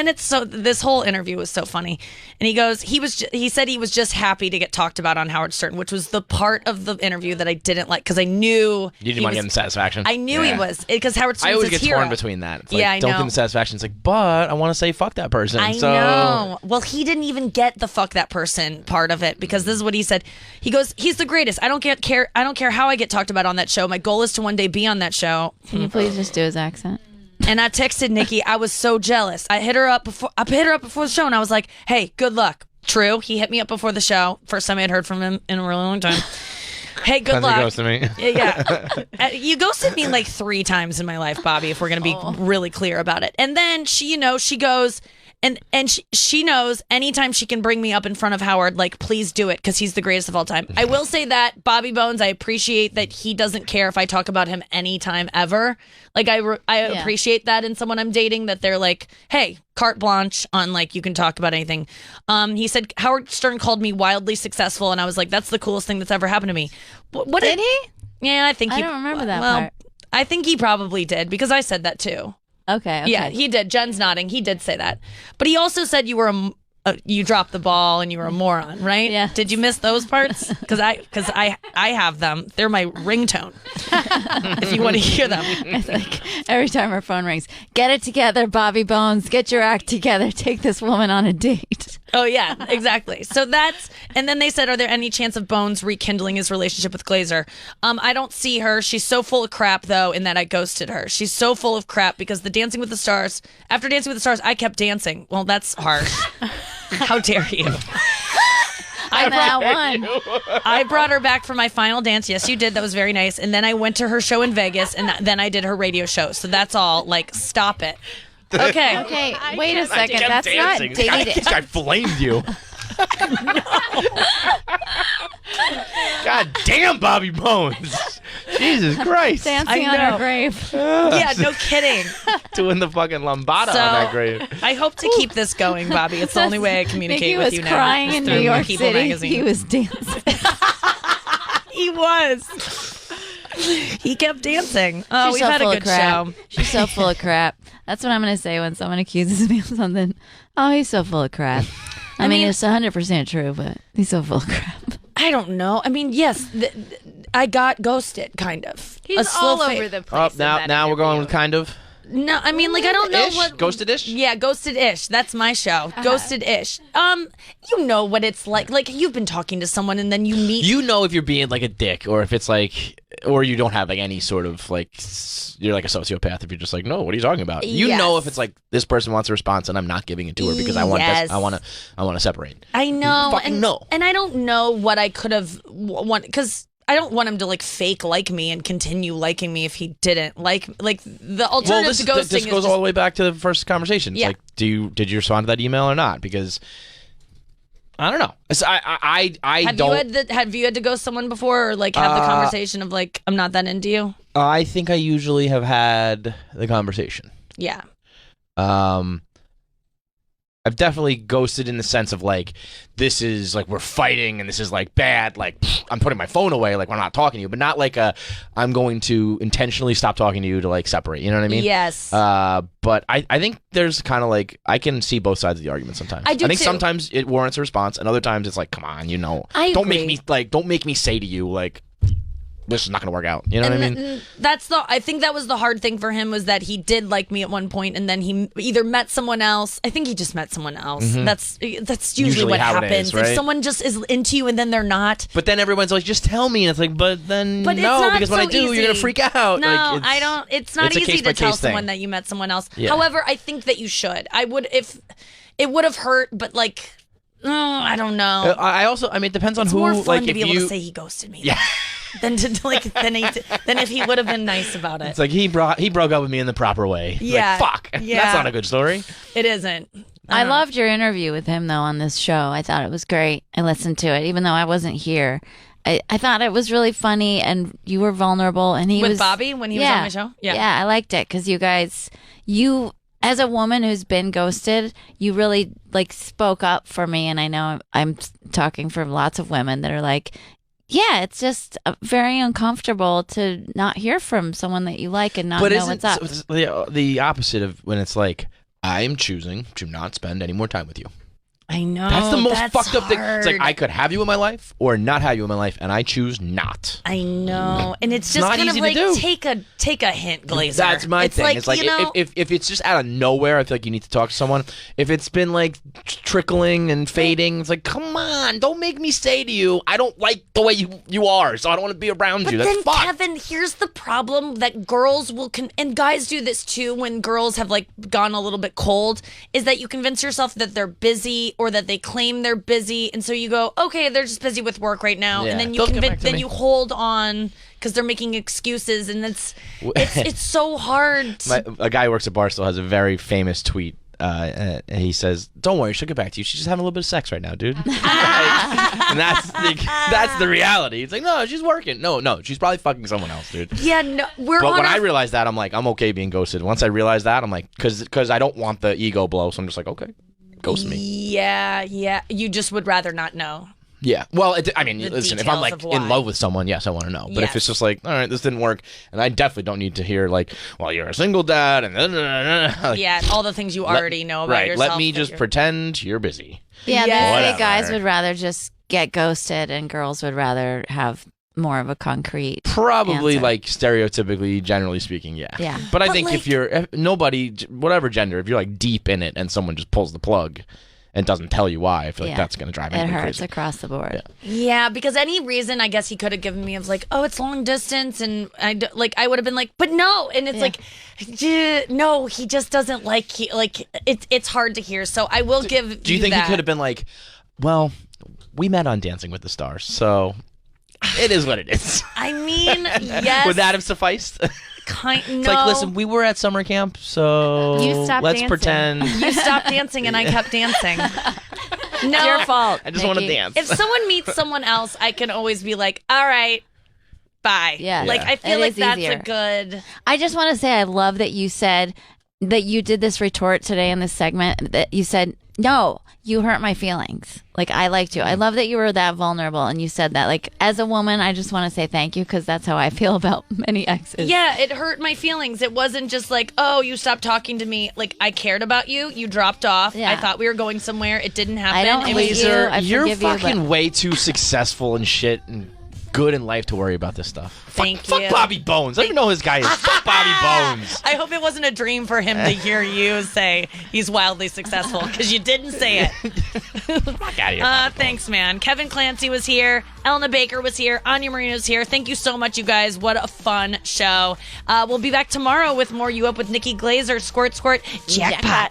A: it's so this whole interview was so funny. And he said he was just happy to get talked about on Howard Stern, which was the part of the interview that I didn't like because I knew
C: You didn't want to get the satisfaction.
A: I knew he was because Howard
C: I
A: Stern's
C: always
A: his
C: get
A: hero.
C: torn between that. It's like,
A: Yeah, I
C: don't
A: know.
C: give them satisfaction. It's like, but I want to say fuck that person.
A: I
C: so
A: know. Well, he didn't even get the fuck that person part of it because this is what he said. He goes, "He's the greatest. I don't care how I get talked about on that show. My goal is to one day be on that show."
B: Can you please just do his accent?
A: And I texted Nikki. I was so jealous. I hit her up before the show, and I was like, "Hey, good luck." True. He hit me up before the show. First time I had heard from him in a really long time. Hey, good
C: That's what
A: luck.
C: goes to me.
A: Yeah. You ghosted me like 3 times in my life, Bobby, if we're going to be really clear about it. And then she goes, and she knows anytime she can bring me up in front of Howard, like, please do it because he's the greatest of all time. I will say that Bobby Bones, I appreciate that he doesn't care if I talk about him anytime ever. Like, I appreciate that in someone I'm dating, that they're like, hey, carte blanche on, like, you can talk about anything. He said Howard Stern called me wildly successful, and I was like, that's the coolest thing that's ever happened to me. What
B: Did he?
A: Yeah, I think
B: I
A: he.
B: don't remember that
A: well,
B: part.
A: I think he probably did because I said that too.
B: Okay.
A: Yeah, he did. Jen's nodding. He did say that, but he also said you were you dropped the ball and you were a moron, right?
B: Yeah.
A: Did you miss those parts? Because I have them. They're my ringtone. If you want to hear them.
B: It's like every time her phone rings, get it together, Bobby Bones. Get your act together. Take this woman on a date.
A: Oh yeah, exactly. So and then they said, are there any chance of Bones rekindling his relationship with Glaser? I don't see her. She's so full of crap though, in that I ghosted her. She's so full of crap because after Dancing with the Stars, I kept dancing. Well, that's harsh. How dare you? I brought her back for my final dance. Yes, you did. That was very nice. And then I went to her show in Vegas, and then I did her radio show. So that's all. Like, stop it. Okay.
B: Okay, wait a
C: I
B: second.
C: kept
B: That's
C: dancing.
B: not
C: This guy-
B: dating.
C: This guy flamed you. God damn, Bobby Bones. Jesus Christ.
B: Dancing
A: I
B: on her
A: know.
B: grave.
A: Yeah, no kidding.
C: Doing the fucking lambada on
A: So
C: that grave.
A: I hope to keep this going, Bobby. It's the only way I communicate
B: Nikki
A: with
B: was
A: you now.
B: crying
A: is
B: in
A: through
B: New York
A: People
B: City.
A: Magazine.
B: He was dancing.
A: He was. He kept dancing. Oh,
B: She's
A: we've
B: so
A: had a
B: full
A: good
B: of crap.
A: show.
B: She's so full of crap. That's what I'm going to say when someone accuses me of something. Oh, he's so full of crap. I mean, it's 100% true, but he's so full of crap.
A: I don't know. I mean, yes, I got ghosted, kind of. A
D: He's
A: slow
D: all
A: fade.
D: over the
C: Oh,
D: place. in that
C: now we're going
D: interview.
C: with kind of.
A: No, I mean, like, I don't know
C: Ish?
A: what.
C: Ghosted-ish?
A: Yeah, ghosted-ish. That's my show. Ghosted-ish. You know what it's like. Like, you've been talking to someone and then you meet.
C: You know if you're being like a dick or if it's like, or you don't have like any sort of like, you're like a sociopath if you're just like, no, what are you talking about? You know
A: Yes.
C: if it's like this person wants a response and I'm not giving it to her because I want
A: Yes.
C: I want to separate.
A: I know.
C: fucking
A: and,
C: know.
A: And I don't know what I could have want because I don't want him to like fake like me and continue liking me if he didn't like the
C: Well,
A: alternative to ghosting
C: this
A: is
C: goes
A: just,
C: all the way back to the first conversation. It's
A: Yeah.
C: like, did you respond to that email or not? Because I don't know. I
A: have you had to ghost someone before or like have the conversation of like I'm not that into you?
C: I think I usually have had the conversation.
A: Yeah.
C: I've definitely ghosted in the sense of like, this is like we're fighting and this is like bad. Like I'm putting my phone away, like we're not talking to you, but not like I'm going to intentionally stop talking to you to like separate. You know what I mean?
A: Yes.
C: But I think there's kind of like I can see both sides of the argument sometimes.
A: I do
C: think
A: too.
C: Sometimes it warrants a response, and other times it's like, come on,
A: I
C: don't
A: agree.
C: don't make me say to you like, this is not going to work out. You know what I mean?
A: I think that was the hard thing for him, was that he did like me at one point, and then he either met someone else. I think he just met someone else.
C: Mm-hmm.
A: That's usually what
C: how it
A: happens.
C: is, right?
A: If someone just is into you and then they're not.
C: But then everyone's like, just tell me. And it's like, but then
A: But it's
C: no,
A: not
C: because when
A: so
C: I do,
A: easy.
C: you're going to freak out.
A: No,
C: Like,
A: I don't. It's not
C: a
A: easy to
C: case-by-case
A: tell
C: thing.
A: someone that you met someone else.
C: Yeah.
A: However, I think that you should. I would, if it would have hurt, but like, I don't know.
C: I mean, it depends on
A: It's
C: who.
A: more fun
C: like,
A: to
C: if
A: be able
C: you,
A: to say he ghosted me.
C: Yeah.
A: Than if he would have been nice about it.
C: It's like he broke up with me in the proper way.
A: Yeah.
C: Like, fuck.
A: Yeah.
C: That's not a good story.
A: It isn't.
B: I loved your interview with him, though, on this show. I thought it was great. I listened to it, even though I wasn't here. I thought it was really funny, and you were vulnerable. And he
A: With
B: was
A: Bobby when he was on my show? Yeah.
B: Yeah, I liked it because you, as a woman who's been ghosted, you really like spoke up for me. And I know I'm talking for lots of women that are like, yeah, it's just very uncomfortable to not hear from someone that you like and not know what's up.
C: The opposite of when it's like, I am choosing to not spend any more time with you.
A: I know.
C: That's the most fucked up thing. It's like,
A: hard.
C: I could have you in my life or not have you in my life, and I choose not.
A: I know, and it's just
C: not
A: kind of
C: easy to
A: like
C: do.
A: take a hint, Glazer.
C: That's my thing. It's like if it's just out of nowhere, I feel like you need to talk to someone. If it's been like trickling and fading, it's like, come on, don't make me say to you, I don't like the way you are, so I don't want to be around
A: But
C: you.
A: then,
C: That's fucked.
A: Kevin, here's the problem that girls will and guys do this too when girls have like gone a little bit cold, is that you convince yourself that they're busy or that they claim they're busy, and so you go, okay, they're just busy with work right now,
C: Yeah.
A: and then
C: They'll get back to
A: then
C: me.
A: you hold on because they're making excuses, and it's so hard.
C: A guy who works at Barstool has a very famous tweet. He says, "Don't worry, she'll get back to you. She's just having a little bit of sex right now, dude." And that's the reality. It's like, no, she's working. No, she's probably fucking someone else, dude.
A: Yeah, no,
C: But when I realized that, I'm like, I'm okay being ghosted. Once I realized that, I'm like, because I don't want the ego blow, so I'm just like, okay, ghost me.
A: Yeah, you just would rather not know.
C: Yeah. Well, listen, if I'm
A: details
C: like
A: of why.
C: in love with someone, yes, I want to know. But if
A: Yes.
C: it's just like, all right, this didn't work, and I definitely don't need to hear like, well, you're a single dad, and like,
A: Yeah, all the things you already know about yourself.
C: Let me
A: that
C: just
A: you're-
C: pretend you're busy.
B: Yeah,
A: Yeah.
B: they say
C: Whatever.
B: guys would rather just get ghosted and girls would rather have more of a concrete
C: Probably
B: answer.
C: like stereotypically, generally speaking, yeah.
B: Yeah.
C: But I
A: But,
C: think
A: like-
C: if you're nobody, whatever gender, if you're like deep in it and someone just pulls the plug and doesn't tell you why, I feel like
B: Yeah.
C: that's gonna drive
B: It
C: anybody
B: hurts
C: crazy.
B: across the board.
A: Yeah, because any reason I guess he could have given me of like, oh, it's long distance, and I would have been like, but no, and it's like, no, he just doesn't like it's hard to hear. So I will give.
C: Do you think
A: that.
C: he could have been like, well, we met on Dancing with the Stars, so it is what it is.
A: I mean, yes.
C: Would that have sufficed?
A: It's
C: Like, listen, we were at summer camp, so
D: You stopped
C: let's
D: dancing.
C: pretend.
A: You stopped dancing and I kept dancing. No,
B: Your fault.
C: I just want to
B: Nikki.
C: dance.
A: If someone meets someone else, I can always be like, all right, bye.
B: Yeah.
A: Like, I feel
B: It
A: like
B: is
A: that's
B: easier.
A: a good.
B: I just want to say I love that you said that you did this retort today in this segment that you said, no, you hurt my feelings. Like, I liked you. I love that you were that vulnerable and you said that. Like, as a woman, I just want to say thank you because that's how I feel about many exes.
A: Yeah, it hurt my feelings. It wasn't just like, oh, you stopped talking to me. Like, I cared about you. You dropped off.
B: Yeah.
A: I thought we were going somewhere. It didn't happen.
B: I don't
A: It was-
B: hate you. I
C: You're
B: forgive you, but-
C: fucking way too successful and shit and good in life to worry about this stuff.
A: Thank
C: Fuck
A: you.
C: Bobby Bones. I don't even know who this guy is. Fuck Bobby Bones.
A: I hope it wasn't a dream for him to hear you say he's wildly successful, because you didn't say it.
C: Fuck out of here.
A: Thanks, man. Kevin Clancy was here. Elna Baker was here. Anya Marino was here. Thank you so much, you guys. What a fun show. We'll be back tomorrow with more You Up with Nikki Glaser. Squirt, squirt, jackpot.